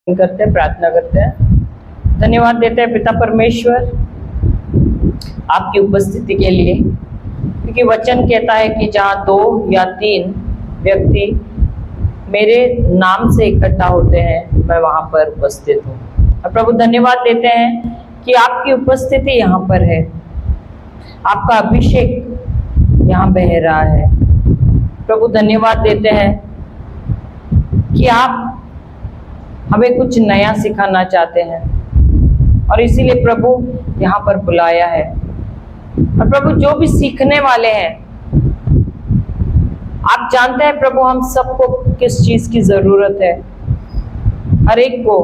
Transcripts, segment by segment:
करते हैं, प्रार्थना करते हैं। धन्यवाद देते हैं पिता परमेश्वर आपकी उपस्थिति के लिए, क्योंकि वचन कहता है कि जहाँ 2 या 3 व्यक्ति मेरे नाम से इकट्ठा होते हैं मैं वहां पर उपस्थित हूँ। और प्रभु धन्यवाद देते हैं कि आपकी उपस्थिति यहाँ पर है, आपका अभिषेक यहाँ बह रहा है। प्रभु धन्यवाद देते हैं कि आप हमें कुछ नया सिखाना चाहते हैं और इसीलिए प्रभु यहाँ पर बुलाया है। और प्रभु जो भी सीखने वाले हैं, आप जानते हैं प्रभु हम सबको किस चीज की जरूरत है, हर एक को,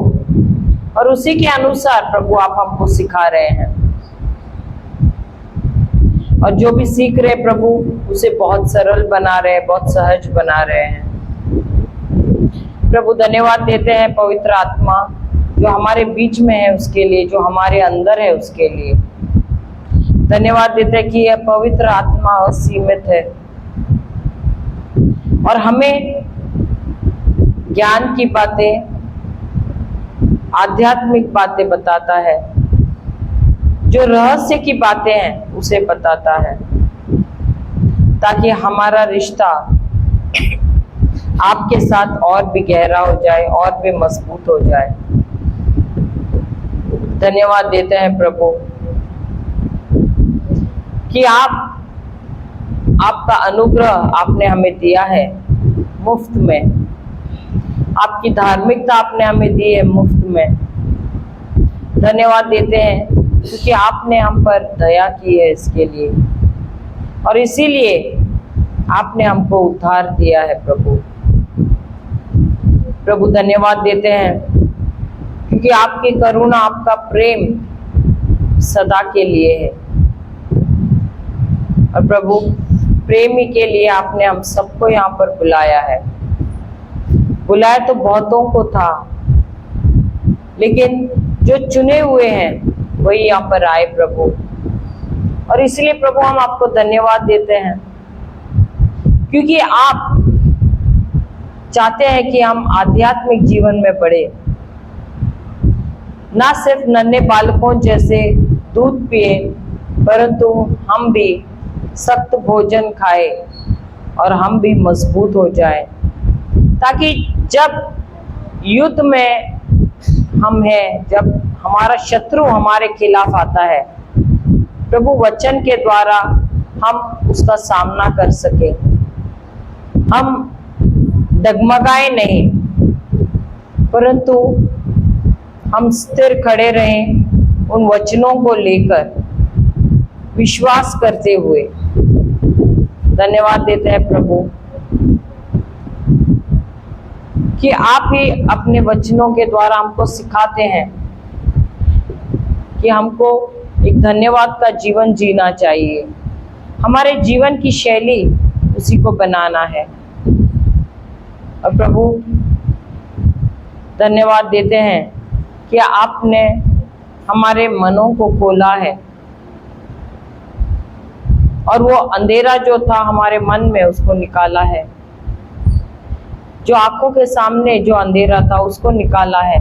और उसी के अनुसार प्रभु आप हमको सिखा रहे हैं। और जो भी सीख रहे प्रभु उसे बहुत सरल बना रहे हैं, बहुत सहज बना रहे हैं। प्रभु धन्यवाद देते हैं पवित्र आत्मा जो हमारे बीच में है उसके लिए, जो हमारे अंदर है उसके लिए। धन्यवाद देते हैं कि यह पवित्र आत्मा असीमित है और हमें ज्ञान की बातें, आध्यात्मिक बातें बताता है, जो रहस्य की बातें हैं उसे बताता है, ताकि हमारा रिश्ता आपके साथ और भी गहरा हो जाए, और भी मजबूत हो जाए। धन्यवाद देते हैं प्रभु कि आपका अनुग्रह आपने हमें दिया है मुफ्त में, आपकी धार्मिकता आपने हमें दी है मुफ्त में। धन्यवाद देते हैं क्योंकि आपने हम पर दया की है इसके लिए, और इसीलिए आपने हमको उद्धार दिया है प्रभु। प्रभु धन्यवाद देते हैं क्योंकि आपकी करुणा, आपका प्रेम सदा के लिए है। और प्रभु प्रेमी के लिए आपने हम सबको यहाँ पर बुलाया है। बुलाया तो बहुतों को था, लेकिन जो चुने हुए हैं वही यहाँ पर आए प्रभु। और इसलिए प्रभु हम आपको धन्यवाद देते हैं क्योंकि आप चाहते हैं कि हम आध्यात्मिक जीवन में बढ़े, ना सिर्फ नन्हे बालकों जैसे दूध पिए, परंतु हम भी सख्त भोजन खाए और हम भी मजबूत हो जाएं, ताकि जब युद्ध में हम हैं, जब हमारा शत्रु हमारे खिलाफ आता है, प्रभु वचन के द्वारा हम उसका सामना कर सके, हम डगमगाए नहीं, परंतु हम स्थिर खड़े रहें उन वचनों को लेकर, विश्वास करते हुए। धन्यवाद देते हैं प्रभु कि आप ही अपने वचनों के द्वारा हमको सिखाते हैं कि हमको एक धन्यवाद का जीवन जीना चाहिए, हमारे जीवन की शैली उसी को बनाना है। और प्रभु धन्यवाद देते हैं कि आपने हमारे मनों को खोला है और वो अंधेरा जो था हमारे मन में उसको निकाला है, जो आंखों के सामने जो अंधेरा था उसको निकाला है।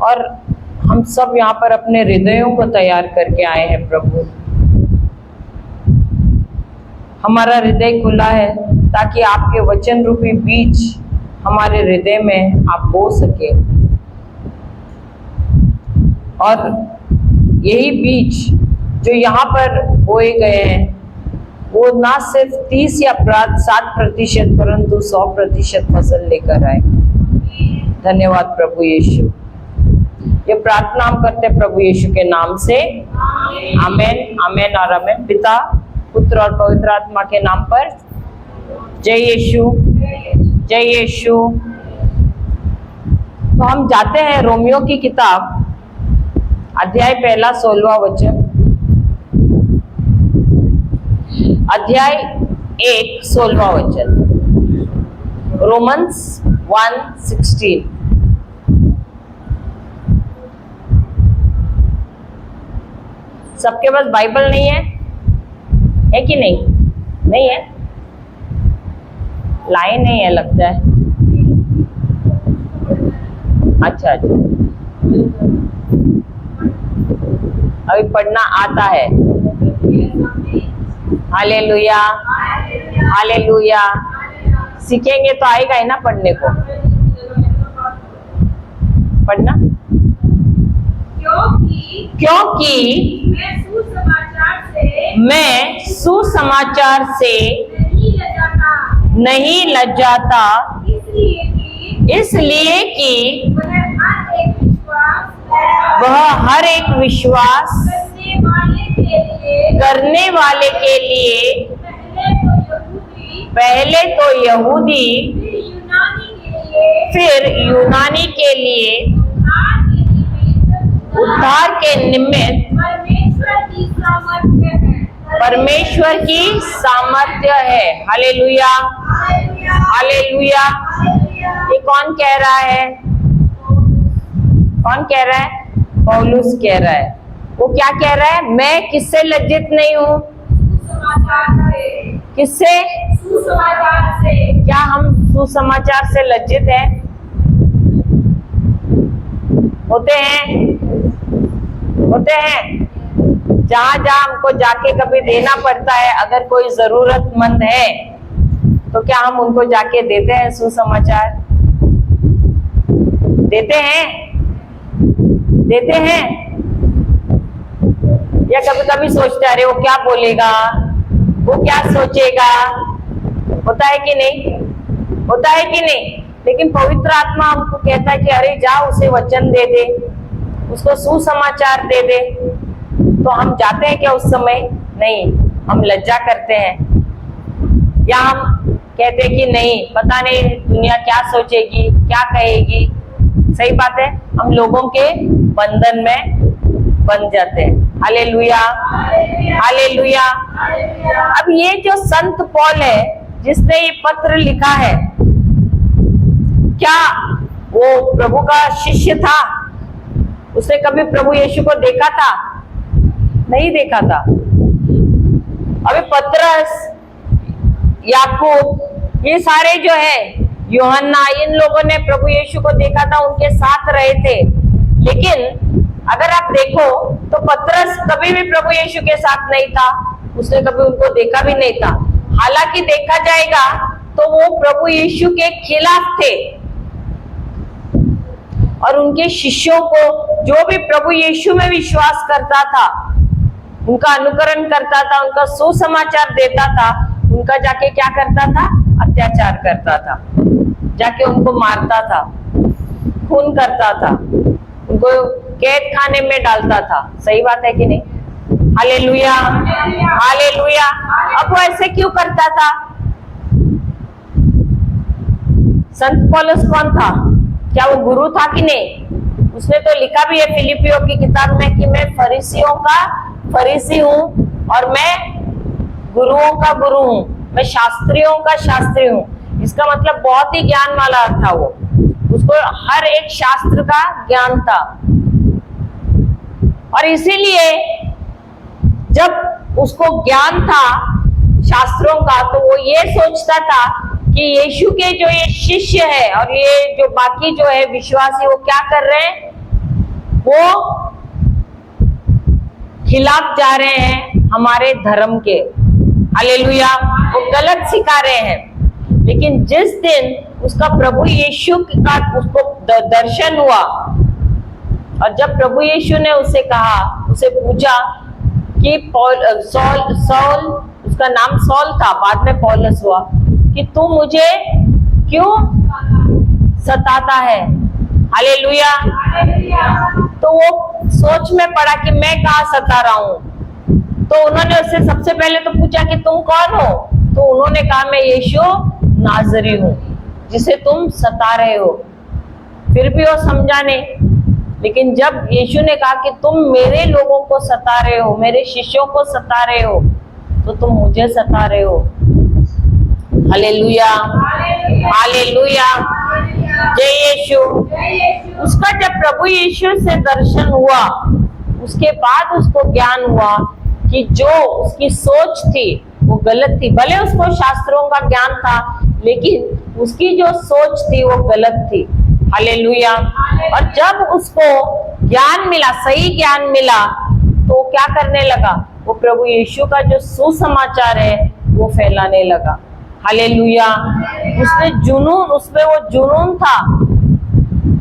और हम सब यहाँ पर अपने हृदयों को तैयार करके आए हैं प्रभु। हमारा हृदय खुला है ताकि आपके वचन रूपी बीज हमारे हृदय में आप बो सके, और यही बीज जो यहाँ पर बोए गए हैं वो ना सिर्फ 30 या 60% परंतु 100% फसल लेकर आए। धन्यवाद प्रभु यीशु। ये प्रार्थना हम करते हैं प्रभु यीशु के नाम से, आमेन, आमेन और आमेन। पिता, पुत्र और पवित्र आत्मा के नाम पर। जय यीशु, जय यीशु। तो हम जाते हैं रोमियो की किताब, अध्याय 1 16वां वचन, अध्याय 1 16वां वचन, रोमन्स 1:16। सबके पास बाइबल नहीं है कि नहीं? नहीं है, लाइन नहीं है लगता है। अच्छा अच्छा, अभी पढ़ना आता है। Hallelujah, hallelujah. सीखेंगे तो आएगा ही ना पढ़ने को। पढ़ना। क्योंकि मैं सुसमाचार से नहीं लजाता, इसलिए कि वह हर एक विश्वास करने वाले के लिए पहले तो यहूदी फिर यूनानी के लिए उद्धार के निमित्त परमेश्वर की सामर्थ्य है। Hallelujah, hallelujah. ये कौन कह रहा है? कौन कह रहा है? पौलुस कह रहा है। वो क्या कह रहा है? मैं किससे लज्जित नहीं हूँ? किससे? सुसमाचार से। क्या हम सुसमाचार से लज्जित हैं? होते हैं, होते हैं। जहां जहां हमको जाके कभी देना पड़ता है, अगर कोई जरूरतमंद है तो क्या हम उनको जाके देते हैं सुसमाचार? देते हैं, देते हैं। या कभी कभी सोचते अरे वो क्या बोलेगा, वो क्या सोचेगा। होता है कि नहीं? होता है कि नहीं? लेकिन पवित्र आत्मा हमको कहता है कि अरे जा उसे वचन दे दे, उसको सुसमाचार दे दे। तो हम जाते हैं क्या उस समय? नहीं, हम लज्जा करते हैं या हम कहते हैं कि नहीं, पता नहीं दुनिया क्या सोचेगी, क्या कहेगी। सही बात है, हम लोगों के बंधन में बन जाते हैं। Hallelujah, hallelujah. अब ये जो संत पौल है जिसने ये पत्र लिखा है, क्या वो प्रभु का शिष्य था? उसने कभी प्रभु यीशु को देखा था? नहीं देखा था। अभी पतरस, याकूब, ये सारे जो है, यूहन्ना, इन लोगों ने प्रभु यीशु को देखा था, उनके साथ रहे थे। लेकिन अगर आप देखो तो पतरस कभी भी प्रभु यीशु के साथ नहीं था, उसने कभी उनको देखा भी नहीं था। हालांकि देखा जाएगा तो वो प्रभु यीशु के खिलाफ थे और उनके शिष्यों को, जो भी प्रभु यीशु में विश्वास करता था, उनका अनुकरण करता था, उनका सुसमाचार देता था, उनका जाके क्या करता था? अत्याचार करता था, जाके उनको मारता था, खून करता था, उनको कैद खाने में डालता था। सही बात है कि नहीं? Hallelujah, hallelujah. अब वो ऐसे क्यों करता था? संत पौलुस कौन था? क्या वो गुरु था कि नहीं? उसने तो लिखा भी है फिलिपियों की किताब में कि मैं फरीसियों का फरीसी हूँ और मैं गुरुओं का गुरु हूँ, मैं शास्त्रियों का शास्त्री हूँ। इसका मतलब बहुत ही ज्ञान वाला था वो, उसको हर एक शास्त्र का ज्ञान था। और इसीलिए जब उसको ज्ञान था शास्त्रों का, तो वो ये सोचता था कि यीशु के जो ये शिष्य है और ये जो बाकी जो है विश्वासी, वो क्या कर रहे हैं? वो खिलाफ जा रहे हैं हमारे धर्म के। हालेलुया, वो गलत सिखा रहे हैं। लेकिन जिस दिन उसका प्रभु यीशु का उसको दर्शन हुआ और जब प्रभु यीशु ने उसे कहा, उसे पूछा कि सौल, उसका नाम सौल था, बाद में पौलुस हुआ, कि तू मुझे क्यों सताता है? हालेलुया। तो वो सोच में पड़ा कि मैं कहाँ सता रहा हूँ। तो उन्होंने उससे सबसे पहले तो पूछा कि तुम कौन हो? तो उन्होंने कहा मैं यीशु नाजरी हूँ जिसे तुम सता रहे हो। फिर भी वो समझा नहीं। लेकिन जब यीशु ने कहा कि तुम मेरे लोगों को सता रहे हो, मेरे शिष्यों को सता रहे हो, तो तुम मुझे सता रहे हो। हालेलुया, हालेलुया, जय यीशु। उसका जब प्रभु यीशु से दर्शन हुआ, उसके बाद उसको ज्ञान हुआ कि जो उसकी सोच थी वो गलत थी। भले उसको शास्त्रों का ज्ञान था, लेकिन उसकी जो सोच थी वो गलत थी। हालेलुया। और जब उसको ज्ञान मिला, सही ज्ञान मिला, तो क्या करने लगा? वो प्रभु यीशु का जो सुसमाचार है वो फैलाने लगा। हालेलुया। उसमें वो जुनून था,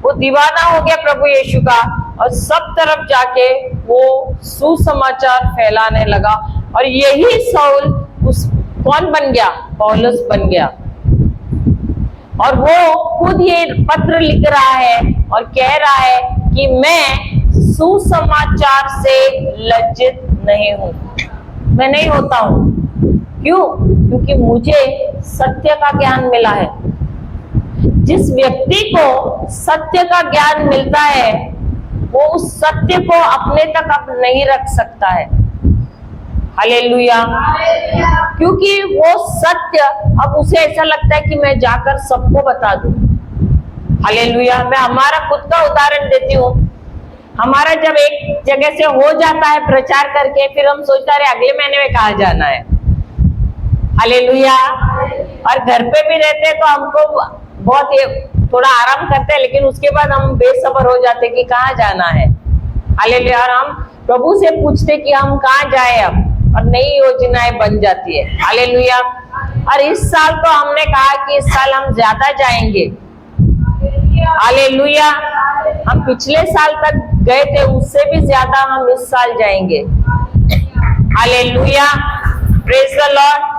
वो दीवाना हो गया प्रभु यीशु का, और सब तरफ जाके वो सुसमाचार फैलाने लगा। और यही साउल कौन बन गया? पौलुस बन गया। और वो खुद ये पत्र लिख रहा है और कह रहा है कि मैं सुसमाचार से लज्जित नहीं हूं, मैं नहीं होता हूं। क्यों? क्योंकि मुझे सत्य का ज्ञान मिला है। जिस व्यक्ति को सत्य का ज्ञान मिलता है वो उस सत्य को अपने तक अब नहीं रख सकता है। हालेलुया। क्योंकि वो सत्य अब उसे ऐसा लगता है कि मैं जाकर सबको बता दूं। हालेलुया। मैं हमारा खुद का उदाहरण देती हूँ। हमारा जब एक जगह से हो जाता है प्रचार करके, फिर हम सोचते हैं अगले महीने में कहाँ जाना है। हालेलुया। और घर पे भी रहते हैं तो हमको बहुत थोड़ा आराम करते हैं, लेकिन उसके बाद हम बेसब्र हो जाते कि कहाँ जाना है। हालेलुया। और हम प्रभु से पूछते कि हम कहाँ जाए अब, और नई योजनाएं बन जाती है। हालेलुया। और इस साल तो हमने कहा कि इस साल हम ज्यादा जाएंगे। हालेलुया। हम पिछले साल तक गए थे, उससे भी ज्यादा हम इस साल जाएंगे। Hallelujah. Praise the Lord,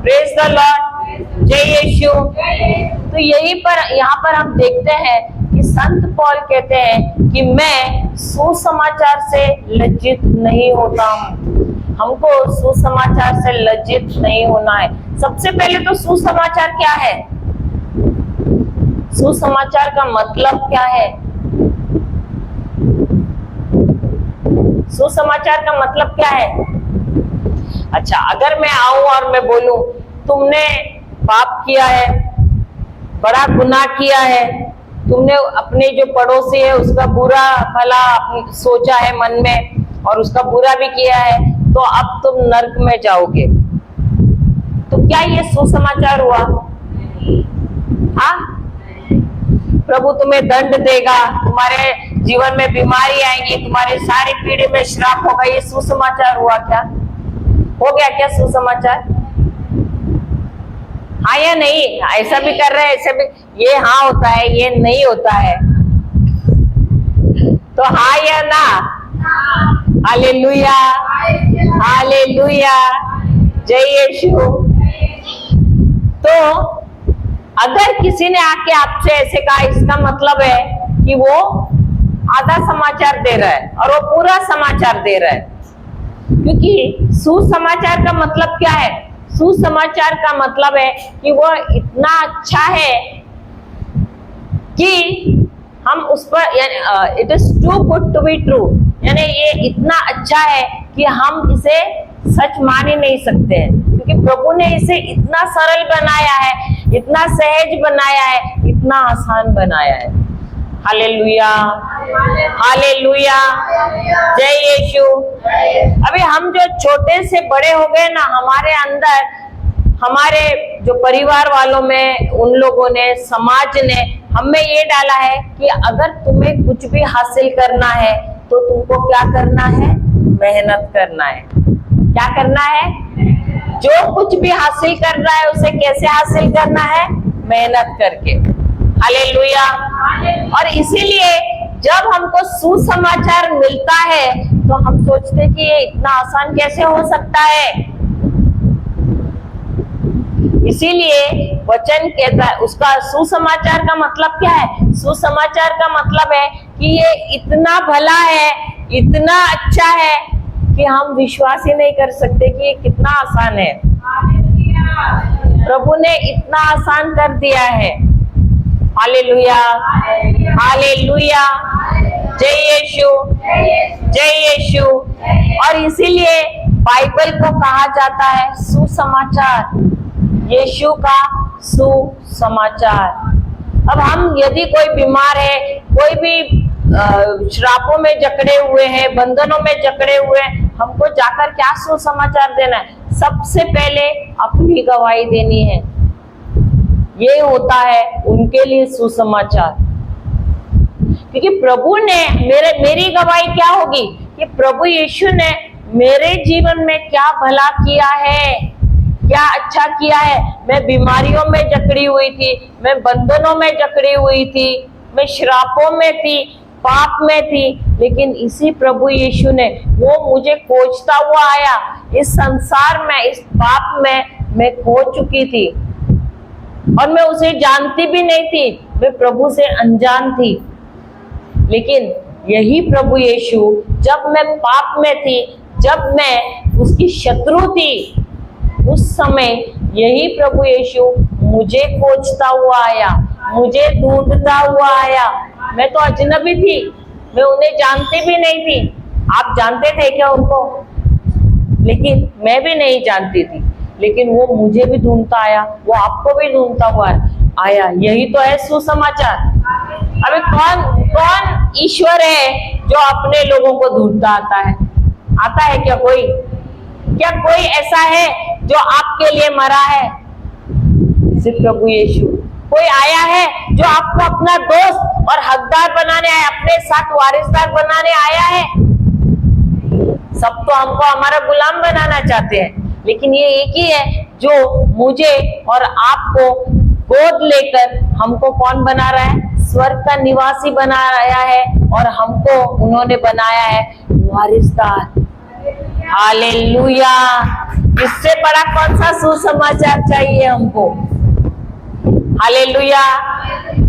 praise the Lord. जय यीशु। तो यहाँ पर हम देखते हैं कि संत पौल कहते हैं कि मैं सुसमाचार से लज्जित नहीं होता हूँ। हमको सुसमाचार से लज्जित नहीं होना है। सबसे पहले तो सुसमाचार क्या है? सुसमाचार का मतलब क्या है? सुसमाचार का मतलब क्या है? अच्छा, अगर मैं आऊं और मैं बोलूं तुमने पाप किया है, बड़ा गुनाह किया है, तुमने अपने जो पड़ोसी है उसका बुरा भला सोचा है मन में और उसका बुरा भी किया है, तो अब तुम नरक में जाओगे, तो क्या ये सुसमाचार हुआ? हाँ, प्रभु तुम्हें दंड देगा, तुम्हारे जीवन में बीमारी आएंगी, तुम्हारी सारी पीढ़ी में श्राप होगा, ये सुसमाचार हुआ क्या? हो गया क्या सुसमाचार? हाँ या नहीं? ऐसा भी कर रहे हैं, ऐसा भी, ये हाँ होता है, ये नहीं होता है, तो हाँ या ना? हालेलुया, हालेलुया, जय यीशु। तो अगर किसी ने आके आपसे ऐसे कहा, इसका मतलब है कि वो आधा समाचार दे रहा है और वो पूरा समाचार दे रहा है। क्योंकि सुसमाचार का मतलब क्या है? सुसमाचार का मतलब है कि वो इतना अच्छा है कि हम उस पर, यानी it is too good to be true, यानी ये इतना अच्छा है कि हम इसे सच मान ही नहीं सकते हैं। क्योंकि प्रभु ने इसे इतना सरल बनाया है, इतना सहज बनाया है, इतना आसान बनाया है। हालेलुया, हालेलुया, जय यीशु। अभी हम जो छोटे से बड़े हो गए ना, हमारे अंदर, हमारे जो परिवार वालों में, उन लोगों ने, समाज ने हमें ये डाला है कि अगर तुम्हें कुछ भी हासिल करना है तो तुमको क्या करना है? मेहनत करना है। क्या करना है? जो कुछ भी हासिल कर रहा है उसे कैसे हासिल करना है? मेहनत करके। हालेलुया। और इसीलिए जब हमको सुसमाचार मिलता है तो हम सोचते कि ये इतना आसान कैसे हो सकता है। इसीलिए वचन कहता है, उसका सुसमाचार का मतलब क्या है? सुसमाचार का मतलब है कि ये इतना भला है, इतना अच्छा है कि हम विश्वास ही नहीं कर सकते कि ये कितना आसान है। प्रभु ने इतना आसान कर दिया है। हालेलुया, हालेलुया, जय यीशु, जय यीशु। और इसीलिए बाइबल को कहा जाता है सुसमाचार, यीशु का सुसमाचार। अब हम यदि कोई बीमार है, कोई भी श्रापों में जकड़े हुए हैं, बंधनों में जकड़े हुए हैं, हमको जाकर क्या सुसमाचार देना है? सबसे पहले अपनी गवाही देनी है। ये होता है उनके लिए सुसमाचार। क्योंकि प्रभु ने मेरी गवाही क्या होगी कि प्रभु यीशु ने मेरे जीवन में क्या भला किया है, क्या अच्छा किया है। मैं बीमारियों में जकड़ी हुई थी, मैं बंधनों में जकड़ी हुई थी, मैं श्रापों में थी, पाप में थी, लेकिन इसी प्रभु यीशु ने वो मुझे खोजता हुआ आया। इस संसार में, इस पाप में मैं खो चुकी थी और मैं उसे जानती भी नहीं थी, मैं प्रभु से अनजान थी। लेकिन यही प्रभु यीशु, जब मैं पाप में थी, जब मैं उसकी शत्रु थी, उस समय यही प्रभु यीशु मुझे खोजता हुआ आया, मुझे ढूंढता हुआ आया। मैं तो अजनबी थी, मैं उन्हें जानती भी नहीं थी। आप जानते थे क्या उनको? लेकिन मैं भी नहीं जानती थी, लेकिन वो मुझे भी ढूंढता आया, वो आपको भी ढूंढता हुआ आया। यही तो है सुसमाचार। अभी कौन ईश्वर है जो अपने लोगों को ढूंढता आता है क्या कोई? क्या कोई ऐसा है जो आपके लिए मरा है? सिर्फ प्रभु यीशु। कोई आया है जो आपको अपना दोस्त और हकदार बनाने आया, अपने साथ वारिसदार बनाने आया है? सब तो हमको हमारा गुलाम बनाना चाहते हैं, लेकिन ये एक ही है जो मुझे और आपको गोद लेकर हमको कौन बना रहा है? स्वर्ग का निवासी बनाया है, और हमको उन्होंने बनाया है वारिसदार। हालेलुया! इससे बड़ा कौन सा सुसमाचार चाहिए हमको? हालेलुया!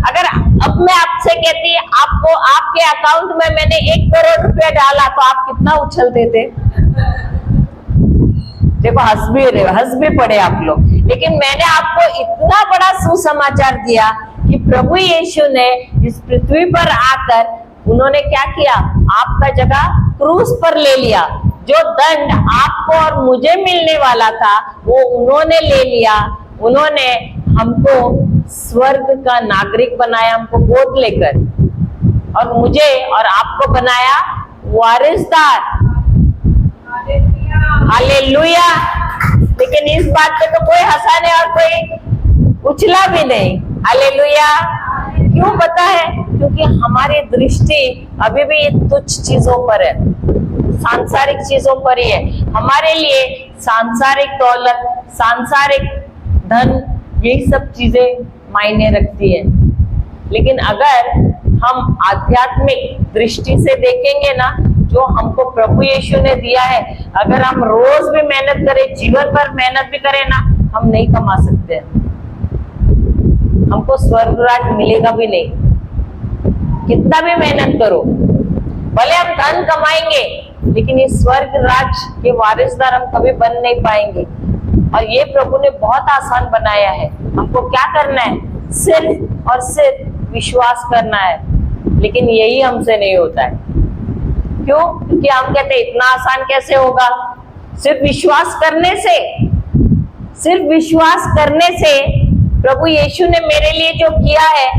अगर अब मैं आपसे कहती आपको आपके अकाउंट में मैंने 1 करोड़ रुपया डाला तो आप कितना उछलते थे? देखो हंस भी पड़े आप लोग। लेकिन मैंने आपको इतना बड़ा सुसमाचार दिया कि प्रभु यीशु ने इस पृथ्वी पर आकर उन्होंने क्या किया? आपका जगह क्रूस पर ले लिया। जो दंड आपको और मुझे मिलने वाला था वो उन्होंने ले लिया। उन्होंने हमको स्वर्ग का नागरिक बनाया, हमको गोद लेकर, और मुझे और आपको बनाया वारिसदार। हालेलुया! लेकिन इस बात पे तो कोई हंसाने और कोई उछला भी नहीं। हालेलुया! क्यों पता है? क्योंकि हमारी दृष्टि अभी भी ये तुच्छ चीजों पर है, सांसारिक चीजों पर ही है। हमारे लिए सांसारिक दौलत, सांसारिक धन, यही सब चीजें मायने रखती है। लेकिन अगर हम आध्यात्मिक दृष्टि से देखेंगे ना, जो हमको प्रभु यीशु ने दिया है, अगर हम रोज भी मेहनत करें, जीवन भर मेहनत भी करें ना, हम नहीं कमा सकते हैं। हमको स्वर्ग राज मिलेगा भी नहीं, कितना भी मेहनत करो। भले हम धन कमाएंगे, लेकिन इस स्वर्ग राज के वारिसदार हम कभी बन नहीं पाएंगे। और ये प्रभु ने बहुत आसान बनाया है। हमको क्या करना है? सिर्फ और सिर्फ विश्वास करना है। लेकिन यही हमसे नहीं होता है। क्यों? क्योंकि हम कहते हैं इतना आसान कैसे होगा? सिर्फ विश्वास करने से प्रभु यीशु ने मेरे लिए जो किया है,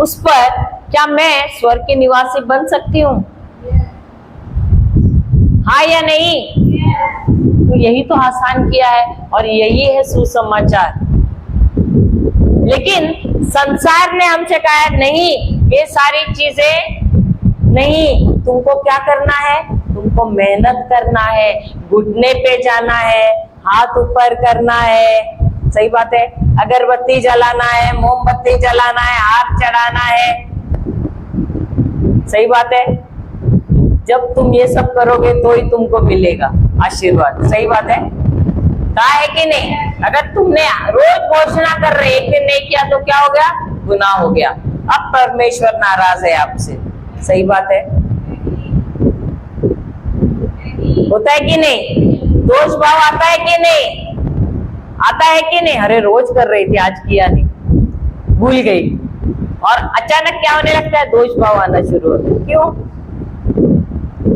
उस पर क्या मैं स्वर्ग के निवासी बन सकती हूँ? हाँ या नहीं? तो यही तो आसान किया है, और यही है सुसमाचार। लेकिन संसार ने हमसे कहा नहीं, ये सारी चीजें नहीं, तुमको क्या करना है? तुमको मेहनत करना है, घुटने पे जाना है, हाथ ऊपर करना है। सही बात है। अगरबत्ती जलाना है, मोमबत्ती जलाना है, हाथ चढ़ाना है। सही बात है। जब तुम ये सब करोगे तो ही तुमको मिलेगा आशीर्वाद। सही बात है। कहा है कि नहीं? अगर तुमने रोज घोषणा कर रहे, एक दिन नहीं किया तो क्या हो गया? गुनाह हो गया। अब परमेश्वर नाराज है आपसे। सही बात है। होता है कि नहीं? दोष भाव आता है कि नहीं? आता है कि नहीं? अरे रोज कर रही थी, आज किया नहीं, भूल गई, और अचानक क्या होने लगता है? दोष भाव आना शुरू होता है। क्यों?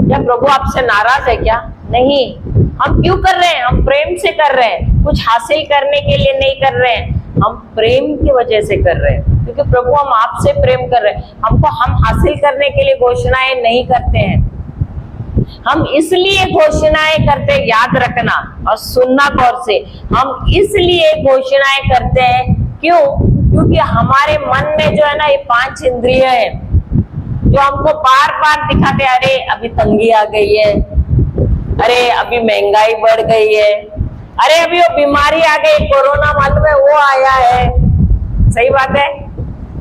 क्या प्रभु आपसे नाराज है क्या? नहीं। हम क्यों कर रहे हैं? हम प्रेम से कर रहे हैं, कुछ हासिल करने के लिए नहीं कर रहे हैं। हम प्रेम की वजह से कर रहे हैं, क्योंकि प्रभु हम आपसे प्रेम कर रहे हैं। हम हासिल करने के लिए घोषणाएं नहीं करते हैं। हम इसलिए घोषणाएं करते हैं, याद रखना और सुनना गौर से। हम इसलिए घोषणाएं करते हैं, क्यों? क्योंकि हमारे मन में जो है ना, ये 5 इंद्रिय है, जो हमको बार बार दिखाते, अरे अभी तंगी आ गई है, अरे अभी महंगाई बढ़ गई है, अरे अभी वो बीमारी आ गई, कोरोना मालूम है वो आया है। सही बात है।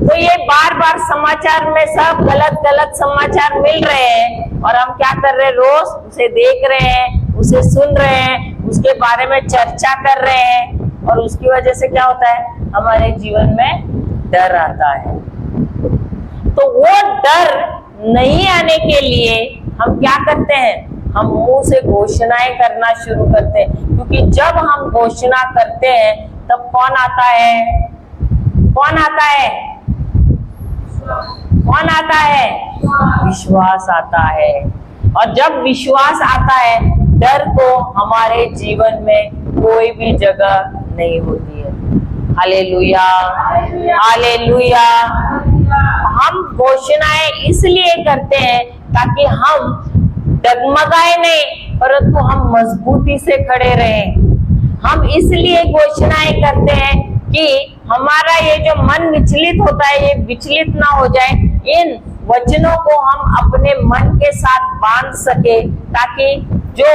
तो ये बार बार समाचार में सब गलत गलत समाचार मिल रहे हैं और हम क्या कर रहे हैं, रोज उसे देख रहे हैं, उसे सुन रहे हैं, उसके बारे में चर्चा कर रहे हैं और उसकी वजह से क्या होता है, हमारे जीवन में डर आता है। तो वो डर नहीं आने के लिए हम क्या करते हैं, हम मुंह से घोषणाएं करना शुरू करते हैं, क्योंकि जब हम घोषणा करते हैं तब कौन आता है, कौन आता है, कौन आता है, विश्वास आता है। और जब विश्वास आता है, डर को हमारे जीवन में कोई भी जगह नहीं होती है। Hallelujah, hallelujah. हम घोषणाएं इसलिए करते हैं ताकि हम डगमगाए नहीं, परंतु हम मजबूती से खड़े रहें। हम इसलिए घोषणाएं करते हैं कि हमारा ये जो मन विचलित होता है, ये विचलित ना हो जाए। इन वचनों को हम अपने मन के साथ बांध सके, ताकि जो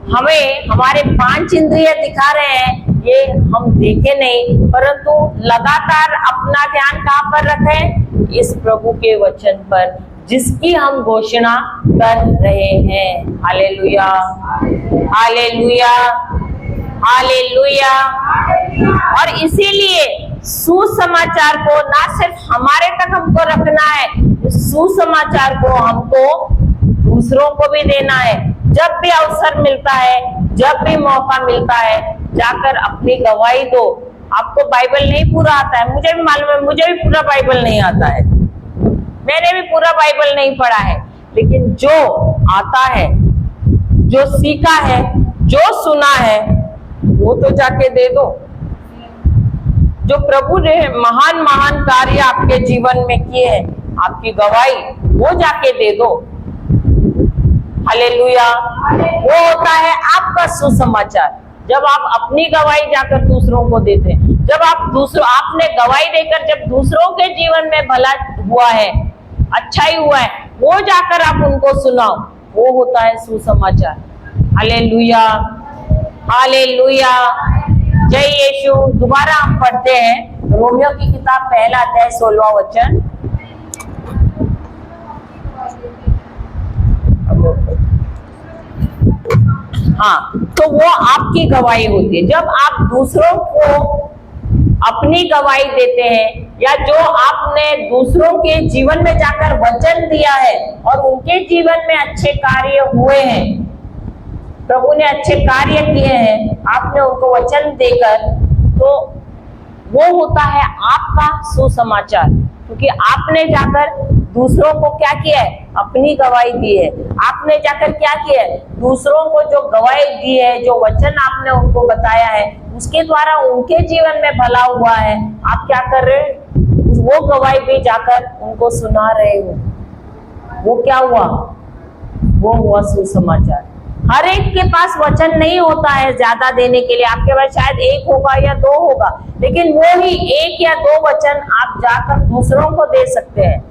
हमें हमारे 5 इंद्रिय दिखा रहे हैं, ये हम देखे नहीं, परंतु लगातार अपना ध्यान कहाँ पर रखें, इस प्रभु के वचन पर, जिसकी हम घोषणा कर रहे हैं। Hallelujah, hallelujah, hallelujah. और इसीलिए सुसमाचार को ना सिर्फ हमारे तक हमको रखना है, सुसमाचार को हमको दूसरों को भी देना है। जब भी अवसर मिलता है, जब भी मौका मिलता है, जाकर अपनी गवाही दो। आपको बाइबल नहीं पूरा आता है, मुझे भी मालूम है, मुझे भी पूरा बाइबल नहीं आता है, मैंने भी पूरा बाइबल नहीं पढ़ा है, लेकिन जो आता है, जो सीखा है, जो सुना है, वो तो जाके दे दो। जो प्रभु ने महान महान कार्य आपके जीवन में किए हैं, आपकी गवाही वो जाके दे दो। हालेलुया। वो होता है आपका सुसमाचार। जब आप अपनी गवाही जाकर दूसरों को देते हैं, जब आपने गवाही देकर जब दूसरों के जीवन में भला हुआ है, अच्छा ही हुआ है, वो जाकर आप उनको सुनाओ, वो होता है सुसमाचार। Hallelujah, hallelujah. जय यीशु। दोबारा हम पढ़ते हैं रोमियो की किताब, पहला अध्याय 16वां वचन। हाँ, तो वो आपकी गवाही होती है। जब आप दूसरों को अपनी गवाही देते हैं, या जो आपने दूसरों के जीवन में जाकर वचन दिया है और उनके जीवन में अच्छे कार्य हुए हैं, प्रभु ने अच्छे कार्य किए हैं, आपने उनको वचन देकर, तो वो होता है आपका सुसमाचार, क्योंकि आपने जाकर दूसरों को क्या किया है, अपनी गवाही दी है। आपने जाकर क्या किया है, दूसरों को जो गवाही दी है, जो वचन आपने उनको बताया है, उसके द्वारा उनके जीवन में भला हुआ है। आप क्या कर रहे हैं, वो गवाही भी जाकर उनको सुना रहे हो। वो क्या हुआ, वो हुआ सुसमाचार। हर एक के पास वचन नहीं होता है ज्यादा देने के लिए, आपके पास शायद 1 होगा या 2 होगा, लेकिन वो ही 1 या 2 वचन आप जाकर दूसरों को दे सकते हैं।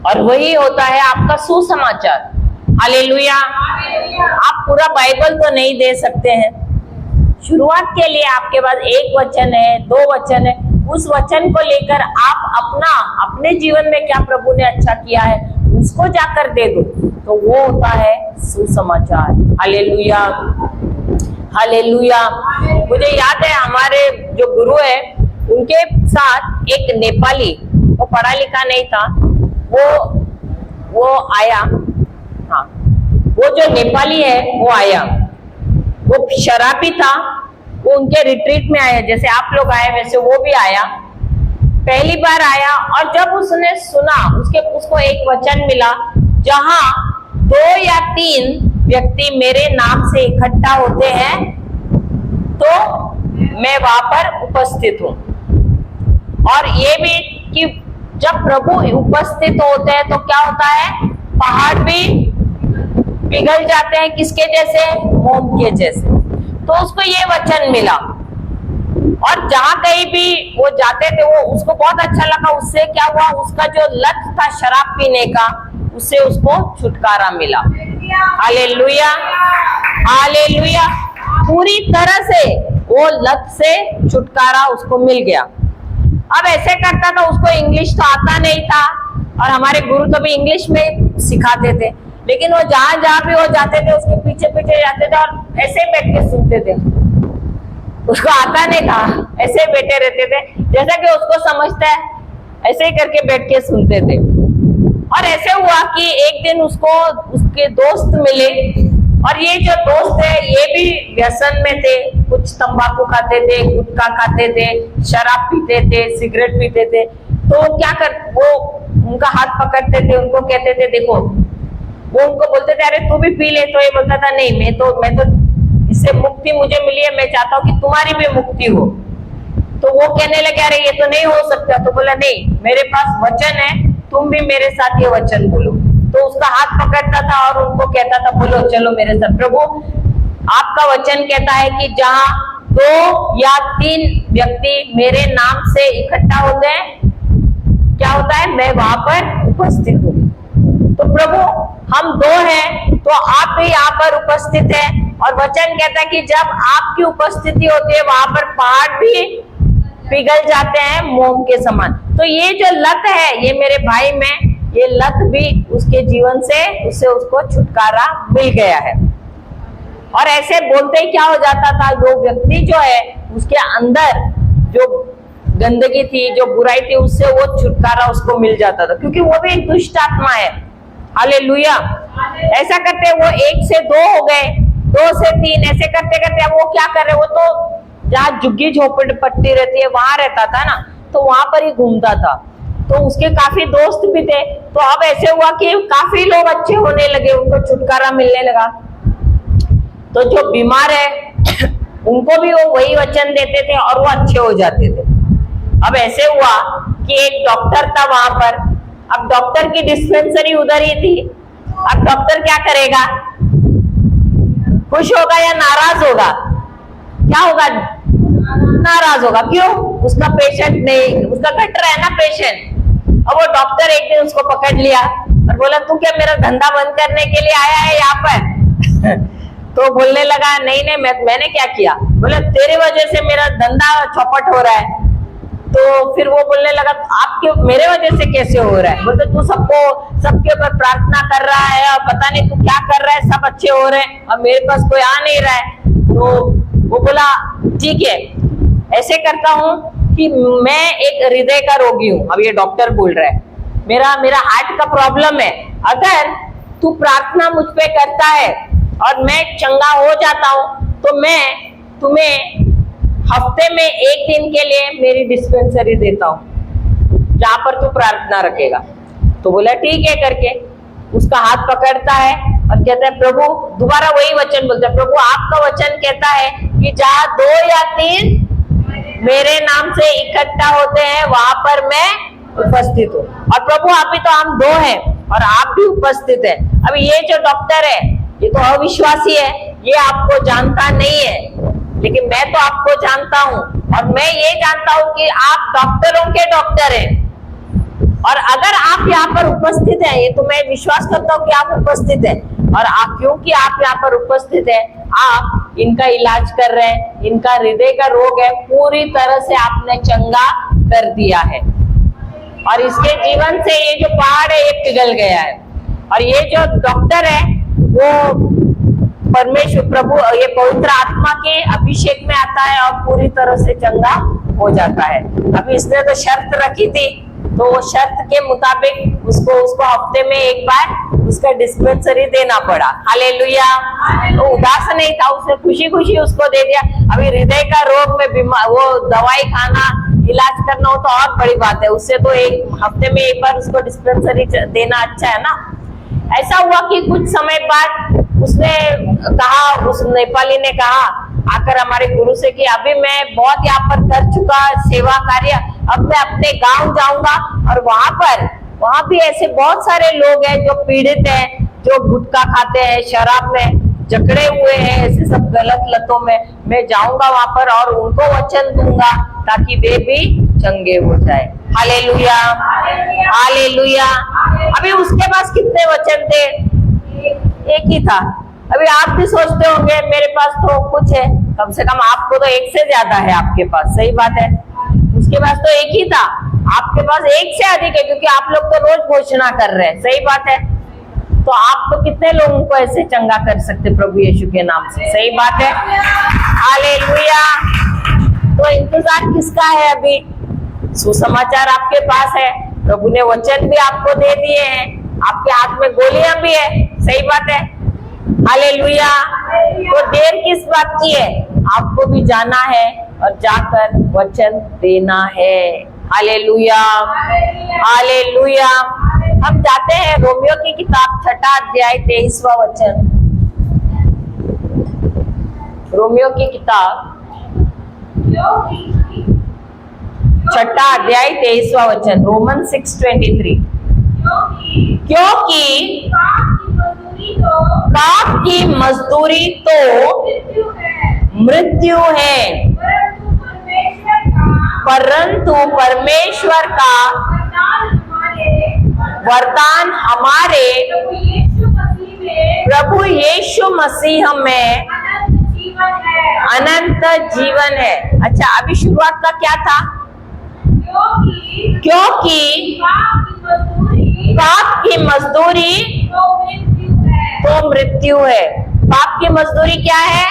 और वही होता है आपका सुसमाचार। हालेलुया। आप पूरा बाइबल तो नहीं दे सकते हैं, शुरुआत के लिए आपके पास 1 वचन है, 2 वचन है, उस वचन को लेकर आप अपने जीवन में क्या प्रभु ने अच्छा किया है उसको जाकर दे दो, तो वो होता है सुसमाचार। Hallelujah, hallelujah. मुझे याद है हमारे जो गुरु है, उनके साथ एक नेपाली, वो पढ़ा लिखा नहीं था, वो आया। हाँ, वो जो नेपाली है वो आया, वो शराबी था, वो उनके रिट्रीट में आया, जैसे आप लोग आए वैसे वो भी आया, पहली बार आया। और जब उसने सुना, उसको एक वचन मिला, जहां 2 या 3 व्यक्ति मेरे नाम से इकट्ठा होते हैं तो मैं वहां पर उपस्थित हूं। और ये भी कि जब प्रभु उपस्थित होते हैं तो क्या होता है, पहाड़ भी पिघल जाते हैं, किसके जैसे, मोम के जैसे। तो उसको ये वचन मिला और जहां कहीं भी वो जाते थे वो उसको बहुत अच्छा लगा। उससे क्या हुआ, उसका जो लत था शराब पीने का, उससे उसको छुटकारा मिला। Hallelujah, hallelujah. पूरी तरह से वो लत से छुटकारा उसको मिल गया। अब ऐसे करता था, उसको इंग्लिश तो आता नहीं था और हमारे गुरु तो भी इंग्लिश में सिखाते थे, लेकिन वो जहां जहां भी वो जाते थे उसके पीछे पीछे जाते थे और ऐसे बैठ के सुनते थे। उसको आता नहीं था, ऐसे बैठे रहते थे, जैसा कि उसको समझता है ऐसे ही करके बैठ के सुनते थे। और ऐसे हुआ कि एक दिन उसको उसके दोस्त मिले, और ये जो दोस्त है ये भी व्यसन में थे। कुछ तंबाकू खाते थे, गुटखा खाते थे, शराब पीते थे, सिगरेट पीते थे। तो क्या कर, वो उनका हाथ पकड़ते थे, उनको कहते थे देखो, वो उनको बोलते थे अरे तू भी पी ले। तो ये बोलता था नहीं, मैं तो इससे मुक्ति मुझे मिली है, मैं चाहता हूँ कि तुम्हारी भी मुक्ति हो। तो वो कहने लगे अरे ये तो नहीं हो सकता। तो बोला नहीं, मेरे पास वचन है, तुम भी मेरे साथ ये वचन बोलो। तो उसका हाथ पकड़ता था और उनको कहता था बोलो चलो मेरे साथ। प्रभु आपका वचन कहता है कि जहां 2 या 3 व्यक्ति मेरे नाम से इकट्ठा होते हैं, क्या होता है, मैं वहां पर उपस्थित हूँ। तो प्रभु हम 2 हैं तो आप भी यहाँ पर उपस्थित है, और वचन कहता है कि जब आपकी उपस्थिति होती है वहां पर पहाड़ भी पिघल जाते हैं मोम के समान। तो ये जो लत है ये मेरे भाई में, ये लत भी उसके जीवन से उससे उसको छुटकारा मिल गया है। और ऐसे बोलते ही क्या हो जाता था, जो व्यक्ति जो है उसके अंदर जो गंदगी थी, जो बुराई थी, उससे वो छुटकारा उसको मिल जाता था, क्योंकि वो भी एक दुष्ट आत्मा है। हालेलुया। ऐसा करते वो 1 से 2 हो गए, 2 से 3, ऐसे करते करते अब वो क्या कर रहे, वो तो जहाँ झुग्गी झोपड़पट्टी रहती है वहां रहता था ना, तो वहां पर ही घूमता था। तो उसके काफी दोस्त भी थे। तो अब ऐसे हुआ कि काफी लोग अच्छे होने लगे, उनको छुटकारा मिलने लगा। तो जो बीमार है उनको भी वो वही वचन देते थे और वो अच्छे हो जाते थे। अब ऐसे हुआ कि एक डॉक्टर था वहां पर। अब डॉक्टर की डिस्पेंसरी उधर ही थी। अब डॉक्टर क्या करेगा, खुश होगा या नाराज होगा? क्या होगा, नाराज होगा। क्यों? उसका पेशेंट नहीं, उसका घट रहा है ना पेशेंट। अब वो डॉक्टर एक दिन उसको पकड़ लिया और बोला तू क्या मेरा धंधा बंद करने के लिए आया है यहाँ पर? तो बोलने लगा नहीं नहीं, मैंने क्या किया? बोला तेरे वजह से मेरा धंधा चौपट हो रहा है। तो फिर वो बोलने लगा आपके मेरे वजह से कैसे हो रहा है? बोलते तू सबके ऊपर प्रार्थना कर रहा है और पता नहीं तू क्या कर रहा है, सब अच्छे हो रहे हैं और मेरे पास कोई आ नहीं रहा है। तो वो बोला ठीक है, ऐसे करता हूँ कि मैं एक हृदय का रोगी हूँ। अब ये डॉक्टर बोल रहा है मेरा हार्ट का प्रॉब्लम है, अगर तू प्रार्थना मुझ पे करता है और मैं चंगा हो जाता हूँ तो मैं तुम्हें हफ्ते में 1 दिन के लिए मेरी डिस्पेंसरी देता हूँ जहां पर तू प्रार्थना रखेगा। तो बोला ठीक है करके उसका हाथ पकड़ता है और कहता है प्रभु, दोबारा वही वचन बोलता है, प्रभु आपका वचन कहता है कि जहां 2 या 3 मेरे नाम से इकट्ठा होते हैं वहां पर मैं उपस्थित हूँ। और प्रभु अभी तो हम 2 हैं और आप भी उपस्थित है। अब ये जो डॉक्टर है ये तो अविश्वासी है, ये आपको जानता नहीं है, लेकिन मैं तो आपको जानता हूँ और मैं ये जानता हूँ कि आप डॉक्टरों के डॉक्टर हैं। और अगर आप यहाँ पर उपस्थित हैं, ये तो मैं विश्वास करता हूँ कि आप उपस्थित हैं, और आप क्योंकि आप यहाँ पर उपस्थित हैं, आप इनका इलाज कर रहे हैं, इनका हृदय का रोग है पूरी तरह से आपने चंगा कर दिया है और इसके जीवन से ये जो पहाड़ है ये पिघल गया है। और ये जो डॉक्टर है वो परमेश्वर प्रभु, ये पवित्र आत्मा के अभिषेक में आता है और पूरी तरह से चंगा हो जाता है। अभी इसने तो शर्त रखी थी, तो वो शर्त के मुताबिक उसको हफ्ते में 1 बार उसका डिस्पेंसरी देना पड़ा। हालेलुया। तो उदास नहीं था, उसने खुशी खुशी उसको दे दिया। अभी हृदय का रोग में बीमार, वो दवाई खाना, इलाज करना हो तो और बड़ी बात है, उससे तो 1 हफ्ते में 1 बार उसको डिस्पेंसरी देना अच्छा है ना। ऐसा हुआ कि कुछ समय बाद उसने कहा, उस नेपाली ने कहा आकर हमारे गुरु से कि अभी मैं बहुत यहाँ पर कर चुका सेवा कार्य, अब मैं अपने गांव जाऊंगा और वहां भी ऐसे बहुत सारे लोग हैं जो पीड़ित हैं, जो गुटखा खाते हैं, शराब में जकड़े हुए हैं ऐसे सब गलत लतों में, मैं जाऊंगा वहां पर और उनको वचन दूंगा ताकि वे भी चंगे हो जाए। Hallelujah, hallelujah. अभी उसके पास कितने वचन थे? एक ही था। अभी आप भी सोचते होंगे मेरे पास तो कुछ है, कम से कम आपको तो एक से ज्यादा है आपके पास, सही बात है। उसके पास तो एक ही था, आपके पास एक से अधिक है, क्योंकि आप लोग तो रोज घोषणा कर रहे हैं, सही बात है। तो आप तो कितने लोगों को ऐसे चंगा कर सकते प्रभु यीशु के नाम से, सही बात है। हालेलुया। तो इंतजार किसका है? अभी सुसमाचार आपके पास है, प्रभु ने वचन भी आपको दे दिए हैं, आपके हाथ में गोलियां भी है, सही बात है। हालेलुया। तो देर किस बात की है? आपको भी जाना है और जाकर वचन देना है। Hallelujah, hallelujah. हम जाते हैं रोमियो की किताब 6 अध्याय 23वां वचन। रोमियो की किताब 6 अध्याय 23वां वचन, रोमन 6:23। क्योंकि पाप की मजदूरी तो मृत्यु है, परंतु परमेश्वर का वरदान हमारे प्रभु यीशु मसीह में अनंत जीवन है। अच्छा, अभी शुरुआत का क्या था? क्योंकि पाप की मजदूरी तो मृत्यु है। पाप की मजदूरी क्या है?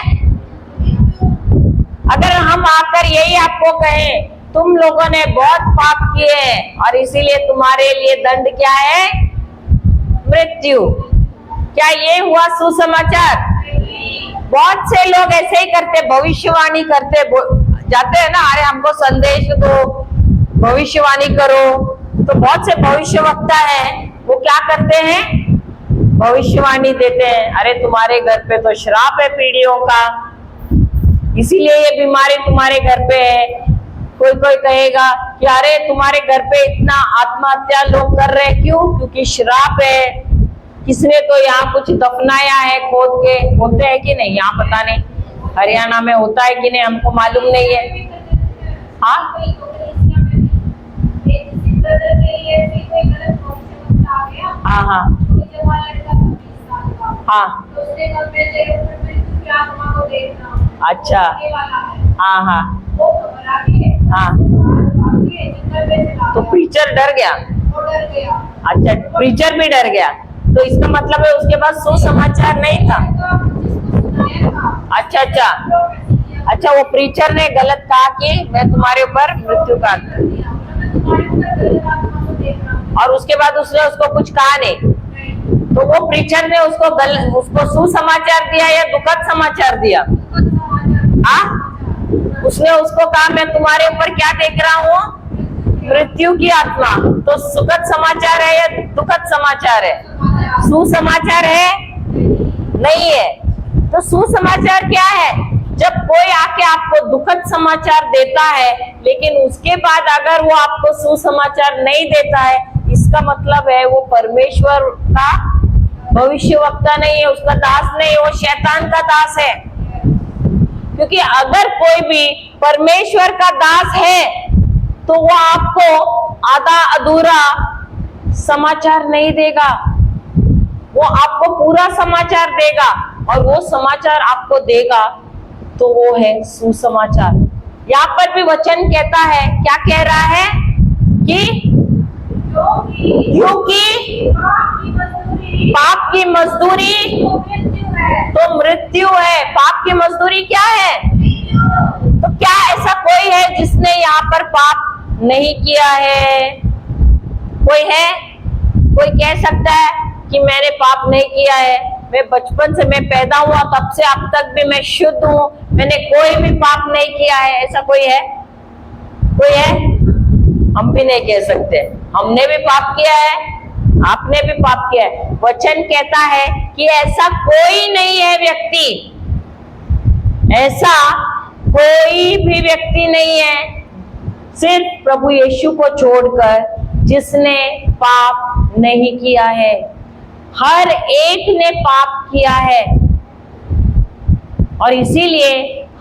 अगर हम आकर यही आपको कहें तुम लोगों ने बहुत पाप किए और इसीलिए तुम्हारे लिए दंड क्या है? मृत्यु। क्या ये हुआ सुसमाचार? बहुत से लोग ऐसे ही करते, भविष्यवाणी करते जाते हैं ना, अरे हमको संदेश दो, भविष्यवाणी करो। तो बहुत से भविष्यवक्ता हैं, वो क्या करते हैं? भविष्यवाणी देते हैं, अरे तुम्हारे घर पे तो श्राप है पीढ़ियों का, इसीलिए ये बीमारी तुम्हारे घर पे है। कोई कोई कहेगा कि अरे तुम्हारे घर पे इतना आत्महत्या लोग कर रहे हैं, क्यों? क्योंकि श्राप है, किसने तो यहाँ कुछ दफनाया है खोद के। होते हैं कि नहीं? यहाँ पता नहीं हरियाणा में होता है कि नहीं, हमको मालूम नहीं है। हाँ हाँ हाँ हाँ, अच्छा, हाँ हाँ हाँ। तो प्रीचर डर गया? अच्छा, प्रीचर भी डर गया, तो इसका मतलब है उसके पास सुसमाचार नहीं था। अच्छा अच्छा अच्छा, वो प्रीचर ने गलत कहा कि मैं तुम्हारे ऊपर मृत्यु का, और उसके बाद उसने उसको कुछ कहा नहीं, तो वो प्रीचर ने उसको सुसमाचार दिया या दुखद समाचार दिया? उसने उसको कहा मैं तुम्हारे ऊपर क्या देख रहा हूँ? मृत्यु की आत्मा। तो सुखद समाचार है या दुखद समाचार है? सुसमाचार है? नहीं है। तो सुसमाचार क्या है? जब कोई आके आपको दुखद समाचार देता है, लेकिन उसके बाद अगर वो आपको सुसमाचार नहीं देता है, इसका मतलब है वो परमेश्वर का भविष्यवक्ता नहीं है, उसका दास नहीं है, वो शैतान का दास है। क्योंकि अगर कोई भी परमेश्वर का दास है तो वो आपको आधा अधूरा समाचार नहीं देगा, वो आपको पूरा समाचार देगा, और वो समाचार आपको देगा तो वो है सुसमाचार। यहाँ पर भी वचन कहता है, क्या कह रहा है? कि क्योंकि पाप की मजदूरी तो मृत्यु है। पाप की मजदूरी क्या है? तो क्या ऐसा कोई है जिसने यहाँ पर पाप नहीं किया है? कोई है? कोई कह सकता है कि मैंने पाप नहीं किया है, मैं बचपन से, मैं पैदा हुआ तब से अब तक भी मैं शुद्ध हूँ, मैंने कोई भी पाप नहीं किया है? ऐसा कोई है? कोई है? हम भी नहीं कह सकते। हमने भी पाप किया है, आपने भी पाप किया है। वचन कहता है कि ऐसा कोई नहीं है व्यक्ति, ऐसा कोई भी व्यक्ति नहीं है, सिर्फ प्रभु यीशु को छोड़कर, जिसने पाप नहीं किया है। हर एक ने पाप किया है। और इसीलिए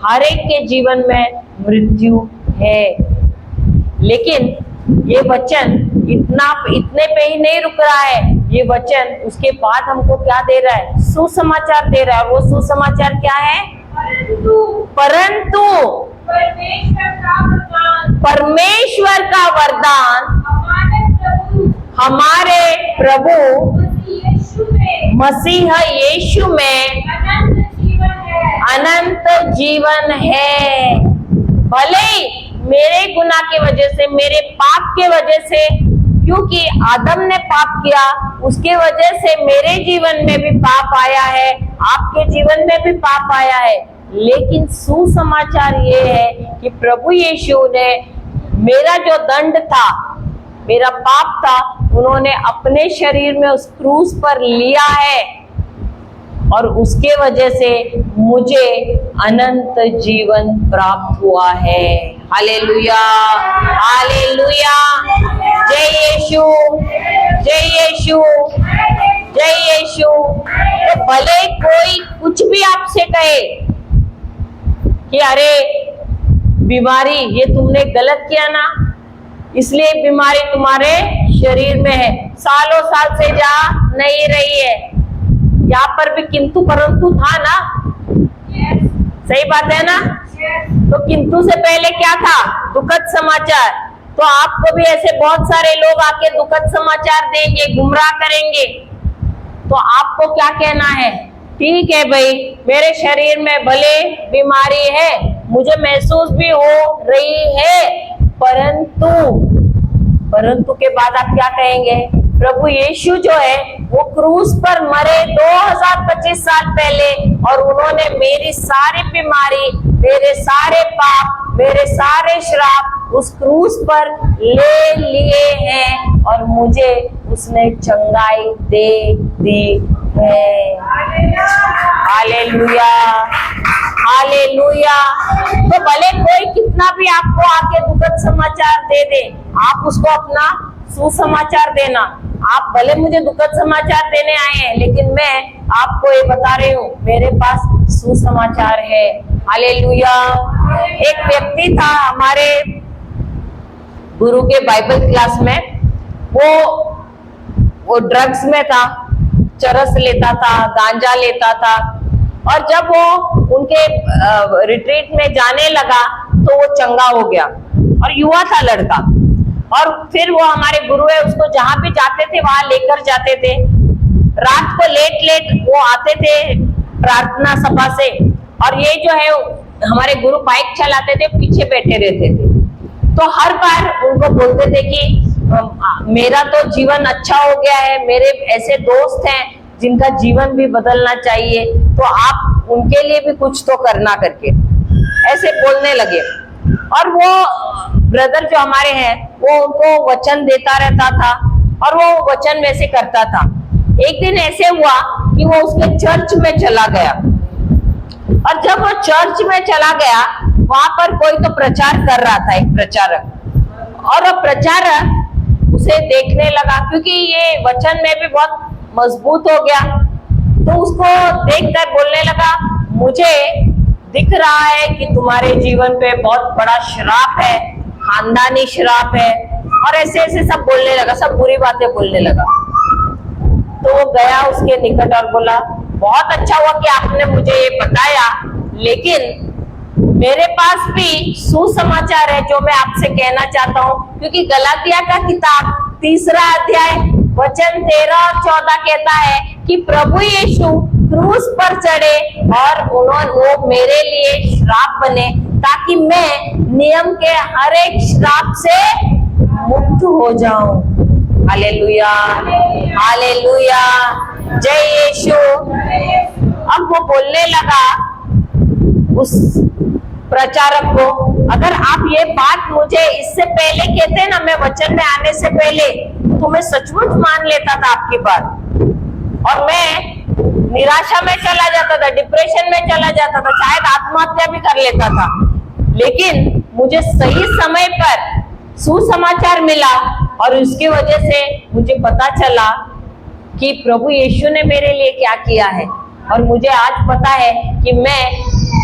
हर एक के जीवन में मृत्यु है। लेकिन ये वचन इतने पे ही नहीं रुक रहा है। ये वचन उसके बाद हमको क्या दे रहा है? सुसमाचार दे रहा है। वो सुसमाचार क्या है? परंतु परमेश्वर का वरदान हमारे प्रभु मसीह यीशु में अनंत जीवन है। भले ही मेरे गुनाह की वजह से, मेरे पाप के वजह से, क्योंकि आदम ने पाप किया, उसके वजह से मेरे जीवन में भी पाप आया है, आपके जीवन में भी पाप आया है। लेकिन सुसमाचार ये है कि प्रभु यीशु ने मेरा जो दंड था, मेरा पाप था, उन्होंने अपने शरीर में उस क्रूस पर लिया है और उसके वजह से मुझे अनंत जीवन प्राप्त हुआ है। हालेलुया, हालेलुया, जय यीशु, जय यीशु, जय यीशु। तो भले कोई कुछ भी आपसे कहे कि अरे बीमारी, ये तुमने गलत किया ना, इसलिए बीमारी तुम्हारे शरीर में है, सालों साल से जा नहीं रही है। यहाँ पर भी किंतु परंतु था ना, सही बात है ना? तो किंतु से पहले क्या था? दुखद समाचार। तो आपको भी ऐसे बहुत सारे लोग आके दुखद समाचार देंगे, गुमराह करेंगे, तो आपको क्या कहना है? ठीक है भाई, मेरे शरीर में भले बीमारी है, मुझे महसूस भी हो रही है, परंतु के बाद आप क्या कहेंगे? प्रभु यीशु जो है वो क्रूस पर मरे 2025 साल पहले, और उन्होंने मेरी सारी बीमारी, मेरे सारे पाप, मेरे सारे श्राप उस क्रूस पर ले लिए हैं और मुझे उसने चंगाई दे दी है। Hallelujah, hallelujah. तो भले कोई कितना भी आपको आके दुखद समाचार दे दे, आप उसको अपना सुसमाचार देना। आप भले मुझे दुखद समाचार देने आए हैं, लेकिन मैं आपको ये बता रही हूँ, मेरे पास सुसमाचार है। हालेलुया। एक व्यक्ति था हमारे गुरु के बाइबल क्लास में, वो ड्रग्स में था, चरस लेता था, गांजा लेता था, और जब वो उनके रिट्रीट में जाने लगा तो वो चंगा हो गया, और युवा था लड़का। और फिर वो हमारे गुरु है, उसको जहां भी जाते थे वहां लेकर जाते थे। रात को लेट वो आते थे प्रार्थना सभा से, और ये जो है हमारे गुरु बाइक चलाते थे, पीछे बैठे रहते थे। तो हर बार उनको बोलते थे कि मेरा तो जीवन अच्छा हो गया है, मेरे ऐसे दोस्त हैं जिनका जीवन भी बदलना चाहिए, तो आप उनके लिए भी कुछ तो करना करके ऐसे बोलने लगे। और वो ब्रदर जो हमारे हैं, वो उनको वचन देता रहता था और वो वचन वैसे करता था। एक दिन ऐसे हुआ कि वो उसके चर्च में चला गया, और जब वो चर्च में चला गया, वहां पर कोई तो प्रचार कर रहा था, एक प्रचारक, और वो प्रचारक उसे देखने लगा, क्योंकि ये वचन में भी बहुत मजबूत हो गया, तो उसको देखकर बोलने लगा, मुझे दिख रहा है कि तुम्हारे जीवन पे बहुत बड़ा श्राप है, खानदानी श्राप है, और ऐसे ऐसे सब बोलने लगा, सब बुरी बातें बोलने लगा। तो वो गया उसके निकट और बोला, बहुत अच्छा हुआ कि आपने मुझे ये बताया, लेकिन मेरे पास भी सुसमाचार है जो मैं आपसे कहना चाहता हूँ। क्योंकि गलातिया का किताब 3 अध्याय वचन 13 और 14 कहता है कि प्रभु यीशु क्रूस पर चढ़े और वो मेरे लिए श्राप बने, ताकि मैं नियम के हर एक श्राप से मुक्त हो जाऊं। हालेलुया, हालेलुया, जय यीशु। अब वो बोलने लगा उस प्रचारक को, अगर आप ये बात मुझे इससे पहले कहते ना, मैं वचन में आने से पहले, तो मैं सचमुच मान लेता था आपकी बात, और मैं निराशा में चला जाता था, डिप्रेशन में चला जाता था, शायद आत्महत्या भी कर लेता था। लेकिन मुझे सही समय पर सुसमाचार मिला, और उसकी वजह से मुझे पता चला कि प्रभु यीशु ने मेरे लिए क्या किया है, और मुझे आज पता है कि मैं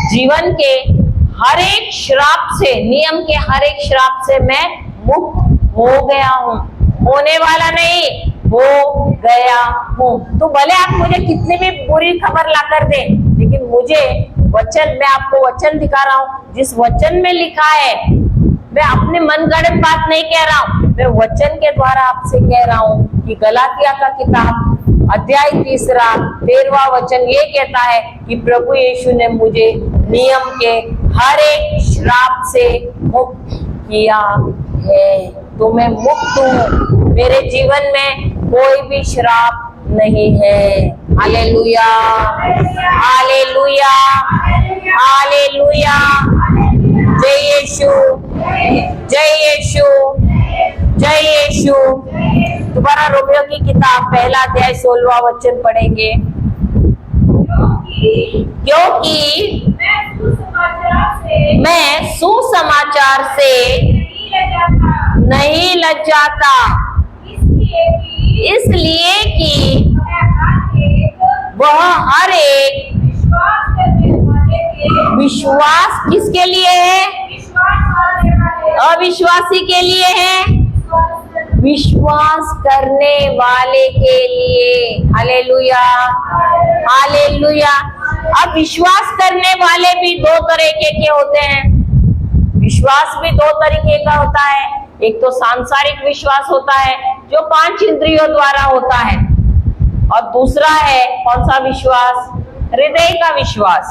जीवन के हर एक श्राप से, नियम के हर एक श्राप से मैं मुक्त हो गया हूँ। होने वाला नहीं, हो गया हूँ। तो भले आप मुझे कितनी भी बुरी खबर ला कर दे, लेकिन मुझे वचन, मैं आपको वचन दिखा रहा हूँ जिस वचन में लिखा है। मैं अपने मनगढ़ंत बात नहीं कह रहा हूँ, मैं वचन के द्वारा आपसे कह रहा हूँ कि गलातिया का किताब अध्याय 13वां वचन ये कहता है कि प्रभु यीशु ने मुझे नियम के हर एक श्राप से मुक्त किया है। तो मैं मुक्त हूँ, मेरे जीवन में कोई भी श्राप नहीं है। Hallelujah, hallelujah, hallelujah. जय यीशु, जय यीशु, जय यीशु। दोबारा रोमियो की किताब 1 अध्याय 16वां वचन पढ़ेंगे। क्योंकि मैं सुसमाचार से नहीं लज्जाता, इसलिए कि वह हर एक विश्वास किसके लिए है? अविश्वासी के लिए है, विश्वास करने वाले के लिए। Hallelujah, hallelujah. अब विश्वास करने वाले भी 2 तरीके के होते हैं। विश्वास भी 2 तरीके का होता है। एक तो सांसारिक विश्वास होता है जो 5 इंद्रियों द्वारा होता है, और दूसरा है कौन सा विश्वास? हृदय का विश्वास।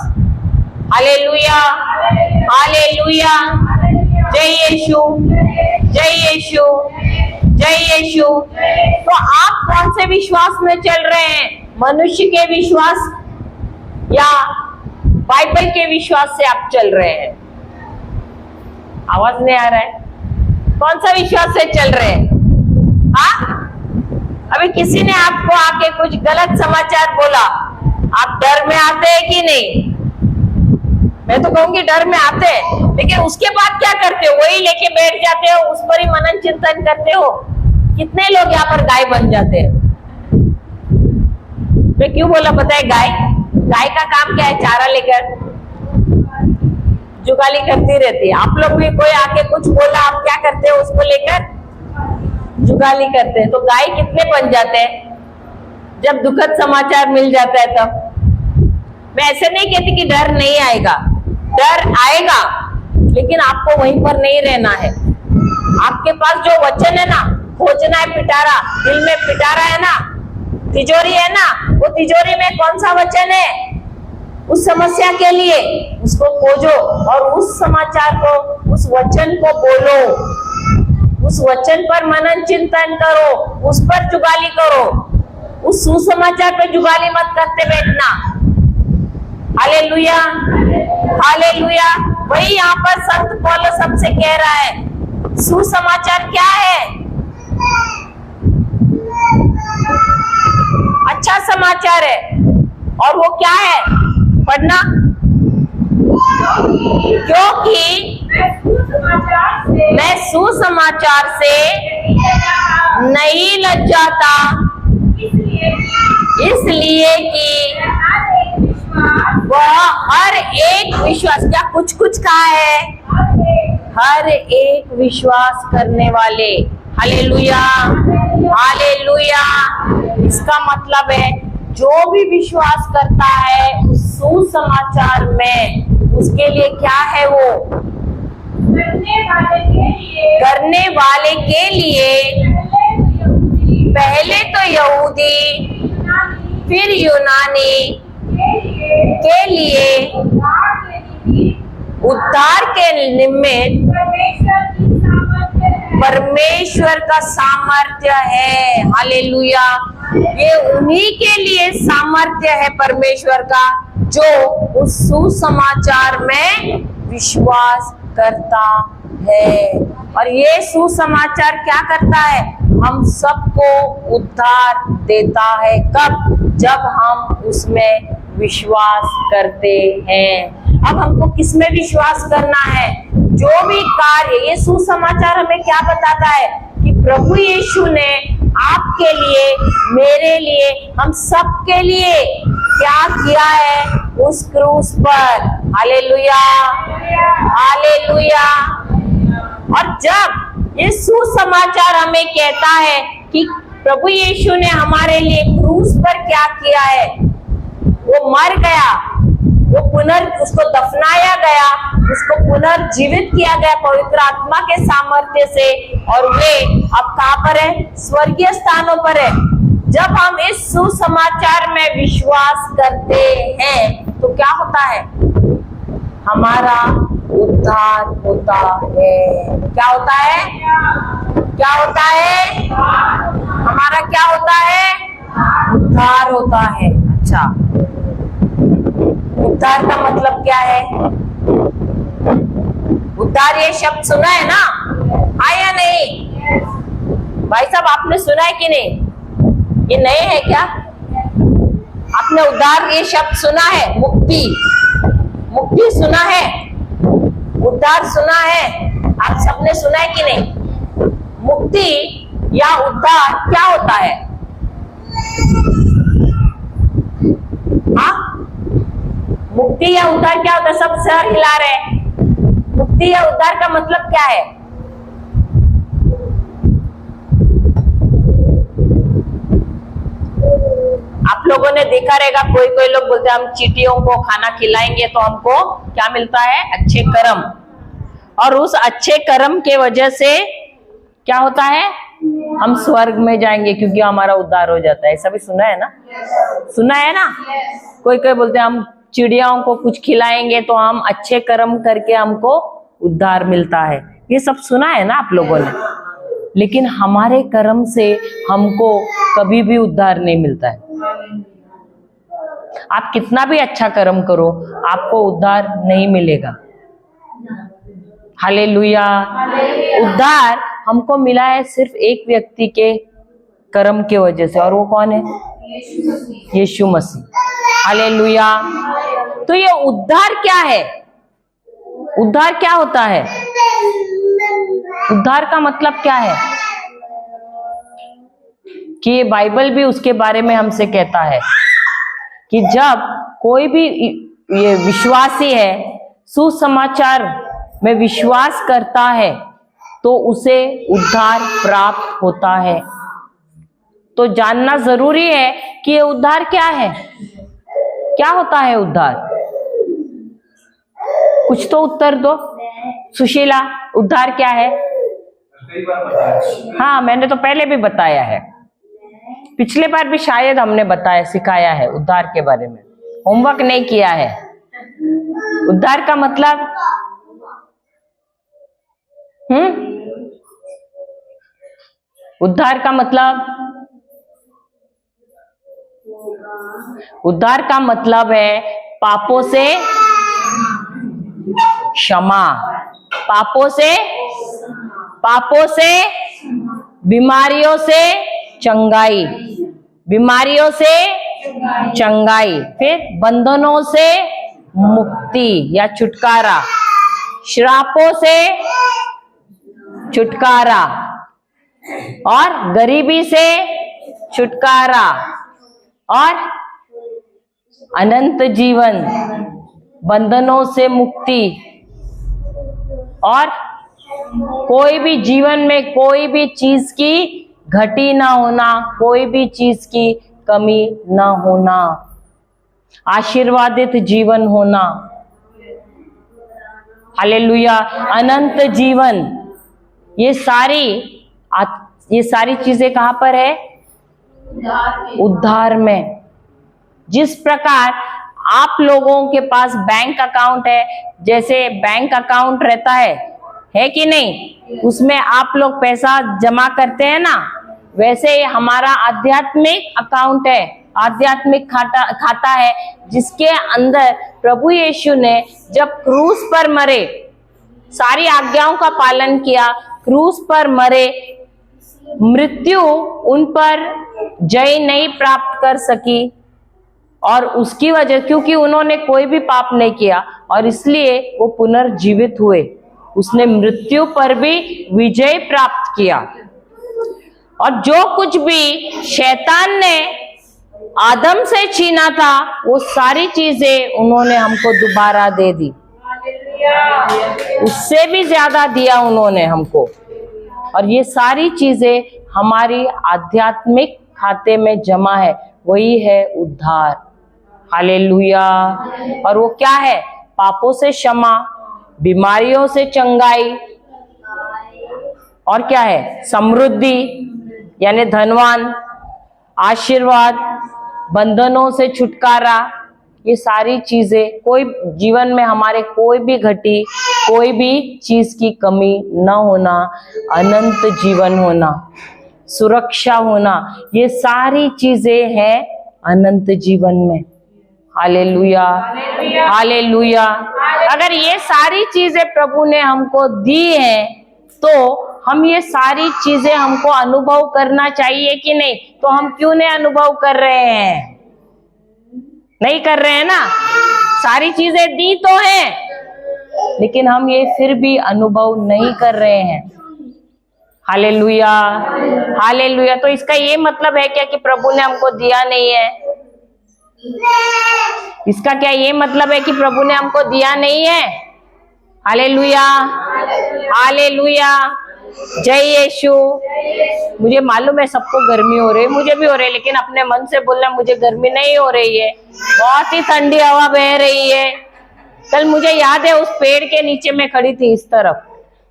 Hallelujah, hallelujah. जय यीशु, जय यीशु, जय यीशु। तो आप कौन से विश्वास में चल रहे हैं? मनुष्य के विश्वास या बाइबल के विश्वास से आप चल रहे हैं? आवाज नहीं आ रहा है? कौन सा विश्वास से चल रहे हैं? हाँ, अभी किसी ने आपको आके कुछ गलत समाचार बोला, आप डर में आते हैं कि नहीं? मैं तो कहूंगी डर में आते हैं, लेकिन उसके बाद क्या करते हो? वही लेके बैठ जाते हो, उस पर ही मनन चिंतन करते हो। कितने लोग यहाँ पर गाय बन जाते हैं। मैं क्यों बोला पता है? गाय का काम क्या है? चारा लेकर जुगाली करती रहती है। आप लोग भी कोई आके कुछ बोला, आप क्या करते हो? उसको लेकर जुगाली करते हैं। तो गाय कितने बन जाते हैं जब दुखद समाचार मिल जाता है तब। मैं ऐसे नहीं कहती कि डर नहीं आएगा, डर आएगा, लेकिन आपको वहीं पर नहीं रहना है। आपके पास जो वचन है ना, खोजना है पिटारा, दिल में पिटारा है ना, तिजोरी है ना, वो तिजोरी में कौन सा वचन है? उस समस्या के लिए उसको खोजो और उस समाचार को, उस वचन को बोलो, उस वचन पर मनन चिंतन करो, उस पर जुगाली करो। उस सुसमाचार पे जुगाली मत करते बैठना। Hallelujah, hallelujah. वही यहाँ पर संत पौलुस सबसे कह रहा है। सुसमाचार क्या है? अच्छा समाचार है। और वो क्या है? पढ़ना। क्योंकि मैं सुसमाचार से नहीं लज्जाता, इसलिए कि वह हर एक विश्वास, क्या कुछ कुछ कहा है? हर एक विश्वास करने वाले। Hallelujah, hallelujah. इसका मतलब है जो भी विश्वास करता है उस सुसमाचार में, उसके लिए क्या है? वो करने वाले के लिए पहले तो यहूदी फिर यूनानी के लिए उद्धार के निमित्त परमेश्वर का सामर्थ्य है। हालेलुया। ये उन्हीं के लिए सामर्थ्य है परमेश्वर का जो उस सुसमाचार में विश्वास करता है। और ये सुसमाचार क्या करता है? हम सबको उद्धार देता है। कब? जब हम उसमें विश्वास करते हैं। अब हमको किसमें विश्वास करना है? जो भी कार्य, ये सुसमाचार हमें क्या बताता है कि प्रभु यीशु ने आपके लिए, मेरे लिए, हम सबके लिए क्या किया है उस क्रूस पर। Hallelujah, hallelujah. और जब ये सुसमाचार हमें कहता है कि प्रभु यीशु ने हमारे लिए क्रूस पर क्या किया है, वो मर गया, वो उसको दफनाया गया, उसको पुनर्जीवित किया गया पवित्र आत्मा के सामर्थ्य से, और वे अब कहां पर है, स्वर्गीय स्थानों पर है। जब हम इस सुसमाचार में विश्वास करते हैं तो क्या होता है, हमारा उद्धार होता है। क्या होता है, क्या होता है, हमारा क्या होता है, उद्धार होता है। अच्छा, उद्धार का मतलब क्या है, उद्धार ये शब्द सुना है ना, हाँ या नहीं? भाई साहब आपने सुना है कि नहीं? ये नए है क्या? आपने उद्धार ये शब्द सुना है? मुक्ति, मुक्ति सुना है, उद्धार सुना है, आप सबने सुना है कि नहीं? मुक्ति या उद्धार क्या होता है? हाँ, मुक्ति या उद्धार क्या होता है? सब सर हिला रहे हैं। मुक्ति या उद्धार का मतलब क्या है? आप लोगों ने देखा रहेगा, कोई कोई लोग बोलते हैं हम चींटियों को खाना खिलाएंगे तो हमको क्या मिलता है, अच्छे कर्म। और उस अच्छे कर्म के वजह से क्या होता है, हम स्वर्ग में जाएंगे क्योंकि हमारा उद्धार हो जाता है। ऐसा भी सुना है ना, सुना है ना? कोई कोई बोलते हैं हम चिड़ियाओं को कुछ खिलाएंगे तो हम अच्छे कर्म करके हमको उद्धार मिलता है। ये सब सुना है ना आप लोगों ने? लेकिन हमारे कर्म से हमको कभी भी उद्धार नहीं मिलता है। आप कितना भी अच्छा कर्म करो, आपको उद्धार नहीं मिलेगा। हालेलुया। उद्धार हमको मिला है सिर्फ एक व्यक्ति के कर्म के वजह से, और वो कौन है? यीशु मसीह। हालेलुया। तो ये उद्धार क्या है? उद्धार क्या होता है? उद्धार का मतलब क्या है? कि ये बाइबल भी उसके बारे में हमसे कहता है कि जब कोई भी ये विश्वासी है, सुसमाचार में विश्वास करता है तो उसे उद्धार प्राप्त होता है। तो जानना जरूरी है कि ये उद्धार क्या है, क्या होता है उद्धार? कुछ तो उत्तर दो। सुशीला, उद्धार क्या है? हाँ, मैंने तो पहले भी बताया है, पिछले बार भी शायद हमने बताया, सिखाया है उद्धार के बारे में। होमवर्क नहीं किया है। उद्धार का मतलब उद्धार का मतलब, उद्धार का मतलब है पापों से क्षमा, पापों से बीमारियों से चंगाई, बीमारियों से चंगाई, फिर बंधनों से मुक्ति या छुटकारा, श्रापों से छुटकारा, और गरीबी से छुटकारा, और अनंत जीवन, बंधनों से मुक्ति, और कोई भी जीवन में कोई भी चीज की घटी ना होना, कोई भी चीज की कमी ना होना, आशीर्वादित जीवन होना। हालेलुया। अनंत जीवन, ये सारी चीजें कहां पर है? उद्धार में। जिस प्रकार आप लोगों के पास बैंक अकाउंट है, जैसे बैंक अकाउंट रहता है कि नहीं, उसमें आप लोग पैसा जमा करते हैं ना, वैसे हमारा आध्यात्मिक अकाउंट है, आध्यात्मिक खाता है, जिसके अंदर प्रभु यीशु ने जब क्रूस पर मरे, सारी आज्ञाओं का पालन किया, क्रूस पर मरे, मृत्यु उन पर जय नहीं प्राप्त कर सकी, और उसकी वजह, क्योंकि उन्होंने कोई भी पाप नहीं किया और इसलिए वो पुनर्जीवित हुए, उसने मृत्यु पर भी विजय प्राप्त किया। और जो कुछ भी शैतान ने आदम से छीना था वो सारी चीजें उन्होंने हमको दोबारा दे दी, उससे भी ज्यादा दिया उन्होंने हमको। और ये सारी चीजें हमारी आध्यात्मिक खाते में जमा है, वही है उद्धार। हालेलुया। और वो क्या है? पापों से क्षमा, बीमारियों से चंगाई, और क्या है? समृद्धि यानी धनवान, आशीर्वाद, बंधनों से छुटकारा। ये सारी चीजें कोई जीवन में हमारे कोई भी घटी, कोई भी चीज की कमी न होना, अनंत जीवन होना, सुरक्षा होना, ये सारी चीजें हैं अनंत जीवन में। Hallelujah, hallelujah. अगर ये सारी चीजें प्रभु ने हमको दी हैं तो हम ये सारी चीजें हमको अनुभव करना चाहिए कि नहीं? तो हम क्यों नहीं अनुभव कर रहे हैं? नहीं कर रहे हैं ना? सारी चीजें दी तो हैं, लेकिन हम ये फिर भी अनुभव नहीं कर रहे हैं। Hallelujah, hallelujah. तो इसका ये मतलब है क्या कि प्रभु ने हमको दिया नहीं है? इसका क्या ये मतलब है कि प्रभु ने हमको दिया नहीं है? हालेलुया, हालेलुया, जय यीशु। मुझे मालूम है सबको गर्मी हो रही है, मुझे भी हो रही है, लेकिन अपने मन से बोलना मुझे गर्मी नहीं हो रही है, बहुत ही ठंडी हवा बह रही है। कल मुझे याद है उस पेड़ के नीचे मैं खड़ी थी इस तरफ,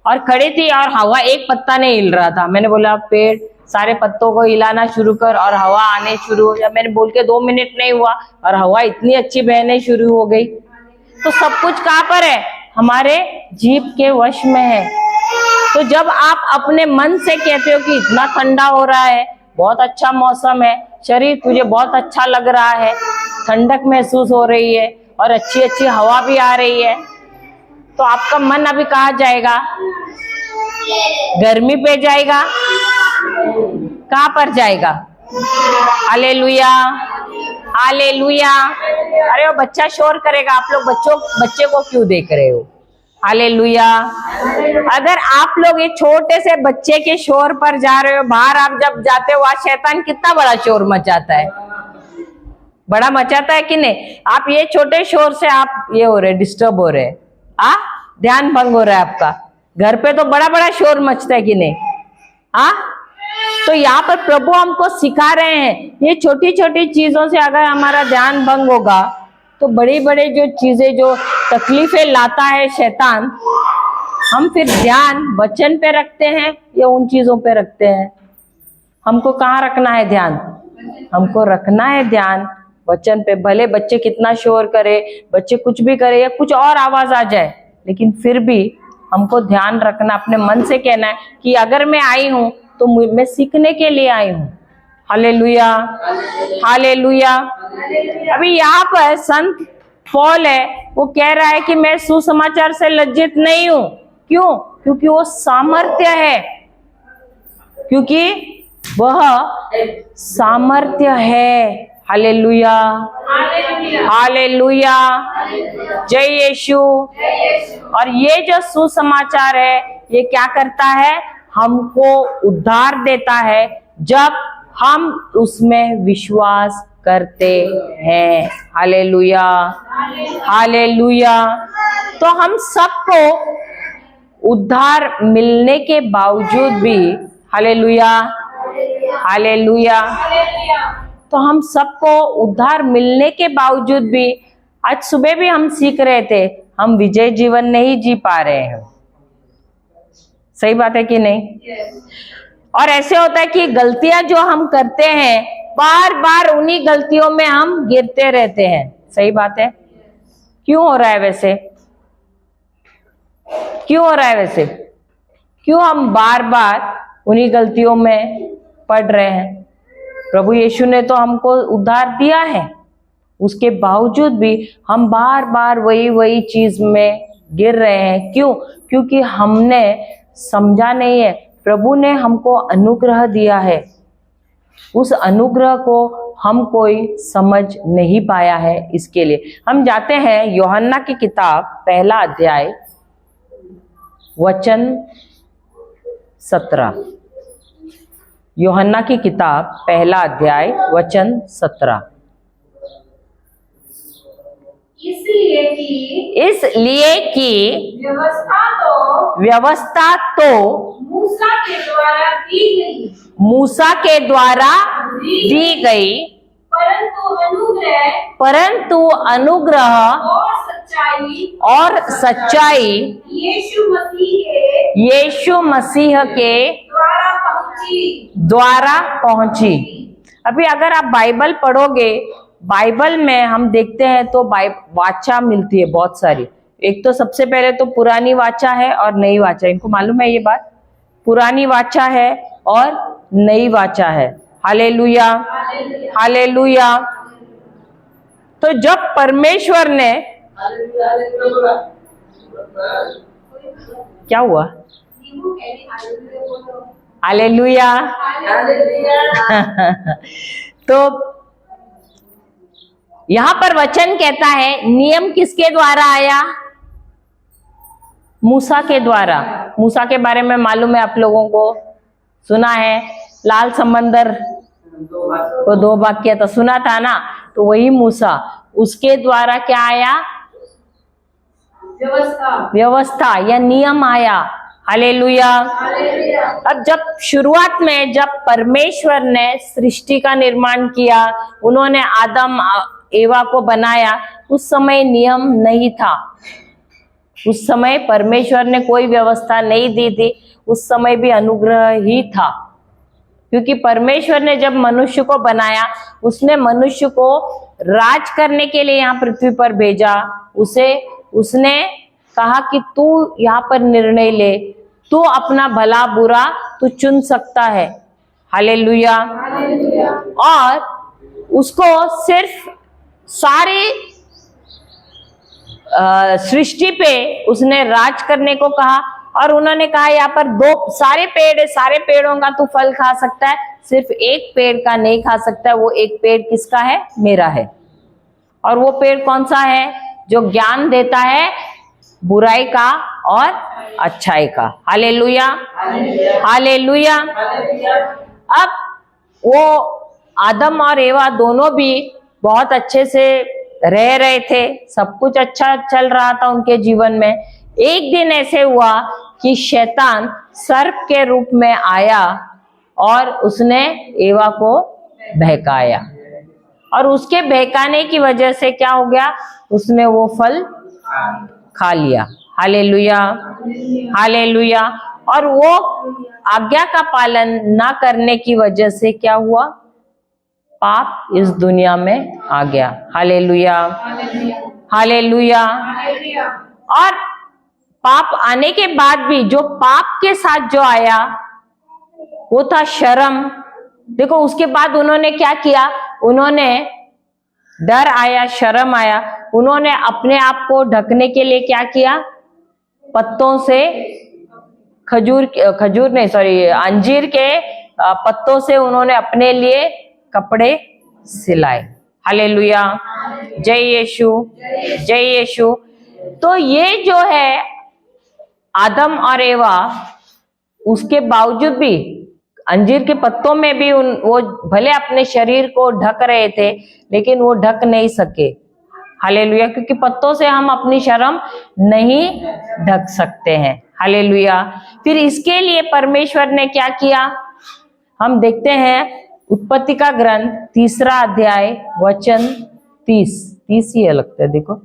और खड़ी थी और हवा एक पत्ता नहीं हिल रहा था। मैंने बोला पेड़ सारे पत्तों को हिलाना शुरू कर और हवा आने शुरू हो जाए। मैंने बोल के 2 मिनट नहीं हुआ और हवा इतनी अच्छी बहने शुरू हो गई। तो सब कुछ कहाँ पर है? हमारे जीभ के वश में है। तो जब आप अपने मन से कहते हो कि इतना ठंडा हो रहा है, बहुत अच्छा मौसम है, शरीर तुझे बहुत अच्छा लग रहा है, ठंडक महसूस हो रही है और अच्छी अच्छी हवा भी आ रही है, तो आपका मन अभी कहाँ जाएगा? गर्मी पे जाएगा? कहाँ पर जाएगा? Hallelujah, hallelujah. अरे वो बच्चा शोर करेगा, आप लोग बच्चे को क्यों देख रहे हो? हालेलुया। अगर आप लोग ये छोटे से बच्चे के शोर पर जा रहे हो, बाहर आप जब जाते हो वहां शैतान कितना बड़ा शोर मचाता है, बड़ा मचाता है कि नहीं? आप ये छोटे शोर से आप ये हो रहे, डिस्टर्ब हो रहे, ध्यान भंग हो रहा है आपका। घर पे तो बड़ा बड़ा शोर मचता है कि नहीं? तो यहाँ पर प्रभु हमको सिखा रहे हैं, ये छोटी छोटी चीजों से अगर हमारा ध्यान भंग होगा तो बड़ी बड़ी जो चीजें जो तकलीफें लाता है शैतान, हम फिर ध्यान वचन पे रखते हैं या उन चीजों पे रखते हैं? हमको कहाँ रखना है ध्यान? हमको रखना है ध्यान वचन पे। भले बच्चे कितना शोर करे, बच्चे कुछ भी करे या कुछ और आवाज आ जाए, लेकिन फिर भी हमको ध्यान रखना, अपने मन से कहना है कि अगर मैं आई हूं तो मैं सीखने के लिए आई हूं। Hallelujah, hallelujah. अभी यहाँ पर संत पौल है, वो कह रहा है कि मैं सुसमाचार से लज्जित नहीं हूं। क्यों? क्योंकि वो सामर्थ्य है, क्योंकि वह सामर्थ्य है। हालेलुया, हालेलुया, जय यीशु। और ये जो सुसमाचार है ये क्या करता है? हमको उद्धार देता है जब हम उसमें विश्वास करते हैं। Hallelujah, hallelujah. तो हम सबको उद्धार मिलने के बावजूद भी, हालेलुया, हालेलुया, तो हम सबको उद्धार मिलने के बावजूद भी, आज सुबह भी हम सीख रहे थे, हम विजय जीवन नहीं जी पा रहे हैं। सही बात है कि नहीं? और ऐसे होता है कि गलतियां जो हम करते हैं, बार बार उन्हीं गलतियों में हम गिरते रहते हैं। सही बात है? क्यों हो रहा है वैसे? क्यों हो रहा है वैसे? क्यों हम बार बार उन्हीं गलतियों में पड़ रहे हैं? प्रभु यीशु ने तो हमको उद्धार दिया है, उसके बावजूद भी हम बार बार वही चीज में गिर रहे हैं। क्यों? क्योंकि हमने समझा नहीं है। प्रभु ने हमको अनुग्रह दिया है, उस अनुग्रह को हम कोई समझ नहीं पाया है। इसके लिए हम जाते हैं यूहन्ना की किताब 1 अध्याय वचन 17। यूहन्ना की किताब 1 अध्याय वचन 17। इसलिए कि व्यवस्था तो मूसा के द्वारा दी गई, परंतु अनुग्रह और सच्चाई यीशु मसीह के द्वारा पहुंची। अभी अगर आप बाइबल पढ़ोगे, बाइबल में हम देखते हैं तो वाचा मिलती है बहुत सारी। एक तो सबसे पहले तो पुरानी वाचा है और नई वाचा। इनको मालूम है ये बात? पुरानी वाचा है और नई वाचा है। Hallelujah, hallelujah. तो जब परमेश्वर ने, क्या हुआ? हालेलुया। तो यहां पर वचन कहता है नियम किसके द्वारा आया? मूसा के द्वारा। मूसा के बारे में मालूम है आप लोगों को, सुना है, लाल समंदर को दो भाग किया था, सुना था ना? तो वही मूसा, उसके द्वारा क्या आया? व्यवस्था या नियम आया। हालेलुया। अब जब शुरुआत में जब परमेश्वर ने सृष्टि का निर्माण किया, उन्होंने आदम एवा को बनाया, उस समय नियम नहीं था। उस समय परमेश्वर ने कोई व्यवस्था नहीं दी थी, उस समय भी अनुग्रह ही था। क्योंकि परमेश्वर ने जब मनुष्य को बनाया, उसने मनुष्य को राज करने के लिए यहाँ पृथ्वी पर भेजा। उसने कहा कि तू यहाँ पर निर्णय ले, तू अपना भला बुरा तू चुन सकता है। हालेलुया। और उसको सिर्फ सारे सृष्टि पे उसने राज करने को कहा। और उन्होंने कहा यहाँ पर सारे पेड़ों का तू फल खा सकता है, सिर्फ एक पेड़ का नहीं खा सकता है। वो एक पेड़ किसका है? मेरा है। और वो पेड़ कौन सा है? जो ज्ञान देता है बुराई का और अच्छाई का। Hallelujah, hallelujah. अब वो आदम और एवा दोनों भी बहुत अच्छे से रह रहे थे, सब कुछ अच्छा चल रहा था उनके जीवन में। एक दिन ऐसे हुआ कि शैतान सर्प के रूप में आया और उसने एवा को बहकाया। और उसके बहकाने की वजह से क्या हो गया? उसने वो फल खा लिया। Hallelujah, hallelujah. और वो आज्ञा का पालन ना करने की वजह से क्या हुआ? पाप इस दुनिया में आ गया। Hallelujah, hallelujah. और पाप आने के बाद भी जो पाप के साथ जो आया वो था शर्म। देखो उसके बाद उन्होंने क्या किया? उन्होंने डर आया, शर्म आया, उन्होंने अपने आप को ढकने के लिए क्या किया? पत्तों से, अंजीर के पत्तों से उन्होंने अपने लिए कपड़े सिलाए। हालेलुया, जय यीशु, जय यीशु। तो ये जो है आदम और एवा, उसके बावजूद भी अंजीर के पत्तों में भी वो भले अपने शरीर को ढक रहे थे, लेकिन वो ढक नहीं सके। हालेलुया, क्योंकि पत्तों से हम अपनी शर्म नहीं ढक सकते हैं। हालेलुया। फिर इसके लिए परमेश्वर ने क्या किया? हम देखते हैं उत्पत्ति का ग्रंथ 3 अध्याय वचन 30 ही है लगता है। देखो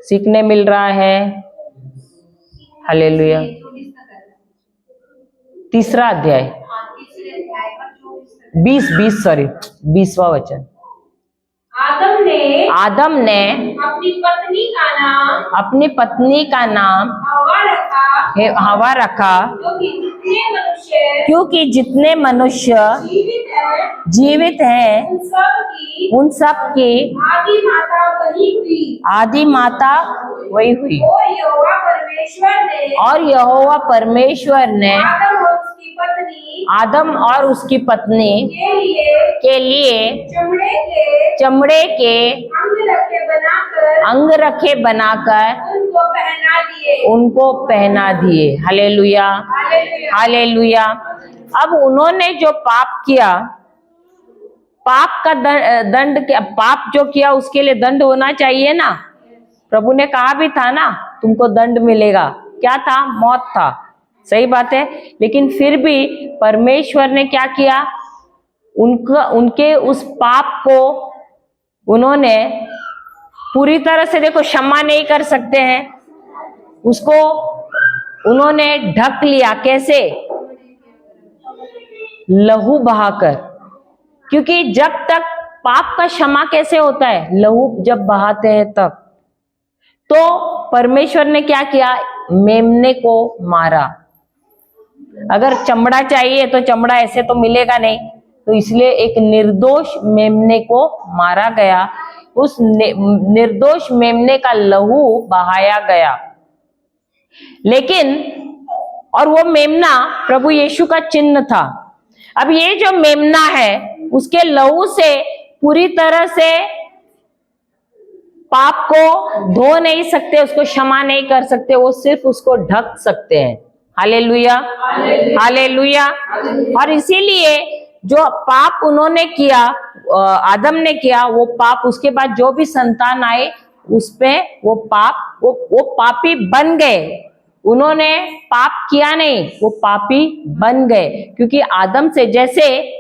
सीखने मिल रहा है। हालेलुया। 3 अध्याय 20वां वचन। आदम ने अपनी पत्नी का नाम हवा रखा, क्योंकि जितने मनुष्य जीवित हैं उन सब की आदि माता वही हुई। और यहोवा परमेश्वर ने आदम और उसकी पत्नी के लिए चमड़े के अंग रखे बनाकर उनको पहना दिए। Hallelujah, hallelujah. अब उन्होंने जो पाप किया, पाप का दंड, पाप जो किया उसके लिए दंड होना चाहिए ना। प्रभु ने कहा भी था ना, तुमको दंड मिलेगा। क्या था? मौत था। सही बात है। लेकिन फिर भी परमेश्वर ने क्या किया? उनके उस पाप को उन्होंने पूरी तरह से, देखो, क्षमा नहीं कर सकते हैं, उसको उन्होंने ढक लिया। कैसे? लहू बहाकर। क्योंकि जब तक पाप का क्षमा कैसे होता है? लहू जब बहाते हैं तब। तो परमेश्वर ने क्या किया? मेमने को मारा। अगर चमड़ा चाहिए तो चमड़ा ऐसे तो मिलेगा नहीं, तो इसलिए एक निर्दोष मेमने को मारा गया। उस निर्दोष मेमने का लहू बहाया गया। लेकिन और वो मेमना प्रभु यीशु का चिन्ह था। अब ये जो मेमना है, उसके लहू से पूरी तरह से पाप को धो नहीं सकते, उसको क्षमा नहीं कर सकते, वो सिर्फ उसको ढक सकते हैं। Hallelujah, hallelujah. और इसीलिए जो पाप उन्होंने किया, आदम ने किया, वो पाप उसके बाद जो भी संतान आए उस पे वो पाप, वो पापी बन गए। उन्होंने पाप किया नहीं, वो पापी बन गए। क्योंकि आदम से जैसे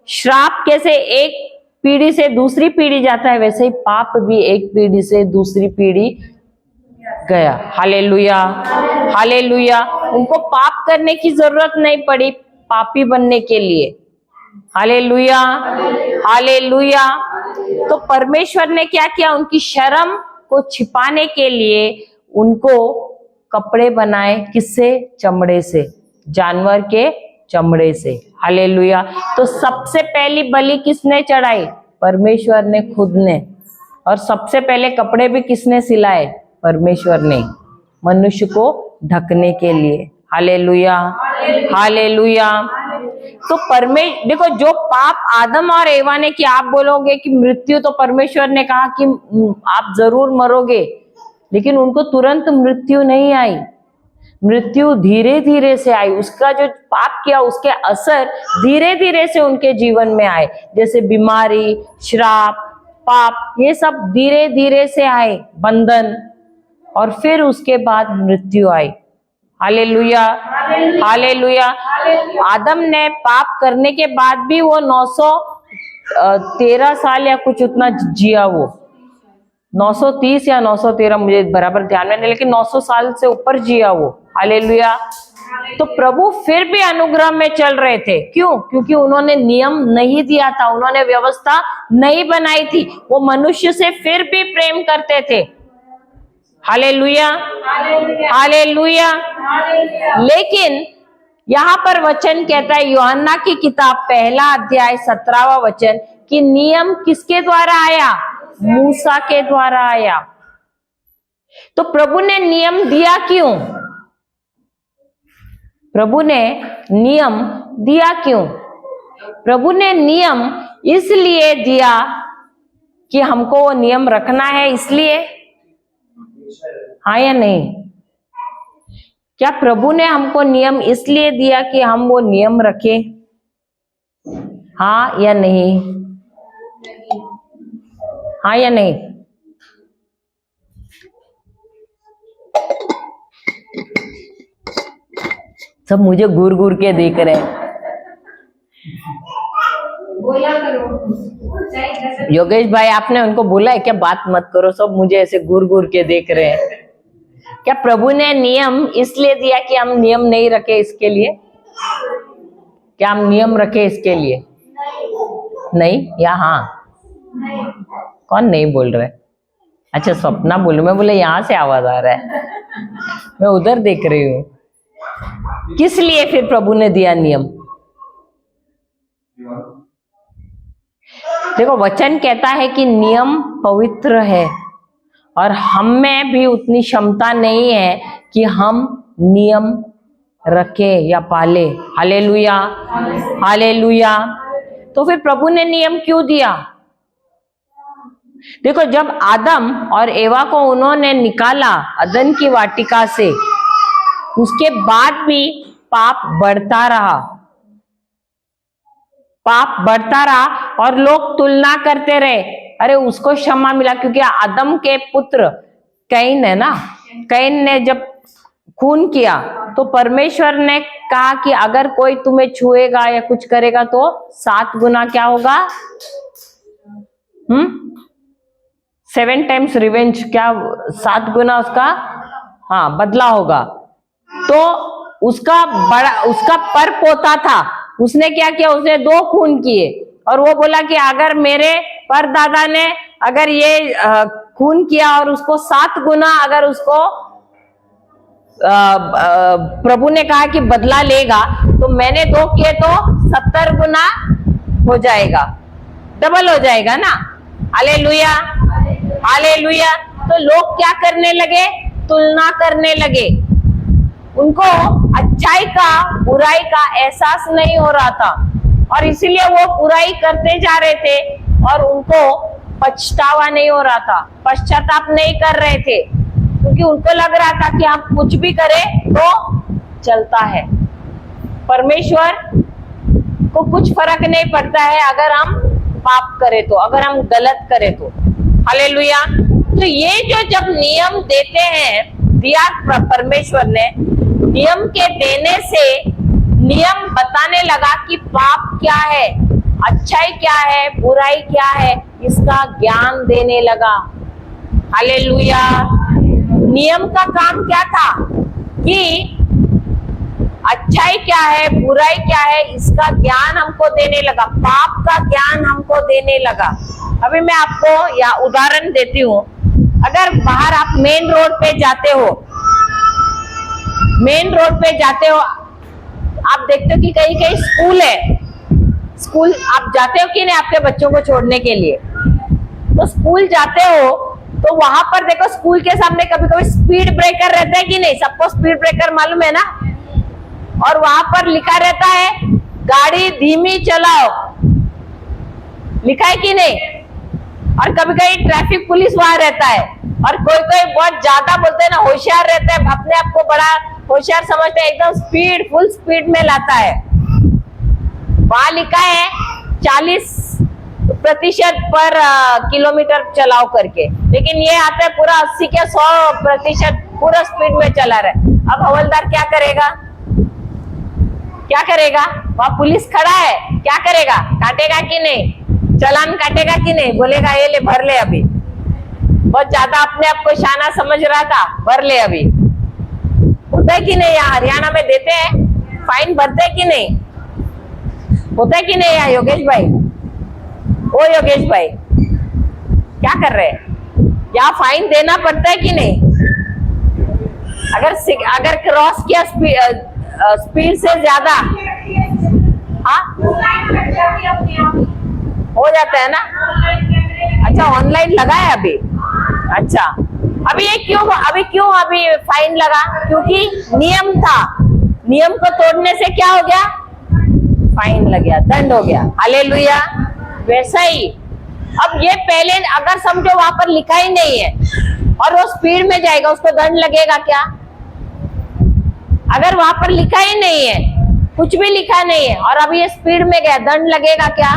श्राप कैसे एक पीढ़ी से दूसरी पीढ़ी जाता है, वैसे ही पाप भी एक पीढ़ी से दूसरी पीढ़ी गया। Hallelujah, hallelujah. उनको पाप करने की जरूरत नहीं पड़ी पापी बनने के लिए। Hallelujah, hallelujah. तो परमेश्वर ने क्या किया? उनकी शर्म को छिपाने के लिए उनको कपड़े बनाए। किससे? चमड़े से, जानवर के चमड़े से। हालेलुया। तो सबसे पहली बलि किसने चढ़ाई? परमेश्वर ने खुद ने। और सबसे पहले कपड़े भी किसने सिलाए? परमेश्वर ने, मनुष्य को ढकने के लिए। Hallelujah, hallelujah. तो देखो, जो पाप आदम और एवा ने किया, आप बोलोगे कि मृत्यु, तो परमेश्वर ने कहा कि आप जरूर मरोगे, लेकिन उनको तुरंत मृत्यु नहीं आई। मृत्यु धीरे धीरे से आई। उसका जो पाप किया उसके असर धीरे धीरे से उनके जीवन में आए। जैसे बीमारी, श्राप, पाप, ये सब धीरे धीरे से आए, बंधन, और फिर उसके बाद मृत्यु आई। Hallelujah, hallelujah. आदम ने पाप करने के बाद भी वो 913 साल या कुछ उतना जिया। वो 930 या 913, मुझे बराबर ध्यान में नहीं, लेकिन 900 साल से ऊपर जिया वो। हालेलुया। तो प्रभु फिर भी अनुग्रह में चल रहे थे। क्यों? क्योंकि उन्होंने नियम नहीं दिया था, उन्होंने व्यवस्था नहीं बनाई थी। वो मनुष्य से फिर भी प्रेम करते थे। Hallelujah, hallelujah. लेकिन यहाँ पर वचन कहता है, यूहन्ना की किताब 1 अध्याय 17वां वचन, कि नियम किसके द्वारा आया? मूसा के द्वारा आया। तो प्रभु ने नियम दिया क्यों? प्रभु ने नियम दिया क्यों? प्रभु ने नियम इसलिए दिया कि हमको वो नियम रखना है, इसलिए। हाँ या नहीं? क्या प्रभु ने हमको नियम इसलिए दिया कि हम वो नियम रखें? हाँ या नहीं? हाँ या नहीं? सब मुझे घूर घूर के देख रहे हैं। योगेश भाई, आपने उनको बोला है क्या बात मत करो? सब मुझे ऐसे घूर घूर के देख रहे हैं। क्या प्रभु ने नियम इसलिए दिया कि हम नियम नहीं रखे इसके लिए? क्या हम नियम रखे इसके लिए? नहीं या हाँ? कौन नहीं बोल रहे? अच्छा, स्वप्ना बोल, मैं बोले यहाँ से आवाज आ रहा है, मैं उधर देख रही हूँ। किस लिए फिर प्रभु ने दिया नियम? देखो, वचन कहता है कि नियम पवित्र है, और हम में भी उतनी क्षमता नहीं है कि हम नियम रखे या पाले। Hallelujah, hallelujah. तो फिर प्रभु ने नियम क्यों दिया? देखो, जब आदम और एवा को उन्होंने निकाला अदन की वाटिका से, उसके बाद भी पाप बढ़ता रहा, पाप बढ़ता रहा और लोग तुलना करते रहे, अरे उसको क्षमा मिला क्योंकि आदम के पुत्र कैन है ना, कैन ने जब खून किया तो परमेश्वर ने कहा कि अगर कोई तुम्हें छुएगा या कुछ करेगा तो 7 गुना क्या होगा? 7 टाइम्स रिवेंज, क्या 7 गुना उसका हाँ बदला होगा। तो उसका पर पोता था, उसने क्या किया? उसने 2 खून किए और वो बोला कि अगर मेरे परदादा ने अगर ये खून किया और उसको 7 गुना अगर उसको प्रभु ने कहा कि बदला लेगा, तो मैंने 2 किए तो 70 गुना हो जाएगा, डबल हो जाएगा ना। Hallelujah, hallelujah. तो लोग क्या करने लगे? तुलना करने लगे। उनको अच्छाई का बुराई का एहसास नहीं हो रहा था और इसीलिए वो बुराई करते जा रहे थे और उनको पछतावा नहीं हो रहा था, पश्चाताप नहीं कर रहे थे, क्योंकि उनको लग रहा था कि हम कुछ भी करें तो चलता है, परमेश्वर को कुछ फर्क नहीं पड़ता है अगर हम पाप करें तो, अगर हम गलत करें तो। हालेलुया। तो ये जो जब नियम देते हैं, दिया परमेश्वर ने, नियम के देने से नियम बताने लगा कि पाप क्या है, अच्छाई क्या है, बुराई क्या है, इसका ज्ञान देने लगा। हालेलुया। नियम का काम क्या था? कि अच्छाई क्या है, बुराई क्या है, इसका ज्ञान हमको देने लगा, पाप का ज्ञान हमको देने लगा। अभी मैं आपको या उदाहरण देती हूँ। अगर बाहर आप मेन रोड पे जाते हो, मेन रोड पे जाते हो, आप देखते हो कि कहीं कहीं स्कूल है, स्कूल आप जाते हो कि नहीं आपके बच्चों को छोड़ने के लिए? तो स्कूल जाते हो तो वहां पर देखो, स्कूल के सामने कभी कभी स्पीड ब्रेकर रहता है कि नहीं? सबको स्पीड ब्रेकर मालूम है ना? और वहां पर लिखा रहता है गाड़ी धीमी चलाओ, लिखा है कि नहीं? और कभी कभी ट्रैफिक पुलिस वहां रहता है और कोई कोई बहुत ज्यादा बोलते हैं ना, होशियार रहता है, अपने आप को बड़ा होशियार समझते हैं, एकदम स्पीड, फुल स्पीड में लाता है। वहां लिखा है 40% पर किलोमीटर चलाओ करके, लेकिन ये आता है पूरा 80 या 100% पूरा स्पीड में चला रहा है। अब हवलदार क्या करेगा? क्या करेगा? वहां पुलिस खड़ा है, क्या करेगा? काटेगा कि नहीं? चालान काटेगा कि नहीं? बोलेगा ये ले, भर ले अभी। बहुत ज्यादा अपने आप को शाना समझ रहा था, भर ले अभी। होता है कि नहीं? यहाँ हरियाणा में देते हैं, फाइन भरते है कि नहीं? होता है कि नहीं यहाँ योगेश भाई? ओ योगेश भाई, क्या कर रहे हैं? यहाँ फाइन देना पड़ता है कि नहीं? अगर क्रॉस किया स्पीड से ज्यादा, हाँ हो जाता है ना? अच्छा, ऑनलाइन लगा है अभी? अच्छा, अभी फाइन लगा? क्योंकि नियम था, नियम को तोड़ने से क्या हो गया? फाइन लग गया, दंड हो गया। हालेलुया। वैसा ही अब ये पहले अगर समझो वहां पर लिखा ही नहीं है और वो स्पीड में जाएगा, उसको दंड लगेगा क्या? अगर वहां पर लिखा ही नहीं है, कुछ भी लिखा नहीं है और अभी ये स्पीड में गया, दंड लगेगा क्या?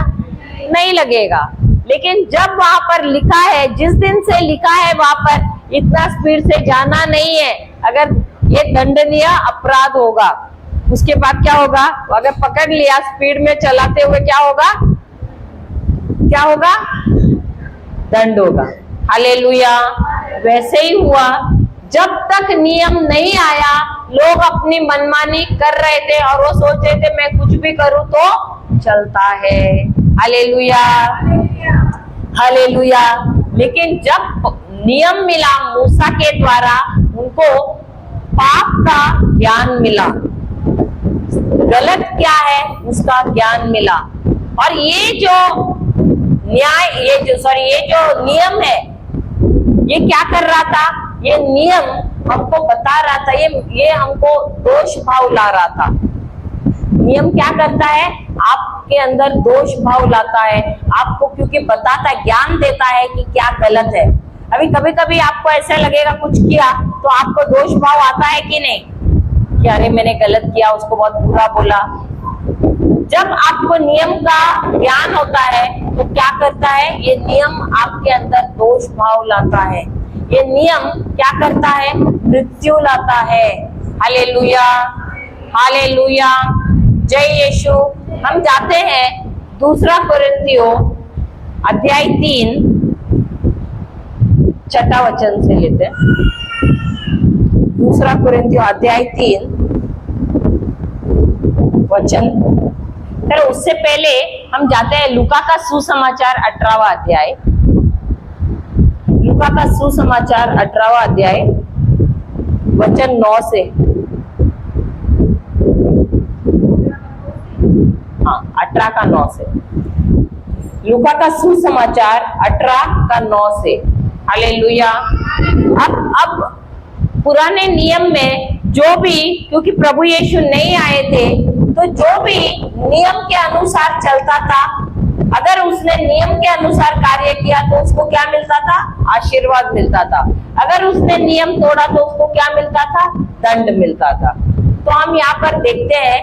नहीं लगेगा। लेकिन जब वहां पर लिखा है, जिस दिन से लिखा है वहां पर इतना स्पीड से जाना नहीं है, अगर ये दंडनीय अपराध होगा, उसके बाद क्या होगा? अगर पकड़ लिया स्पीड में चलाते हुए, क्या होगा? क्या होगा? दंड होगा। हालेलुया। वैसे ही हुआ, जब तक नियम नहीं आया, लोग अपनी मनमानी कर रहे थे और वो सोच रहे थे मैं कुछ भी करूं तो चलता है। Hallelujah, hallelujah. लेकिन जब नियम मिला मूसा के द्वारा, उनको पाप का ज्ञान मिला, गलत क्या है उसका ज्ञान मिला। और ये जो नियम है, ये क्या कर रहा था? ये नियम हमको बता रहा था, ये हमको दोष भाव ला रहा था। नियम क्या करता है? आपके अंदर दोष भाव लाता है, आपको क्योंकि बताता है, ज्ञान देता है कि क्या गलत है। अभी कभी कभी आपको ऐसा लगेगा कुछ किया तो आपको दोष भाव आता है कि नहीं, कि अरे मैंने गलत किया, उसको बहुत बुरा बोला। जब आपको नियम का ज्ञान होता है तो क्या करता है? ये नियम आपके अंदर दोष भाव लाता है। ये नियम क्या करता है? मृत्यु लाता है। हालेलुया, हालेलुया, जय यीशु। हम जाते हैं 2 कोरिन्थियों अध्याय 3 छठा वचन से लेते हैं। 2 कोरिन्थियों अध्याय 3 वचन। फिर उससे पहले हम जाते हैं लूका का सुसमाचार 18वां अध्याय। लूका का सुसमाचार 18वां अध्याय वचन 9 से, हाँ 18 का 9 से। लूका का सुसमाचार 18 का 9 से। हालेलुया। अब पुराने नियम में जो भी, क्योंकि प्रभु यीशु नहीं आए थे, तो जो भी नियम के अनुसार चलता था, अगर उसने नियम के अनुसार कार्य किया तो उसको क्या मिलता था? आशीर्वाद मिलता था। अगर उसने नियम तोड़ा तो उसको क्या मिलता था? दंड मिलता था। तो हम यहाँ पर देखते हैं,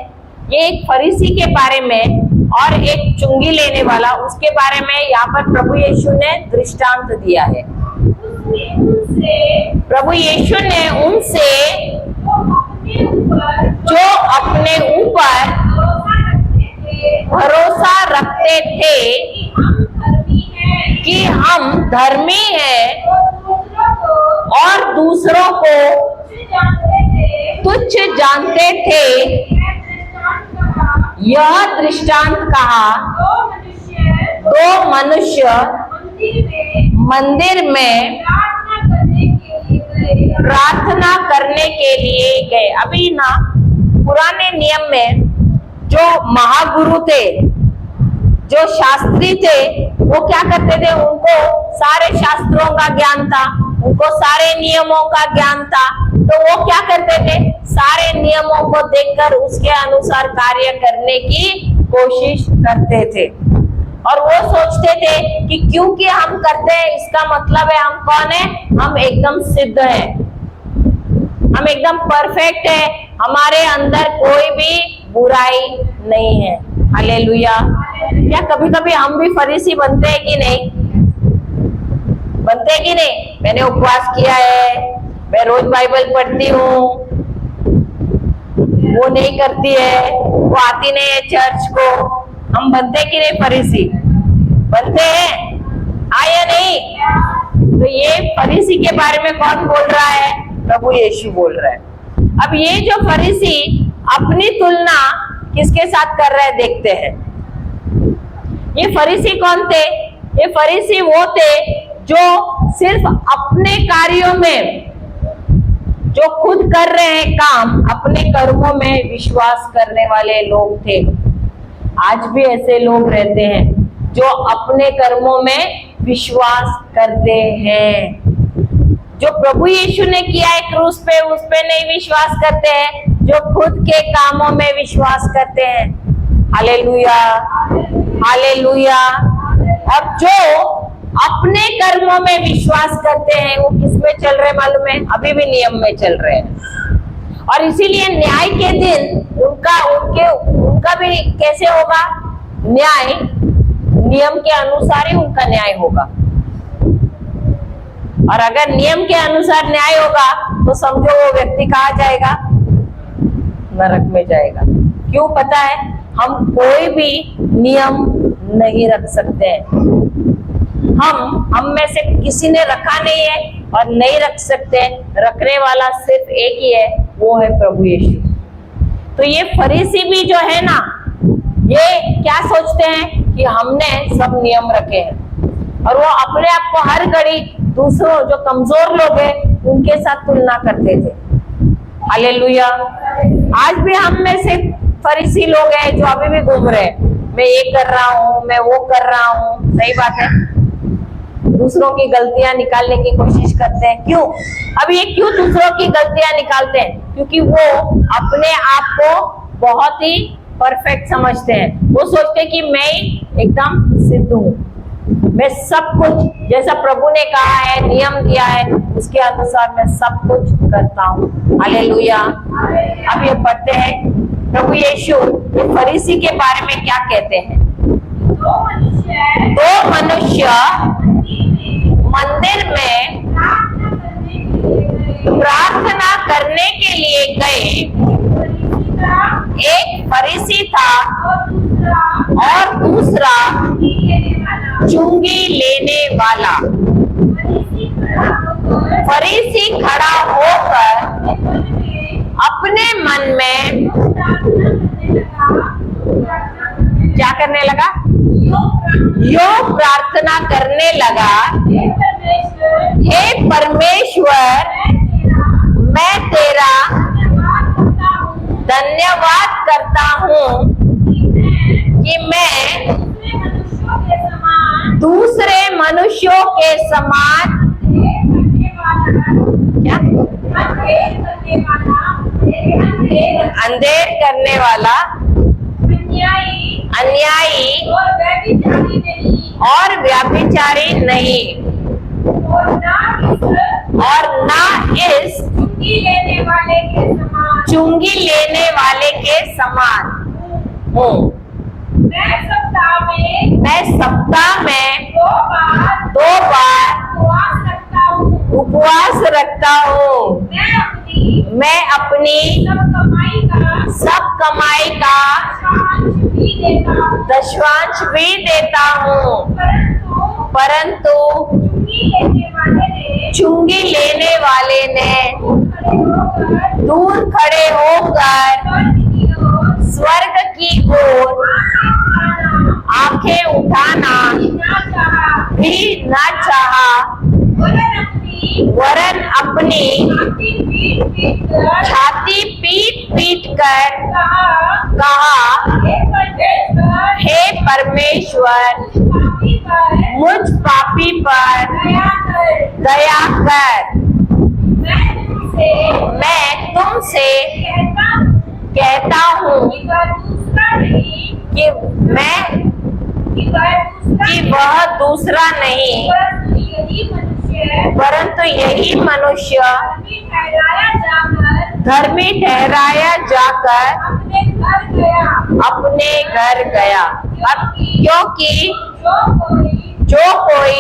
ये एक फरीसी के बारे में और एक चुंगी लेने वाला, उसके बारे में यहाँ पर प्रभु यीशु ने दृष्टांत दिया है। प्रभु यीशु ने उनसे जो अपने ऊपर भरोसा रखते थे कि हम धर्मी हैं और दूसरों को तुच्छ जानते थे, यह दृष्टांत कहा। 2 मनुष्य मंदिर में प्रार्थना करने के लिए गए। अभी ना पुराने नियम में जो महागुरु थे, जो शास्त्री थे, वो क्या करते थे? उनको सारे शास्त्रों का ज्ञान था, उनको सारे नियमों का ज्ञान था। तो वो क्या करते थे? सारे नियमों को देखकर उसके अनुसार कार्य करने की कोशिश करते थे। और वो सोचते थे कि क्योंकि हम करते हैं इसका मतलब है हम कौन है? हम एकदम सिद्ध हैं, हम एकदम परफेक्ट है, हमारे अंदर कोई भी बुराई नहीं है। हालेलुया। क्या कभी कभी हम भी फरीसी बनते हैं कि नहीं? बनते हैं कि नहीं? मैंने उपवास किया है, मैं रोज बाइबल पढ़ती हूँ, वो नहीं करती है, वो आती नहीं है चर्च को। हम बनते कि नहीं फरीसी? बनते हैं, आया नहीं? तो ये फरीसी के बारे में कौन बोल रहा है? प्रभु यीशु बोल रहा है। अब ये जो फरीसी अपनी तुलना किसके साथ कर रहे हैं देखते हैं। ये फरीसी कौन थे? ये फरीसी वो थे जो सिर्फ अपने कार्यों में, जो खुद कर रहे हैं काम, अपने कर्मों में विश्वास करने वाले लोग थे। आज भी ऐसे लोग रहते हैं जो अपने कर्मों में विश्वास करते हैं। जो प्रभु यीशु ने किया है क्रूस पे, उस पे नहीं विश्वास करते हैं, जो खुद के कामों में विश्वास करते हैं। Hallelujah, hallelujah. अब जो अपने कर्मों में विश्वास करते हैं वो किस में चल रहे मालूम है? अभी भी नियम में चल रहे हैं। और इसीलिए न्याय के दिन उनका भी कैसे होगा न्याय? नियम के अनुसार ही उनका न्याय होगा। और अगर नियम के अनुसार न्याय होगा तो समझो वो व्यक्ति कहाँ जाएगा? नरक में जाएगा। क्यों पता है? हम कोई भी नियम नहीं रख सकते हैं। हम में से किसी ने रखा नहीं है और नहीं रख सकते। रखने वाला सिर्फ एक ही है, वो है प्रभु यीशु। तो ये फरीसी भी जो है ना, ये क्या सोचते हैं कि हमने सब नियम रखे हैं, और वो अपने आप को हर घड़ी दूसरों जो कमजोर लोग हैं उनके साथ तुलना करते थे। हालेलुया। आज भी हम में से फरीसी लोग हैं जो अभी भी घूम रहे हैं, मैं ये कर रहा हूँ, मैं वो कर रहा हूँ। सही बात है। दूसरों की गलतियां निकालने की कोशिश करते हैं। क्यों? अब ये क्यों दूसरों की गलतियां निकालते हैं? क्योंकि वो अपने आप को बहुत ही परफेक्ट समझते हैं। वो सोचते हैं कि मैं ही एकदम सिद्ध हूँ, मैं सब कुछ जैसा प्रभु ने कहा है, नियम दिया है, उसके अनुसार मैं सब कुछ करता हूँ। हालेलुया। अब ये पढ़ते हैं प्रभु यीशु ये फरीसी के बारे में क्या कहते हैं। दो मनुष्य मंदिर में प्रार्थना करने के लिए गए। एक फरीसी था और दूसरा चुंगी लेने वाला। फरीसी खड़ा होकर अपने मन में क्या करने लगा? यो प्रार्थना करने लगा, हे परमेश्वर, मैं तेरा धन्यवाद करता हूँ कि मैं दूसरे मनुष्यों के समान क्या अंधेर करने वाला, अन्यायी और व्यभिचारी नहीं, और ना इस चुंगी लेने वाले के समान हूँ। मैं सप्ताह में दो बार उपवास रखता हूँ। मैं अपनी सब कमाई का दशवांश भी देता हूँ, परंतु चुंगी लेने वाले ने दूर खड़े होकर स्वर्ग की ओर आंखें उठाना भी न चाहा, वरन अपनी छाती पीट पीट कर कहा, हे परमेश्वर, मुझ पापी पर दया कर। मैं तुमसे कहता हूँ कि वह दूसरा नहीं, परंतु यही मनुष्य धर्मी ठहराया जाकर अपने घर गया। अब क्योंकि जो कोई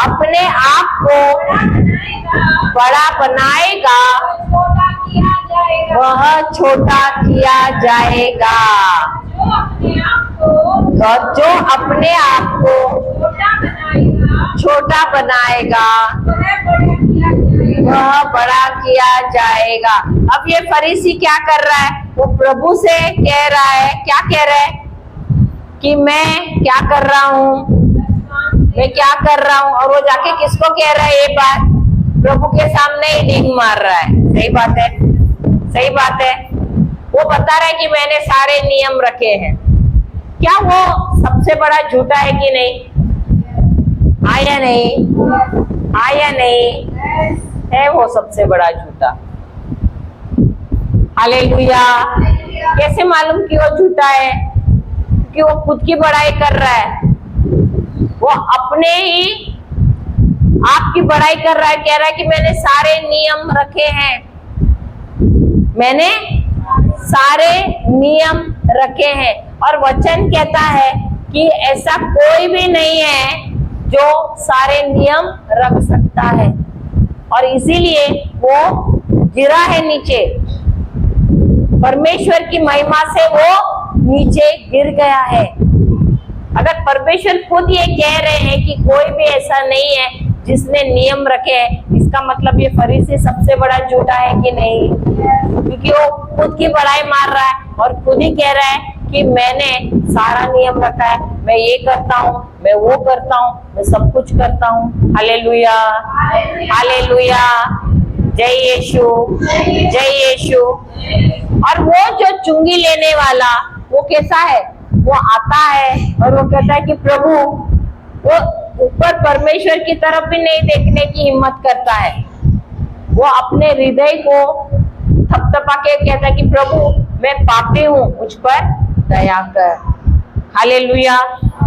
अपने आप को बड़ा बनाएगा वह छोटा किया जाएगा, और जो अपने आप को छोटा बनाएगा वह बड़ा किया जाएगा। अब ये फरीसी क्या कर रहा है? वो प्रभु से कह रहा है, क्या कह रहा है कि मैं क्या कर रहा हूँ, मैं क्या कर रहा हूँ, और वो जाके किसको कह रहा है? ये बात प्रभु के सामने ही डींग मार रहा है। सही बात है, सही बात है। वो बता रहा है कि मैंने सारे नियम रखे हैं। क्या वो सबसे बड़ा झूठा है कि नहीं? आया नहीं, आया नहीं, है वो सबसे बड़ा झूठा। हालेलुया। कैसे मालूम कि वो झूठा है? कि वो खुद की बड़ाई कर रहा है, वो अपने ही आपकी बड़ाई कर रहा है, कह रहा है कि मैंने सारे नियम रखे हैं, मैंने सारे नियम रखे हैं। और वचन कहता है कि ऐसा कोई भी नहीं है जो सारे नियम रख सकता है, और इसीलिए वो गिरा है नीचे। परमेश्वर की महिमा से वो नीचे गिर गया है। अगर परमेश्वर खुद ये कह रहे हैं कि कोई भी ऐसा नहीं है जिसने नियम रखे हैं, इसका मतलब ये फरीसी सबसे बड़ा झूठा है कि नहीं? क्योंकि वो खुद की बड़ाई मार रहा है और खुद ही कह रहा है कि मैंने सारा नियम रखा है, मैं ये करता हूँ, मैं वो करता हूँ, मैं सब कुछ करता हूँ। हालेलुया, हालेलुया, जय यीशु, जय यीशु। और वो जो चुंगी लेने वाला, वो कैसा है? वो आता है और वो कहता है कि प्रभु, वो ऊपर परमेश्वर की तरफ भी नहीं देखने की हिम्मत करता है। वो अपने हृदय को थपथपा के कहता है कि प्रभु मैं पापी हूँ, मुझ पर दया कर। हालेलुया।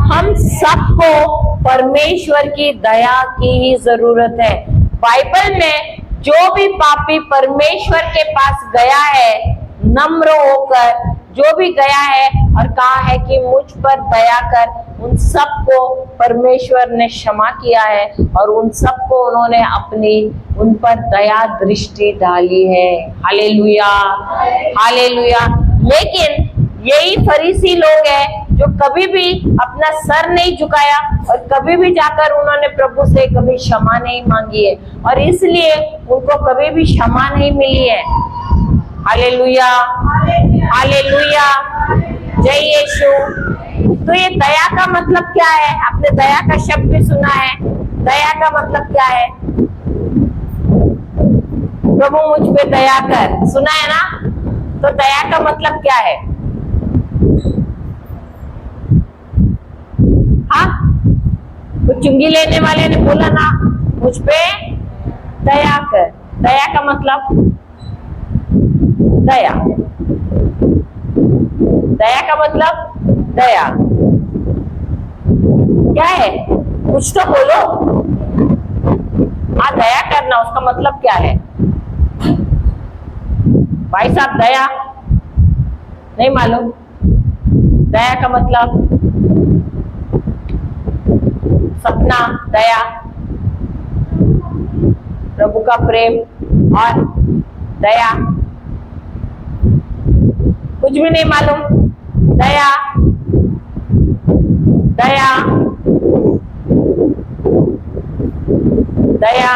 हम सबको परमेश्वर की दया की ही जरूरत है। बाइबल में जो भी पापी परमेश्वर के पास गया है नम्र होकर, जो भी गया है और कहा है कि मुझ पर दया कर, उन सबको परमेश्वर ने क्षमा किया है और उन सबको उन्होंने अपनी उन पर दया दृष्टि डाली है। Hallelujah, hallelujah. लेकिन यही फरीसी लोग हैं जो कभी भी अपना सर नहीं झुकाया और कभी भी जाकर उन्होंने प्रभु से कभी क्षमा नहीं मांगी है और इसलिए उनको कभी भी क्षमा नहीं मिली है। हालेलुया, हालेलुया, जय यीशु। तो ये दया का मतलब क्या है? आपने दया का शब्द भी सुना है। दया का मतलब क्या है? प्रभु मुझ पे दया कर, सुना है ना? तो दया का मतलब क्या है? हाँ, वो चुंगी लेने वाले ने बोला ना मुझ पे दया कर। दया का मतलब दया, दया का मतलब दया क्या है? कुछ तो बोलो। हाँ, दया करना उसका मतलब क्या है? भाई साहब दया नहीं मालूम? दया का मतलब सपना, दया, प्रभु का प्रेम और दया, कुछ भी नहीं मालूम? दया, दया, दया,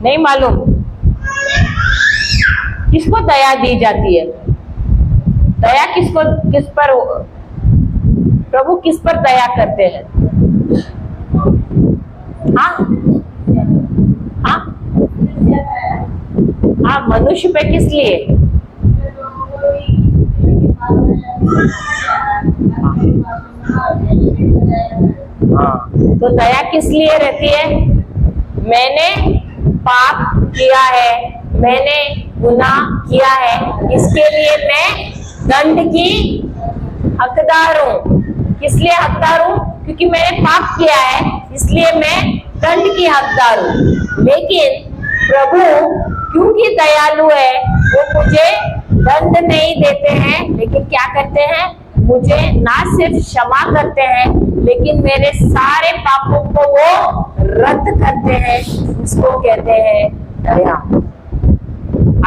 नहीं मालूम? किसको दया दी जाती है? दया किसको, किस पर प्रभु किस पर दया करते हैं? हाँ, हाँ, हाँ, मनुष्य पे किस लिए? हाँ, तो दया किस लिए रहती है? मैंने पाप किया है, मैंने गुनाह किया है, इसके लिए मैं दंड की हकदार हूँ। किस लिए हकदार हूँ? क्योंकि मैंने पाप किया है, इसलिए मैं दंड की हकदार हूँ। लेकिन प्रभु क्योंकि दयालु है, वो मुझे दंड नहीं देते हैं, लेकिन क्या करते हैं? मुझे ना सिर्फ क्षमा करते हैं, लेकिन मेरे सारे पापों को वो रद्द करते हैं। उसको कहते हैं दया।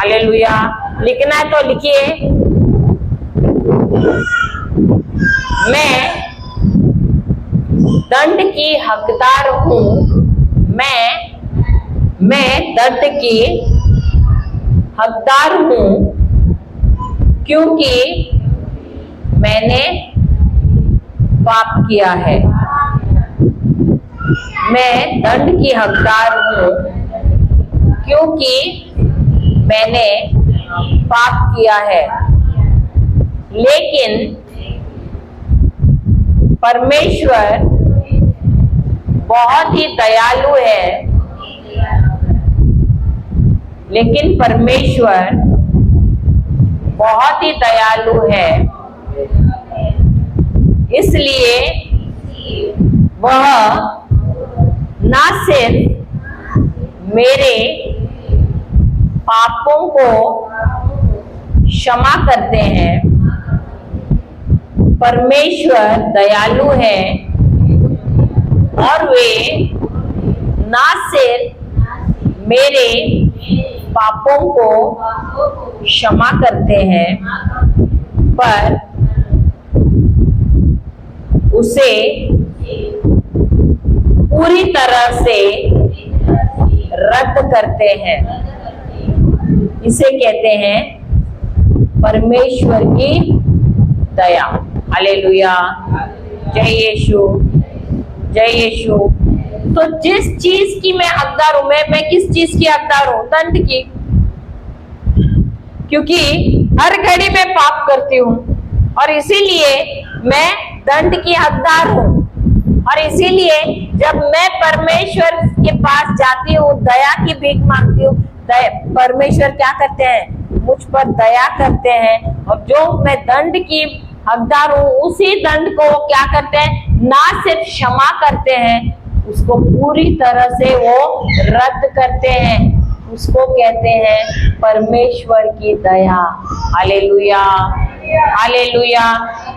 हालेलुया। लिखना है तो लिखिए, मैं दंड की हकदार हूँ। मैं दंड की हकदार हूँ क्योंकि मैंने पाप किया है। मैं दंड की हकदार हूँ क्योंकि मैंने पाप किया है। लेकिन परमेश्वर बहुत ही दयालु है। लेकिन परमेश्वर बहुत ही दयालु है, इसलिए वह ना सिर्फ मेरे पापों को क्षमा करते हैं, परमेश्वर दयालु है और वे ना सिर्फ मेरे पापों को क्षमा करते हैं, पर उसे पूरी तरह से रद्द करते हैं। इसे कहते हैं परमेश्वर की दया। हालेलुया, जय यीशु, जय यीशु। तो जिस चीज की मैं हकदार हूं, मैं किस चीज की हकदार हूं? दंड की। क्योंकि हर घड़ी मैं पाप करती हूँ और इसीलिए मैं दंड की हकदार हूँ। और इसीलिए जब मैं परमेश्वर के पास जाती हूँ, दया की भीख मांगती हूँ, परमेश्वर क्या करते हैं? मुझ पर दया करते हैं। और जो मैं दंड की हकदार हूँ, उसी दंड को वो क्या करते हैं? ना सिर्फ क्षमा करते हैं, उसको पूरी तरह से वो रद्द करते हैं। उसको कहते हैं परमेश्वर की दया। Hallelujah, hallelujah.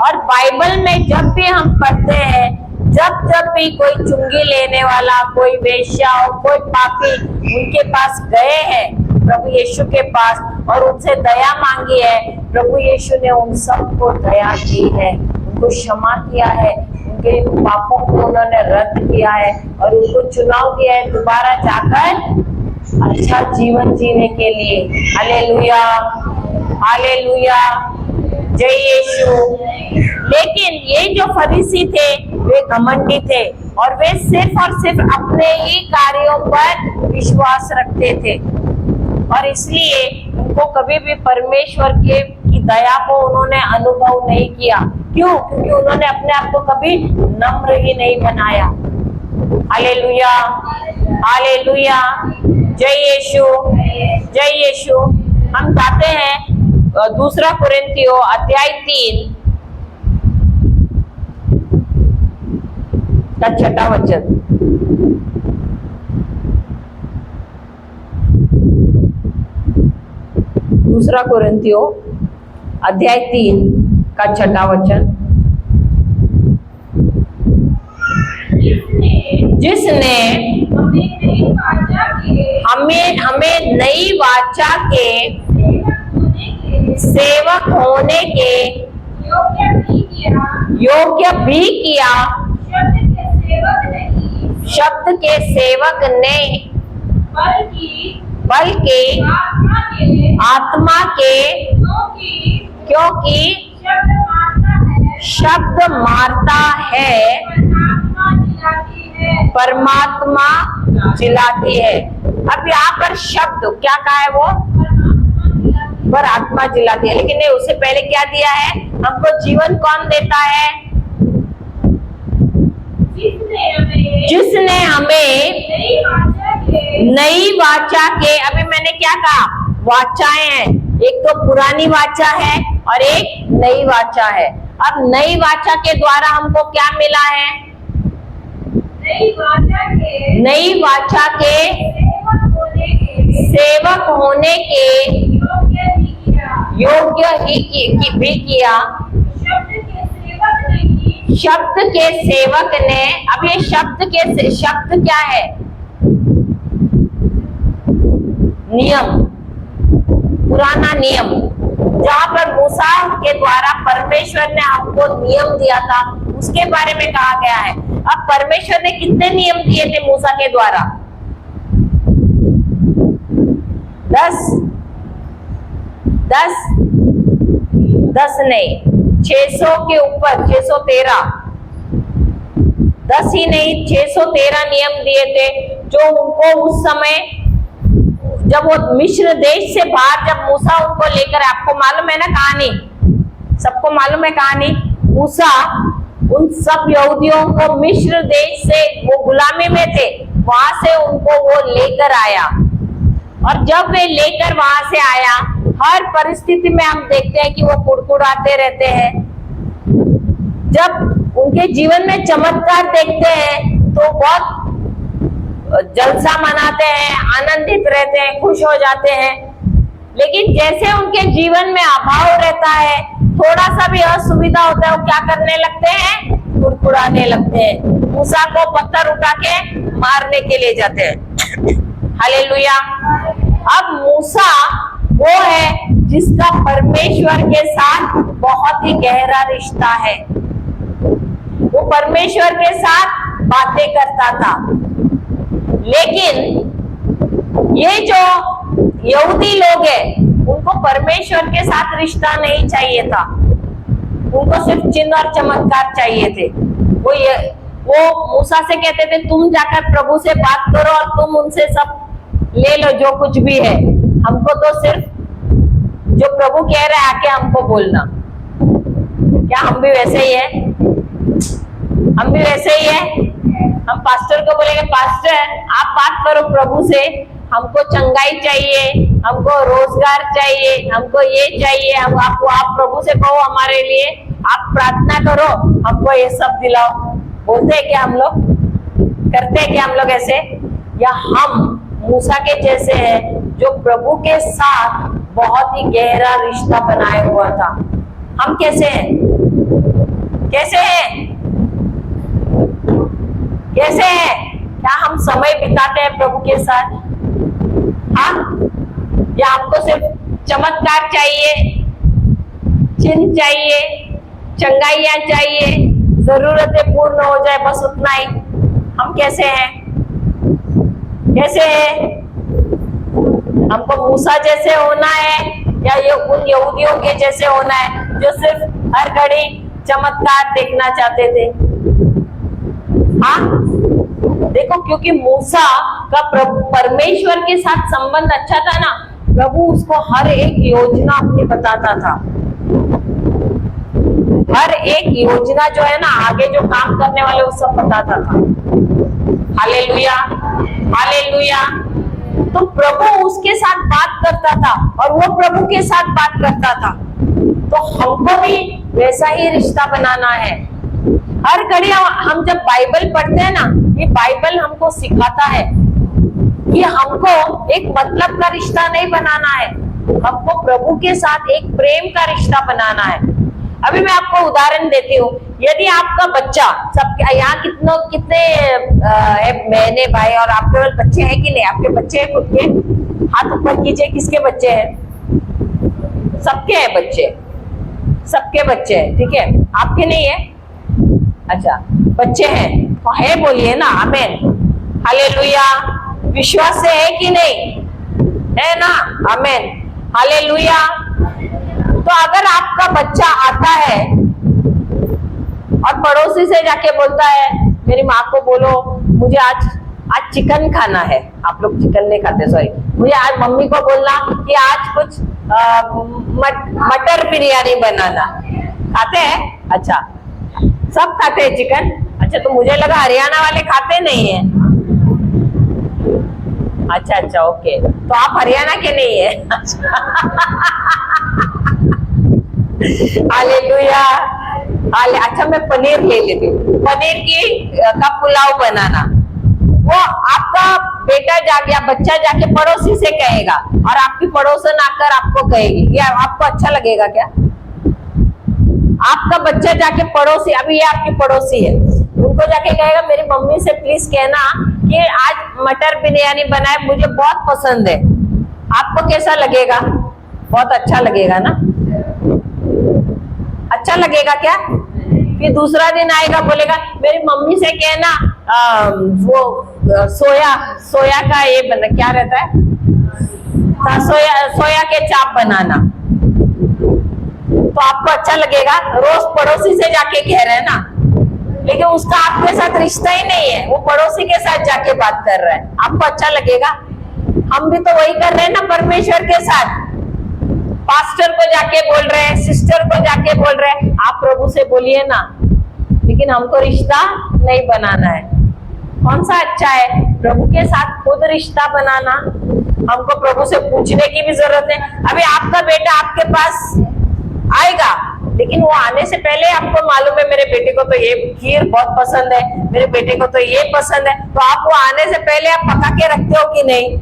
और बाइबल में जब भी हम पढ़ते हैं, जब भी कोई चुंगी लेने वाला, कोई वेश्या और कोई पापी उनके पास गए हैं, प्रभु यीशु के पास, और उनसे दया मांगी है, प्रभु यीशु ने उन सबको दया की है, उनको क्षमा किया है, उनके पापों को उन्होंने रद्द किया है और उनको चुनाव दिया है दोबारा जाकर अच्छा जीवन जीने के लिए। हालेलुया, हालेलुया, जय यीशु। लेकिन ये जो फरीसी थे वे घमंडी थे और वे सिर्फ और सिर्फ अपने ही कार्यों पर विश्वास रखते थे और इसलिए उनको कभी भी परमेश्वर की दया को उन्होंने अनुभव नहीं किया। क्यों? क्योंकि उन्होंने अपने आप को कभी नम्र ही नहीं बनाया। हालेलुया, हालेलुया, जय यीशु, जय यीशु। हम जाते हैं दूसरा कुरिन्थियों अध्याय 3 का 6वां वचन। दूसरा कुरिन्थियों अध्याय 3 का 6वां वचन। जिसने हमें नई वाचा के सेवक होने के योग्य भी किया, शब्द के सेवक नहीं बल्कि आत्मा के, क्योंकि शब्द मारता है, परमात्मा जिलाती है। अब यहाँ पर शब्द क्या कहा है? वो पर आत्मा जिलाती है। लेकिन उससे पहले क्या दिया है? हमको जीवन कौन देता है? जिसने हमें नई वाचा के, अभी मैंने क्या कहा? वाचाएं हैं, एक तो पुरानी वाचा है और एक नई वाचा है। अब नई वाचा के द्वारा हमको क्या मिला है? नई वाचा के सेवक होने के योग्य ही भी किया, शब्द के सेवक ने। अब ये शब्द क्या है? नियम, पुराना नियम, जहाँ पर मूसा के द्वारा परमेश्वर ने हमको नियम दिया था, उसके बारे में कहा गया है। अब परमेश्वर ने कितने नियम दिए थे मूसा के द्वारा? 10 नहीं, 600 के ऊपर, 613, 10 ही नहीं 613 नियम दिए थे, जो उनको उस समय जब वो मिस्र देश से बाहर, जब मूसा उनको लेकर, आपको मालूम है ना कहानी, सबको मालूम है कहानी, मूसा उन सब यहूदियों को मिस्र देश से, वो गुलामी में थे, वहां से उनको वो लेकर आया। और जब वे लेकर वहां से आया, हर परिस्थिति में हम देखते हैं कि वो कुड़कुड़ाते रहते हैं। जब उनके जीवन में चमत्कार देखते हैं तो बहुत जलसा मनाते हैं, आनंदित रहते हैं, खुश हो जाते हैं। लेकिन जैसे उनके जीवन में अभाव रहता है, थोड़ा सा भी असुविधा होता है, वो क्या करने लगते हैं? कुड़कुड़ाने लगते हैं, मूसा को पत्थर उठा के मारने के लिए जाते हैं। हालेलुया। अब मूसा वो है जिसका परमेश्वर के साथ बहुत ही गहरा रिश्ता है। वो परमेश्वर के साथ बातें करता था। लेकिन ये जो यहूदी लोग हैं, उनको परमेश्वर के साथ रिश्ता नहीं चाहिए था, उनको सिर्फ चिन्ह और चमत्कार चाहिए थे। वो मूसा से कहते थे तुम जाकर प्रभु से बात करो और तुम उनसे सब ले लो जो कुछ भी है, हमको तो सिर्फ जो प्रभु कह रहे हैं आके हमको बोलना। क्या हम भी वैसे ही है? हम भी वैसे ही है? हम पास्टर को बोलेंगे पास्टर आप बात करो प्रभु से, हमको चंगाई चाहिए, हमको रोजगार चाहिए, हमको ये चाहिए, हम आपको आप प्रभु से कहो हमारे लिए, आप प्रार्थना करो हमको ये सब दिलाओ। बोलते हैं क्या हम लोग? करते हैं क्या हम लोग ऐसे? या हम मूसा के जैसे हैं जो प्रभु के साथ बहुत ही गहरा रिश्ता बनाया हुआ था? हम कैसे हैं? कैसे हैं? कैसे हैं? क्या हम समय बिताते हैं प्रभु के साथ? हाँ? या हमको सिर्फ चमत्कार चाहिए, चिन्ह चाहिए, चंगाइयां चाहिए, जरूरतें पूर्ण हो जाए, बस उतना ही? हम कैसे हैं? कैसे हैं? हमको मूसा जैसे होना है या ये उन यहूदियों के जैसे होना है जो सिर्फ हर घड़ी चमत्कार देखना चाहते थे? हाँ? देखो, क्योंकि मूसा का परमेश्वर के साथ संबंध अच्छा था ना, प्रभु उसको हर एक योजना अपनी बताता था। हर एक योजना जो है ना, आगे जो काम करने वाले वो सब बताता था। Hallelujah, hallelujah. तो प्रभु उसके साथ बात करता था और वो प्रभु के साथ बात करता था। तो हमको भी वैसा ही रिश्ता बनाना है। हर घड़ी हम जब बाइबल पढ़ते हैं ना, ये बाइबल हमको सिखाता है कि हमको एक मतलब का रिश्ता नहीं बनाना है, हमको प्रभु के साथ एक प्रेम का रिश्ता बनाना है। अभी मैं आपको उदाहरण देती हूँ। यदि आपका बच्चा, सब यहाँ कितने मैंने भाई और आपके बच्चे हैं कि नहीं? आपके बच्चे हैं खुद के? हाथ ऊपर कीजिए, किसके बच्चे हैं? सबके हैं बच्चे, सबके बच्चे हैं, ठीक है? आपके नहीं है? अच्छा, बच्चे हैं तो है, बोलिए ना आमीन, हालेलुया। विश्वास से है कि नहीं? है ना? आमीन, हालेलुया। तो अगर आपका बच्चा आता है और पड़ोसी से जाके बोलता है, मेरी माँ को बोलो मुझे आज चिकन खाना है, आप लोग चिकन नहीं खाते, सॉरी, मुझे आज मम्मी को बोलना कि आज कुछ मटर बिरयानी बनाना। खाते हैं? अच्छा, सब खाते हैं चिकन? अच्छा, तो मुझे लगा हरियाणा वाले खाते नहीं है। अच्छा अच्छा, ओके, तो आप हरियाणा के नहीं है? हालेलुया, अच्छा, मैं पनीर ले लेती हूँ, पनीर का पुलाव बनाना। वो आपका बेटा जाके, बच्चा जाके पड़ोसी से कहेगा और आपकी पड़ोसन आकर आपको कहेगी, ये आपको अच्छा लगेगा क्या? आपका बच्चा जाके पड़ोसी, अभी ये आपकी पड़ोसी है, उनको जाके कहेगा मेरी मम्मी से प्लीज कहना कि आज मटर बिरयानी बनाए, मुझे बहुत पसंद है। आपको कैसा लगेगा? बहुत अच्छा लगेगा ना? अच्छा लगेगा क्या? फिर दूसरा दिन आएगा, बोलेगा मेरी मम्मी से कहना वो सोया का ये बना, क्या रहता है, सोया के चाप बनाना। तो आपको अच्छा लगेगा? रोज पड़ोसी से जाके कह रहे हैं ना, लेकिन उसका आपके साथ रिश्ता ही नहीं है, वो पड़ोसी के साथ जाके बात कर रहा है, आपको अच्छा लगेगा? हम भी तो वही कर रहे हैं ना परमेश्वर के साथ। पास्टर को जाके बोल रहे हैं, सिस्टर को जाके बोल रहे हैं, आप प्रभु से बोलिए ना, लेकिन हमको रिश्ता नहीं बनाना है। कौन सा अच्छा है? प्रभु के साथ खुद रिश्ता बनाना। हमको प्रभु से पूछने की भी जरूरत है। अभी आपका बेटा आपके पास आएगा, लेकिन वो आने से पहले आपको मालूम है मेरे बेटे को तो ये खीर बहुत पसंद है, मेरे बेटे को तो ये पसंद है, तो आप वो आने से पहले आप पका के रखते हो कि नहीं?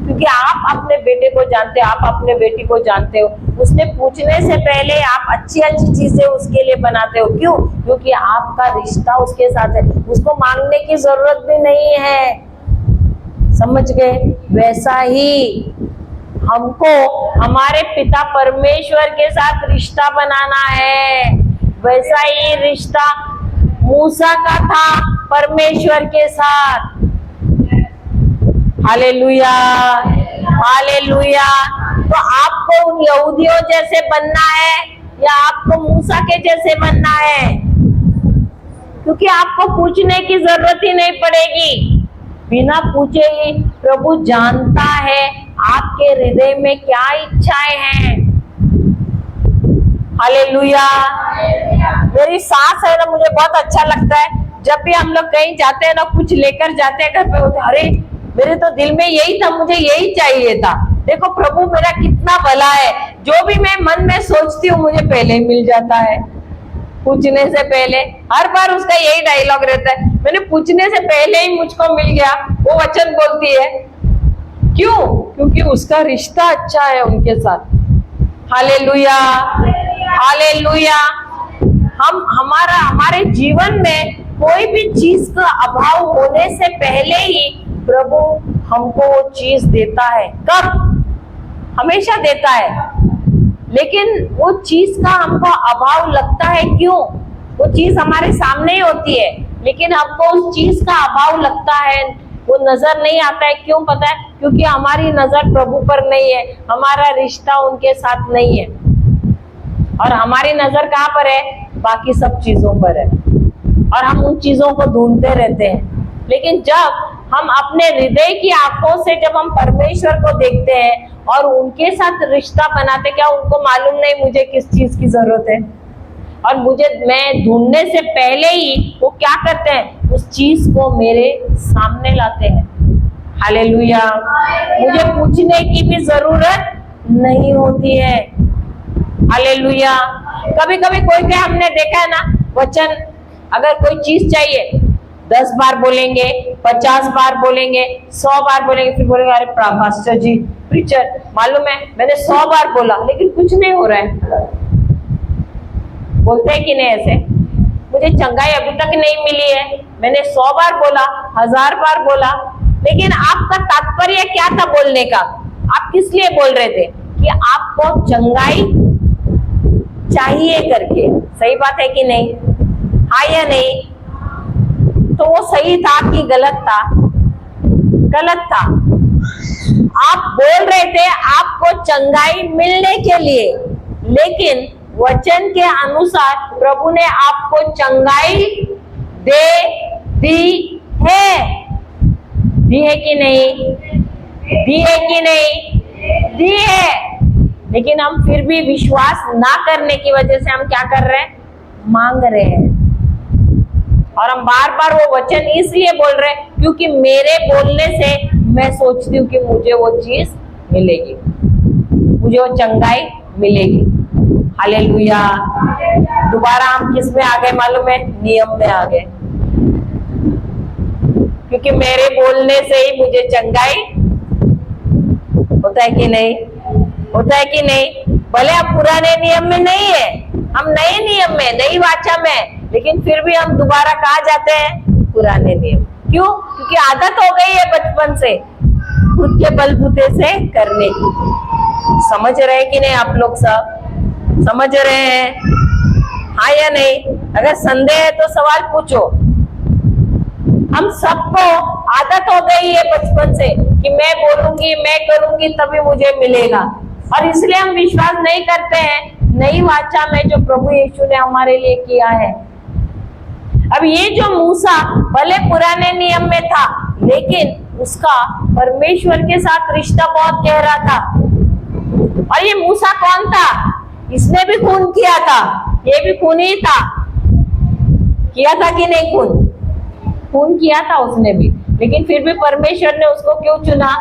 क्योंकि आप अपने बेटे को जानते हो, आप अपने बेटी को जानते हो, उसने पूछने से पहले आप अच्छी अच्छी चीजें उसके लिए बनाते हो। क्यों? क्योंकि आपका रिश्ता उसके साथ है, उसको मांगने की जरूरत भी नहीं है। समझ गए? वैसा ही हमको हमारे पिता परमेश्वर के साथ रिश्ता बनाना है। वैसा ही रिश्ता मूसा का था परमेश्वर के साथ। Hallelujah, hallelujah. तो आपको उन यहूदियों जैसे बनना है या आपको मूसा के जैसे बनना है? क्योंकि आपको पूछने की जरूरत ही नहीं पड़ेगी, बिना पूछे ही प्रभु जानता है आपके हृदय में क्या इच्छाएं हैं। हालेलुया। मेरी सास है ना, मुझे बहुत अच्छा लगता है जब भी हम लोग कहीं जाते हैं ना, कुछ लेकर जाते हैं घर पे, होते अरे मेरे तो दिल में यही था, मुझे यही चाहिए था। देखो प्रभु मेरा कितना भला है, जो भी मैं मन में सोचती हूँ मुझे पहले ही मिल जाता है, पूछने से पहले। हर बार उसका यही डायलॉग रहता है, मैंने पूछने से पहले ही मुझको मिल गया। वो वचन बोलती है, क्यों? क्योंकि उसका रिश्ता अच्छा है उनके साथ। Hallelujah, hallelujah. हमारे जीवन में कोई भी चीज का अभाव होने से पहले ही प्रभु हमको वो चीज देता है। कब? हमेशा देता है, लेकिन वो चीज का हमको अभाव लगता है। क्यों? वो चीज हमारे सामने ही होती है, लेकिन हमको उस चीज का अभाव लगता है, वो नजर नहीं आता है। क्यों पता है? क्योंकि हमारी नजर प्रभु पर नहीं है, हमारा रिश्ता उनके साथ नहीं है, और हमारी नजर कहाँ पर है? बाकी सब चीजों पर है, और हम उन चीजों को ढूंढते रहते हैं। लेकिन जब हम अपने हृदय की आंखों से जब हम परमेश्वर को देखते हैं और उनके साथ रिश्ता बनाते, क्या उनको मालूम नहीं मुझे किस चीज की जरूरत है? और मैं ढूंढने से पहले ही वो क्या करते हैं? उस चीज को मेरे सामने लाते हैं। हालेलुया। मुझे पूछने की भी जरूरत नहीं होती है। हालेलुया। कभी कभी कोई क्या हमने देखा है ना, वचन अगर कोई चीज चाहिए 10 बार बोलेंगे, 50 बार बोलेंगे, 100 बार बोलेंगे, फिर बोलेंगे अरे पास्टर जी, प्रीचर, मालूम है मैंने 100 बार बोला लेकिन कुछ नहीं हो रहा है। बोलते हैं कि नहीं ऐसे? मुझे चंगाई अभी तक नहीं मिली है, मैंने 100 बार बोला, 1000 बार बोला, लेकिन आपका तात्पर्य क्या था बोलने का? आप किस लिए बोल रहे थे? कि आपको चंगाई चाहिए करके। सही बात है कि नहीं? हाँ या नहीं? तो वो सही था कि गलत था? गलत था। आप बोल रहे थे आपको चंगाई मिलने के लिए, लेकिन वचन के अनुसार प्रभु ने आपको चंगाई दे दी है। दी है कि नहीं? दी है कि नहीं? दी है। लेकिन हम फिर भी विश्वास ना करने की वजह से हम क्या कर रहे हैं? मांग रहे हैं। और हम बार बार वो वचन इसलिए बोल रहे हैं क्योंकि मेरे बोलने से मैं सोचती हूँ कि मुझे वो चीज मिलेगी, मुझे वो चंगाई मिलेगी। हालेलुया। दोबारा हम किस में आ गए मालूम है? नियम में आ गए, क्योंकि मेरे बोलने से ही मुझे चंगाई होता है कि नहीं? होता है कि नहीं? भले हम पुराने नियम में नहीं है, हम नए नियम में, नई वाचा में, लेकिन फिर भी हम दोबारा कहाँ जाते हैं? पुराने नियम। क्यों? क्योंकि आदत हो गई है बचपन से खुद के बलबूते से करने की। समझ रहे हैं कि नहीं आप लोग? सब समझ रहे हैं? हाँ या नहीं? अगर संदेह है तो सवाल पूछो। हम सबको आदत हो गई है बचपन से कि मैं बोलूंगी, मैं करूंगी तभी मुझे मिलेगा, और इसलिए हम विश्वास नहीं करते हैं नई वाचा में जो प्रभु यीशु ने हमारे लिए किया है। अब ये जो मूसा भले पुराने नियम में था, लेकिन उसका परमेश्वर के साथ रिश्ता बहुत गहरा था। और ये मूसा कौन था? इसने भी खून किया था, ये भी खून ही था। किया था कि नहीं? खून किया था उसने भी, लेकिन फिर भी परमेश्वर ने उसको क्यों चुना?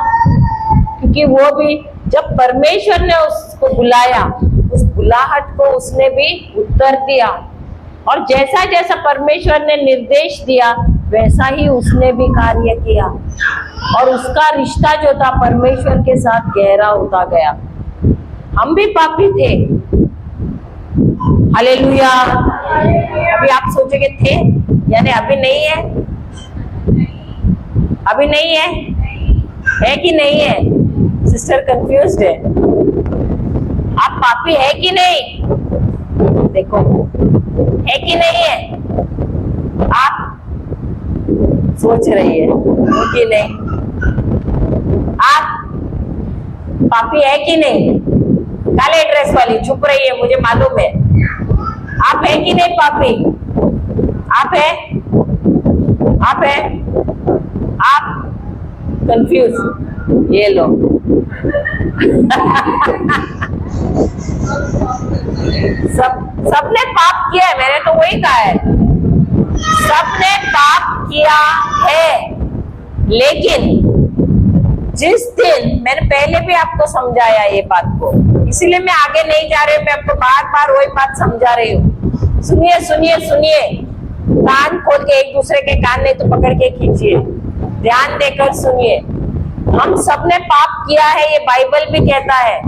क्योंकि वो भी जब परमेश्वर ने उसको बुलाया, उस बुलाहट को उसने भी उत्तर दिया, और जैसा जैसा परमेश्वर ने निर्देश दिया वैसा ही उसने भी कार्य किया, और उसका रिश्ता जो था परमेश्वर के साथ गहरा होता गया। हम भी पापी थे। हालेलुया। अभी आप सोचोगे थे, यानी अभी नहीं है? अभी नहीं है कि नहीं है? सिस्टर कंफ्यूज्ड है। आप पापी है कि नहीं? देखो, है कि नहीं है? आप सोच रही है कि नहीं? आप पापी है कि नहीं? काले ड्रेस वाली चुप रही है, मुझे मालूम है। आप है कि नहीं पापी? आप है? आप है? आप कंफ्यूज? ये लो, सबने पाप किया है, मैंने तो वही कहा है, सबने पाप किया है। लेकिन जिस दिन, मैंने पहले भी आपको समझाया ये बात को, इसीलिए मैं आगे नहीं जा रही हूँ, मैं आपको बार बार वही बात समझा रही हूँ। सुनिए सुनिए सुनिए, कान खोल के, एक दूसरे के कान नहीं तो पकड़ के खींचिए, ध्यान देकर सुनिए। हम सबने पाप किया है, ये बाइबल भी कहता है।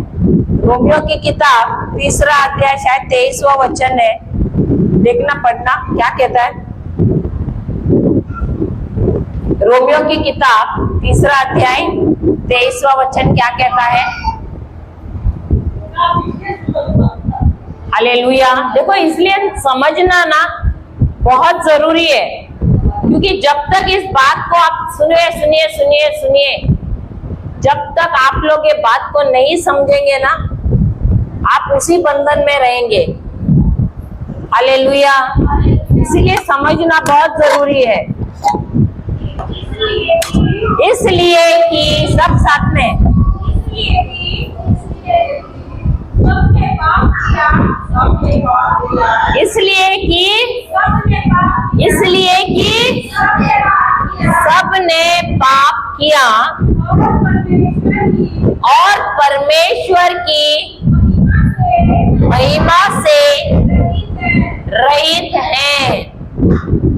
रोमियो की किताब 3 अध्याय शायद 23वां वचन है, देखना पढ़ना क्या कहता है। रोमियो की किताब 3 अध्याय 23वां वचन क्या कहता है। हालेलुया। देखो, इसलिए समझना ना बहुत जरूरी है, क्योंकि जब तक इस बात को आप सुनिए सुनिए सुनिए सुनिए, जब तक आप लोग ये बात को नहीं समझेंगे ना, आप उसी बंधन में रहेंगे। हालेलुया। इसीलिए समझना बहुत जरूरी है, इसलिए कि सब साथ में, इसलिए कि सबने पाप किया और परमेश्वर की महिमा से रहित हैं।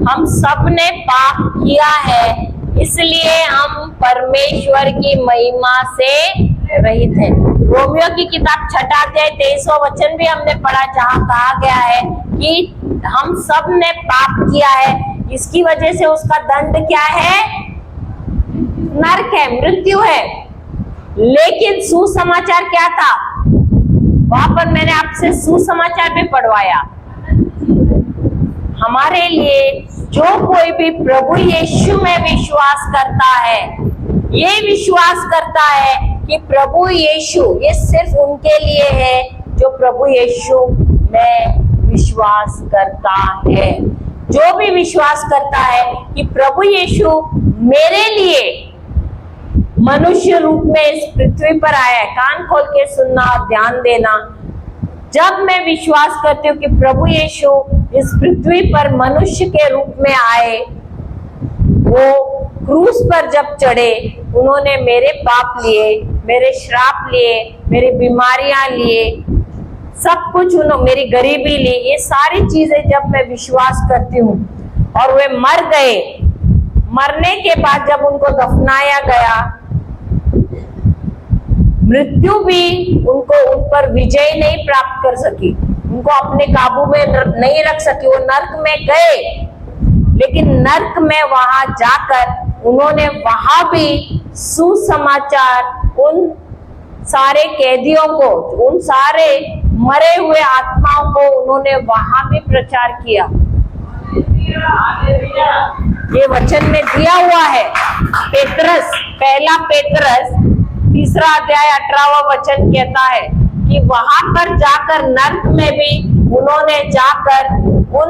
हम सबने पाप किया है, इसलिए हम परमेश्वर की महिमा से रहित हैं। रोमियो की किताब 6 अध्याय 23वां वचन भी हमने पढ़ा, जहाँ कहा गया है कि हम सब ने पाप किया है, इसकी वजह से उसका दंड क्या है, नरक है, मृत्यु है। लेकिन सुसमाचार क्या था, वहां पर मैंने आपसे सुसमाचार भी पढ़वाया। हमारे लिए जो कोई भी प्रभु यीशु में विश्वास करता है, ये विश्वास करता है कि प्रभु यीशु, ये सिर्फ उनके लिए है जो प्रभु यीशु में विश्वास करता है। जो भी विश्वास करता है कि प्रभु यीशु मेरे लिए मनुष्य रूप में इस पृथ्वी पर आया है, कान खोल के सुनना, ध्यान देना। जब मैं विश्वास करती हूँ कि प्रभु यीशु इस पृथ्वी पर मनुष्य के रूप में आए, वो क्रूस पर जब चढ़े, उन्होंने मेरे पाप लिए, मेरे श्राप लिए, मेरी बीमारियां लिए, सब कुछ उन्होंने, मेरी गरीबी ली। ये सारी चीजें जब मैं विश्वास करती हूँ और वे मर गए, मरने के बाद जब उनको दफनाया गया, मृत्यु भी उनको, उन पर विजय नहीं प्राप्त कर सकी, उनको अपने काबू में नहीं रख सकी, वो नर्क में गए। लेकिन नर्क में वहां जाकर उन्होंने वहां भी सुसमाचार उन सारे कैदियों को, उन सारे मरे हुए आत्माओं को उन्होंने वहां भी प्रचार किया। ये वचन में दिया हुआ है। पेतरस, पहला पेतरस 3 अध्याय 18वां वचन कहता है कि वहां पर जाकर नर्क में भी उन्होंने जाकर उन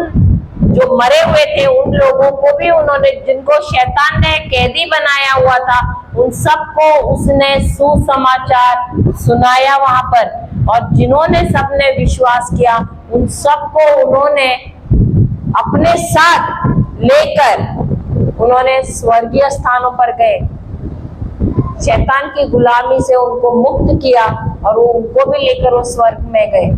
जो मरे हुए थे उन लोगों को भी उन्होंने, जिनको शैतान ने कैदी बनाया हुआ था, उन सबको उसने सुसमाचार सुनाया वहां पर। और जिन्होंने सबने विश्वास किया, उन सबको उन्होंने अपने साथ लेकर उन्होंने स्वर्गीय स्थानों पर गए, शैतान की गुलामी से उनको मुक्त किया और वो उनको भी लेकर वो स्वर्ग में गए।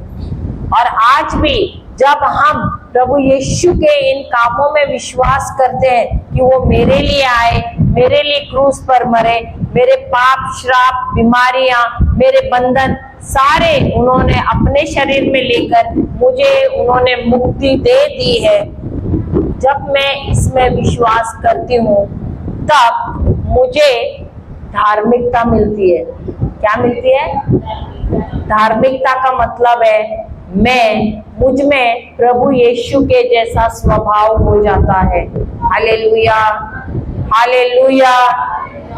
और आज भी जब हम प्रभु यीशु के इन कामों में विश्वास करते हैं कि वो मेरे लिए आए, मेरे लिए क्रूस पर मरे, मेरे पाप, श्राप, बीमारियां, मेरे बंधन सारे उन्होंने अपने शरीर में लेकर मुझे उन्होंने मुक्ति दे दी है। जब मैं इसमें विश्वास करती हूँ तब मुझे धार्मिकता मिलती है। क्या मिलती है? धार्मिकता का मतलब है मुझ में प्रभु यीशु के जैसा स्वभाव हो जाता है। हालेलुया, हालेलुया,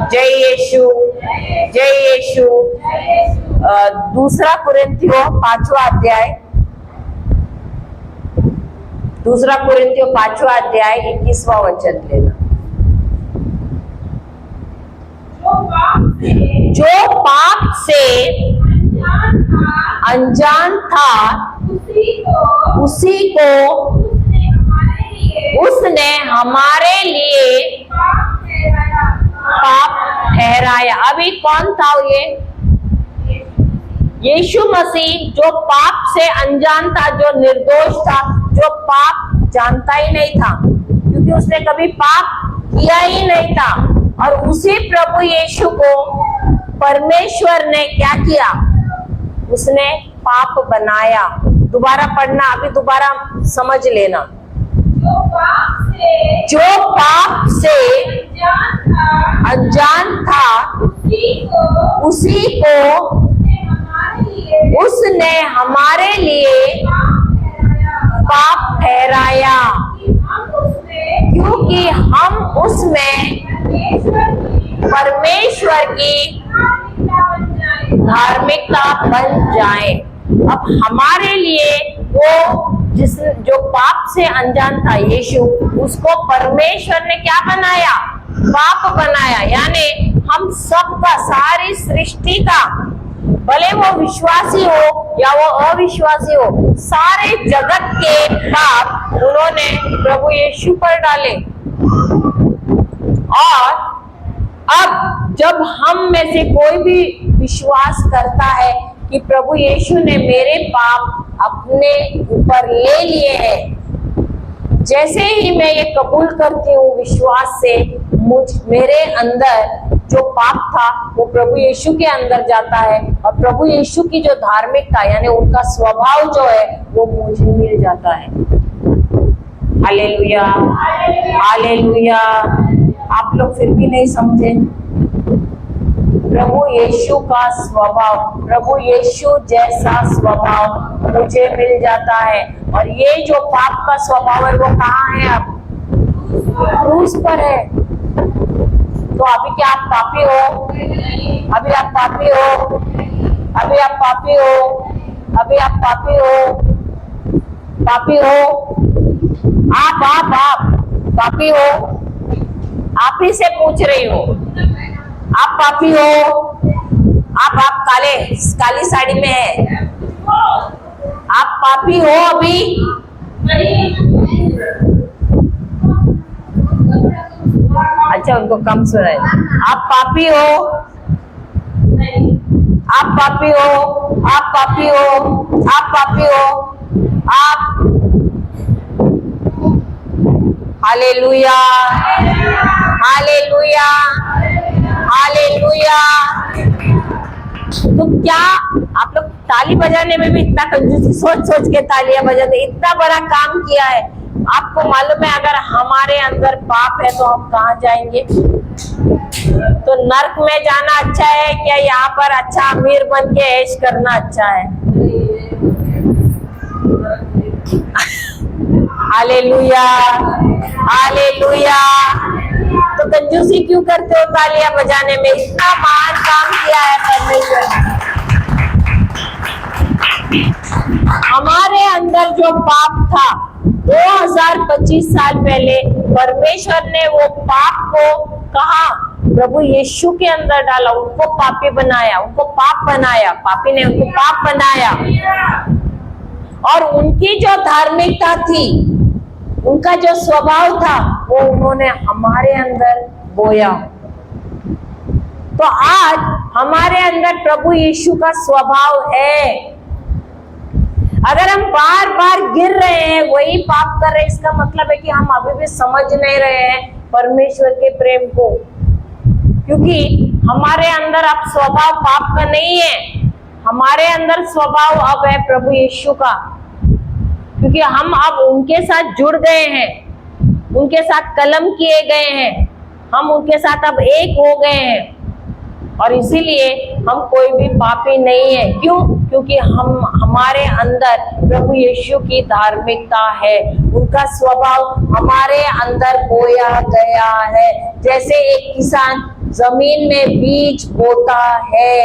जय यीशु, जय यीशु। 2 कुरिन्थियों 5वां अध्याय, 2 कुरिन्थियों 5वां अध्याय 21वां वचन लेना। जो पाप से अनजान था उसी को उसने हमारे लिए पाप ठहराया। अभी कौन था ये? यीशु मसीह, जो पाप से अनजान था, जो निर्दोष था, जो पाप जानता ही नहीं था, क्योंकि उसने कभी पाप किया ही नहीं था। और उसी प्रभु यीशु को परमेश्वर ने क्या किया? उसने पाप बनाया। दोबारा पढ़ना, अभी दोबारा समझ लेना। जो पाप से अनजान था उसी को उसने हमारे लिए पाप ठहराया, क्योंकि हम उसमें परमेश्वर की धार्मिकता बन जाएं। अब हमारे लिए वो जो पाप से अनजान था यीशु, उसको परमेश्वर ने क्या बनाया? पाप बनाया। यानी हम सबका, सारी सृष्टि का, भले वो विश्वासी हो या वो अविश्वासी हो, सारे जगत के पाप उन्होंने प्रभु यीशु पर डाले। और अब जब हम में से कोई भी विश्वास करता है कि प्रभु यीशु ने मेरे पाप अपने ऊपर ले लिए हैं, जैसे ही मैं ये कबूल करती हूँ विश्वास से, मेरे अंदर जो पाप था वो प्रभु यीशु के अंदर जाता है, और प्रभु यीशु की जो धार्मिकता यानी उनका स्वभाव जो है वो मुझे मिल जाता है। Hallelujah, hallelujah. आप लोग फिर भी नहीं समझे? प्रभु यीशु का स्वभाव, प्रभु यीशु जैसा स्वभाव मुझे मिल जाता है। और ये जो पाप का स्वभाव है वो कहाँ है? अब क्रूस पर है। तो अभी क्या आप पापी हो? अभी आप पापी हो? अभी आप पापी हो? अभी आप पापी हो? पापी हो? आप पापी हो? आप ही से पूछ रही हूँ, आप पापी हो? आप काली साड़ी में है, आप पापी हो? अभी अच्छा, उनको कम सुनाए। आप पापी हो? आप पापी हो? आप पापी हो? आप पापी हो? आप हालेलुया, हालेलुया, हालेलुया। तो क्या आप लोग ताली बजाने में भी इतना कंजूसी सोच के तालियां बजाते? इतना बड़ा काम किया है। आपको मालूम है अगर हमारे अंदर पाप है तो हम कहाँ जाएंगे? तो नर्क में जाना अच्छा है क्या यहाँ पर अच्छा अमीर बन के ऐश करना अच्छा है? Hallelujah, hallelujah. तो कंजूसी क्यों करते हो तालियां बजाने में? इतना महान काम किया है परमेश्वर ने। हमारे अंदर जो पाप था 2025 साल पहले परमेश्वर ने वो पाप को कहा प्रभु यीशु के अंदर डाला, उनको पापी बनाया, उनको पाप बनाया, पापी ने उनको पाप बनाया। और उनकी जो धार्मिकता थी, उनका जो स्वभाव था वो उन्होंने हमारे अंदर बोया। तो आज हमारे अंदर प्रभु यीशु का स्वभाव है। अगर हम बार बार गिर रहे हैं, वही पाप कर रहे हैं, इसका मतलब है कि हम अभी भी समझ नहीं रहे हैं परमेश्वर के प्रेम को, क्योंकि हमारे अंदर अब स्वभाव पाप का नहीं है, हमारे अंदर स्वभाव अब है प्रभु यीशु का, क्योंकि हम अब उनके साथ जुड़ गए हैं, उनके साथ कलम किए गए हैं, हम उनके साथ अब एक हो गए हैं। और इसीलिए हम कोई भी पापी नहीं है। क्यों? क्योंकि हमारे अंदर प्रभु यीशु की धार्मिकता है, उनका स्वभाव हमारे अंदर बोया गया है। जैसे एक किसान जमीन में बीज बोता है,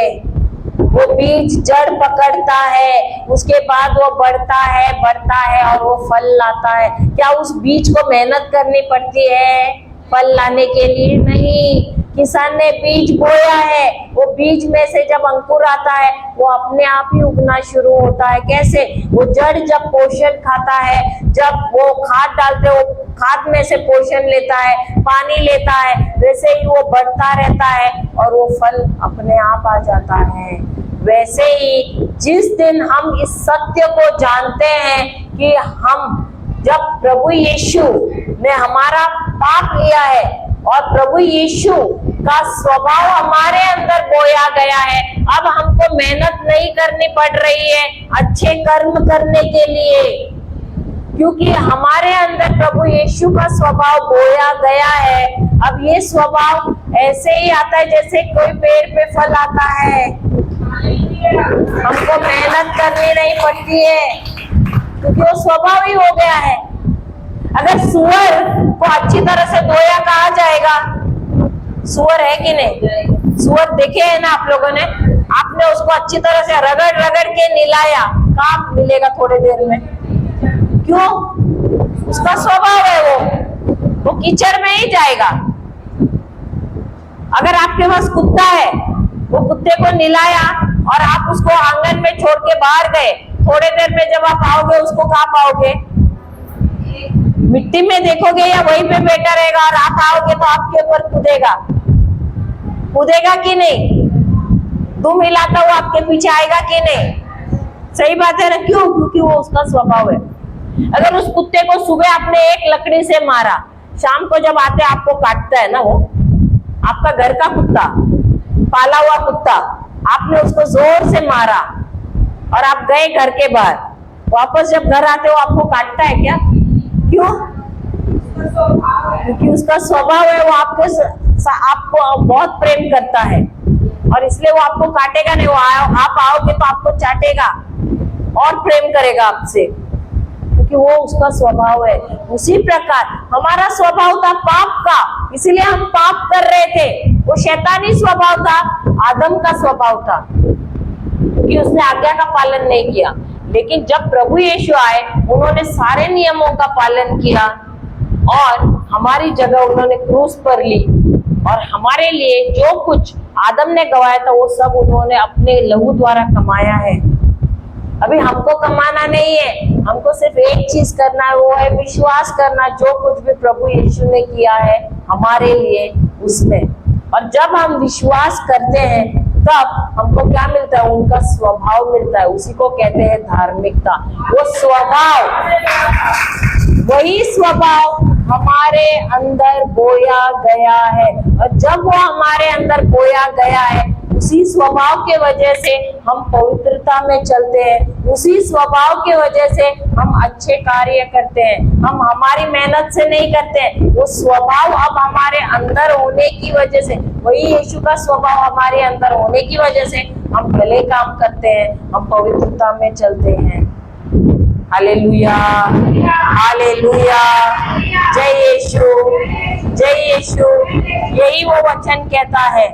वो बीज जड़ पकड़ता है, उसके बाद वो बढ़ता है और वो फल लाता है। क्या उस बीज को मेहनत करनी पड़ती है फल लाने के लिए? नहीं। किसान ने बीज बोया है, वो बीज में से जब अंकुर आता है वो अपने आप ही उगना शुरू होता है। कैसे? वो जड़ जब पोषण खाता है, जब वो खाद डालते हो, खाद में से पोषण लेता है, पानी लेता है, वैसे ही वो बढ़ता रहता है और वो फल अपने आप आ जाता है। वैसे ही जिस दिन हम इस सत्य को जानते हैं कि हम जब प्रभु यीशु ने हमारा पाप लिया है और प्रभु यीशु का स्वभाव हमारे अंदर बोया गया है, अब हमको मेहनत नहीं करनी पड़ रही है अच्छे कर्म करने के लिए, क्योंकि हमारे अंदर प्रभु यीशु का स्वभाव बोया गया है। अब ये स्वभाव ऐसे ही आता है जैसे कोई पेड़ पे फल आता है, हमको मेहनत करनी नहीं पड़ती है क्योंकि वो स्वभाव ही हो गया है। अगर सुअर को अच्छी तरह से धोया कहाँ जाएगा? सुअर है कि नहीं? सुअर देखे है ना आप लोगों ने? आपने उसको अच्छी तरह से रगड़ रगड़ के निलाया, कहाँ मिलेगा थोड़ी देर में? क्यों? उसका स्वभाव है वो कीचड़ में ही जाएगा। अगर आपके पास कुत्ता है, वो कुत्ते को निलाया और आप उसको आंगन में छोड़ के बाहर गए, थोड़ी देर में जब आप आओगे उसको कहाँ पाओगे? मिट्टी में देखोगे या वहीं पे बैठा रहेगा? और आप आओगे तो आपके ऊपर कूदेगा कि नहीं? दुम हिलाता हुआ आपके पीछे आएगा कि नहीं? सही बात है ना? क्यों? क्योंकि वो उसका स्वभाव है। अगर उस कुत्ते को सुबह आपने एक लकड़ी से मारा, शाम को जब आते आपको काटता है ना, वो आपका घर का कुत्ता, पाला हुआ कुत्ता, आपने उसको जोर से मारा और आप गए घर के बाहर, वापस जब घर आते हो आपको काटता है क्या? क्यों? क्योंकि उसका स्वभाव है, वो आपको बहुत प्रेम करता है और इसलिए वो आपको काटेगा नहीं। वो आप आओगे तो आपको चाटेगा और प्रेम करेगा आपसे, क्योंकि वो उसका स्वभाव है। उसी प्रकार हमारा स्वभाव था पाप का, इसीलिए हम पाप कर रहे थे। वो शैतानी स्वभाव था, आदम का स्वभाव था, क्योंकि उसने आज्ञा का पालन नहीं किया। लेकिन जब प्रभु यीशु आए, उन्होंने सारे नियमों का पालन किया और हमारी जगह उन्होंने क्रूस पर ली और हमारे लिए जो कुछ आदम ने गवाया था वो सब उन्होंने अपने लहू द्वारा कमाया है। अभी हमको कमाना नहीं है, हमको सिर्फ एक चीज करना है, वो है विश्वास करना जो कुछ भी प्रभु यीशु ने किया है हमारे लिए उसमें। और जब हम विश्वास करते हैं तब हमको क्या मिलता है? उनका स्वभाव मिलता है। उसी को कहते हैं धार्मिकता। वो स्वभाव, वही स्वभाव हमारे अंदर बोया गया है और जब वो हमारे अंदर बोया गया है, उसी स्वभाव के वजह से हम पवित्रता में चलते हैं, उसी स्वभाव के वजह से हम अच्छे कार्य करते हैं। हम हमारी मेहनत से नहीं करते हैं, वो स्वभाव अब हमारे अंदर होने की वजह से, वही यीशु का स्वभाव हमारे अंदर होने की वजह से हम भले काम करते हैं, हम पवित्रता में चलते हैं। हालेलुया, हालेलुया, जय यीशु, जय यीशु। यही वो वचन कहता है,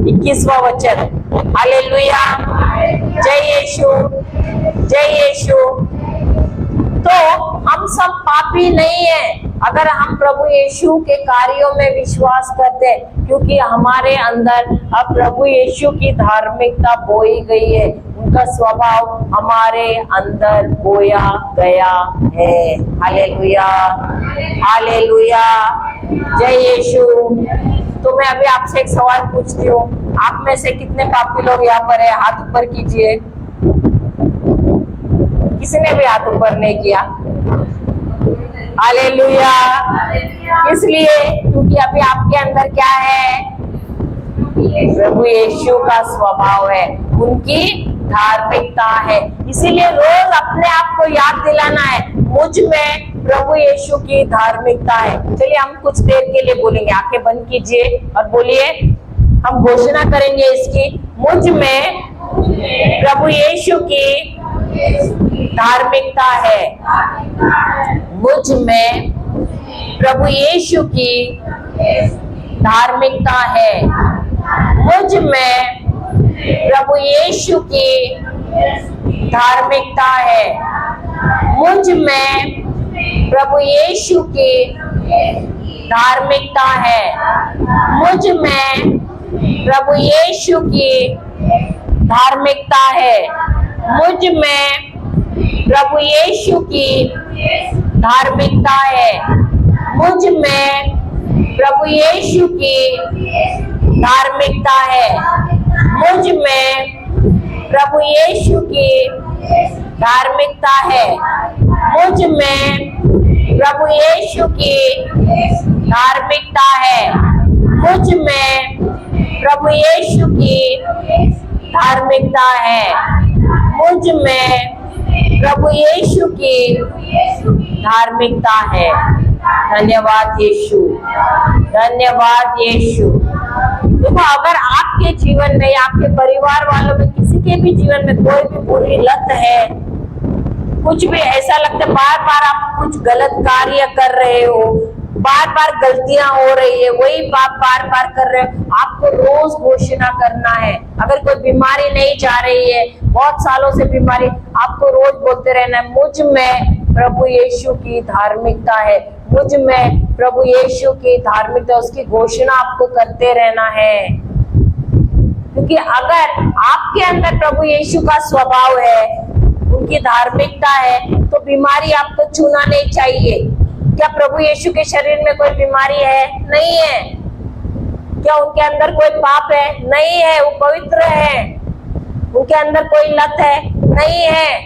21वां वचन। हालेलुया, जय यीशु, जय यीशु। तो हम सब पापी नहीं है अगर हम प्रभु यीशु के कार्यों में विश्वास करते हैं, क्योंकि हमारे अंदर अब प्रभु यीशु की धार्मिकता बोई गई है, उनका स्वभाव हमारे अंदर बोया गया है। हालेलुया, हालेलुया, जय यीशु। तो मैं अभी आपसे एक सवाल पूछती हूँ, आप में से कितने पापी लोग यहाँ पर है? हाथ ऊपर कीजिए। किसी ने भी हाथ ऊपर नहीं किया। हालेलुया। इसलिए क्योंकि अभी आपके अंदर क्या है? प्रभु यीशु का स्वभाव है, उनकी धार्मिकता है। इसीलिए रोज अपने आप को याद दिलाना है, मुझ में प्रभु यीशु की धार्मिकता है। चलिए हम कुछ देर के लिए बोलेंगे, आंखें बंद कीजिए और बोलिए, हम घोषणा करेंगे इसकी, मुझ में प्रभु यीशु की धार्मिकता है। मुझ में प्रभु यीशु की धार्मिकता है। मुझ में प्रभु यीशु की धार्मिकता है। मुझ में प्रभु यीशु की धार्मिकता है। मुझ में प्रभु यीशु की धार्मिकता है। मुझ में प्रभु यीशु की धार्मिकता है। मुझ में प्रभु यीशु की धार्मिकता है। मुझ में प्रभु यीशु की धार्मिकता है। मुझ में प्रभु यीशु की धार्मिकता है। मुझ में प्रभु यीशु की धार्मिकता है। मुझ में प्रभु यीशु की धार्मिकता है। धन्यवाद यीशु, धन्यवाद यीशु। देखो, अगर आपके जीवन में या आपके परिवार वालों में किसी के भी जीवन में कोई भी बुरी लत है, कुछ भी ऐसा लगता है बार बार आप कुछ गलत कार्य कर रहे हो, बार बार गलतियां हो रही है, वही बात बार बार कर रहे हो, आपको रोज घोषणा करना है। अगर कोई बीमारी नहीं जा रही है, बहुत सालों से बीमारी, आपको रोज बोलते रहना है, मुझ में प्रभु यीशु की धार्मिकता है। मुझ में प्रभु यीशु की धार्मिकता, उसकी घोषणा आपको करते रहना है। क्योंकि अगर आपके अंदर प्रभु यीशु का स्वभाव है, उनकी धार्मिकता है, तो बीमारी आपको छूना नहीं चाहिए। क्या प्रभु यीशु के शरीर में कोई बीमारी है? नहीं है। क्या उनके अंदर कोई पाप है? नहीं है, वो पवित्र है। उनके अंदर कोई लत है? नहीं है।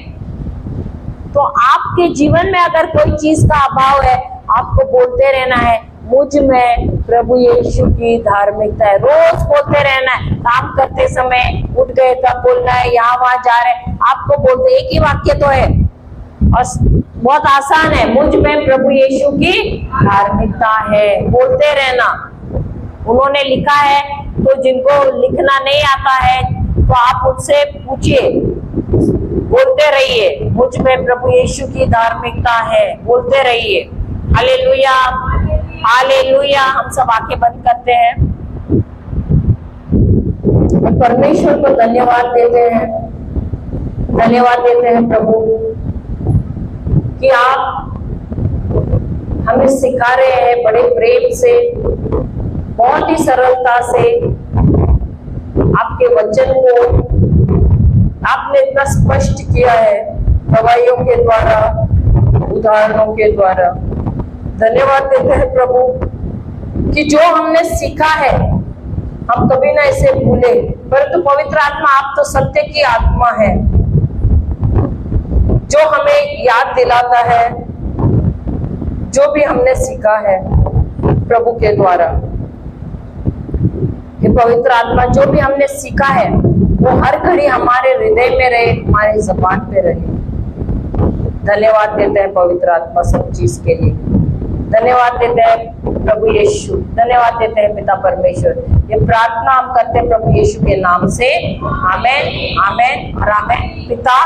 तो आपके जीवन में अगर कोई चीज का अभाव है, आपको बोलते रहना है, मुझ में प्रभु यीशु की धार्मिकता है। रोज बोलते रहना है। काम करते समय उठ गए तब बोलना है, यहाँ वहां जा रहे, आपको बोलते, एक ही वाक्य तो है और बहुत आसान है, मुझ में प्रभु यीशु की धार्मिकता है। बोलते रहना। उन्होंने लिखा है, तो जिनको लिखना नहीं आता है तो आप उनसे पूछिए, बोलते रहिए, मुझ में प्रभु यीशु की धार्मिकता है। बोलते रहिए। Hallelujah, hallelujah. हम सब आंखें बंद करते हैं, परमेश्वर को धन्यवाद देते हैं, धन्यवाद देते हैं प्रभु कि आप हमें सिखा रहे हैं बड़े प्रेम से, बहुत ही सरलता से आपके वचन को आपने इतना स्पष्ट किया है, दवाइयों के द्वारा, उदाहरणों के द्वारा। धन्यवाद देते हैं प्रभु कि जो हमने सीखा है हम कभी ना इसे भूले, परंतु पवित्र आत्मा, आप तो सत्य की आत्मा है जो हमें याद दिलाता है जो भी हमने सीखा है प्रभु के द्वारा। कि पवित्र आत्मा जो भी हमने सीखा है वो हर घड़ी हमारे हृदय में रहे, हमारी जबान पे रहे। धन्यवाद देते हैं पवित्र आत्मा सब चीज के लिए। धन्यवाद देते हैं प्रभु यीशु, धन्यवाद देते हैं पिता परमेश्वर। ये प्रार्थना हम करते हैं प्रभु यीशु के नाम से। आमेन, आमेन और आमेन। पिता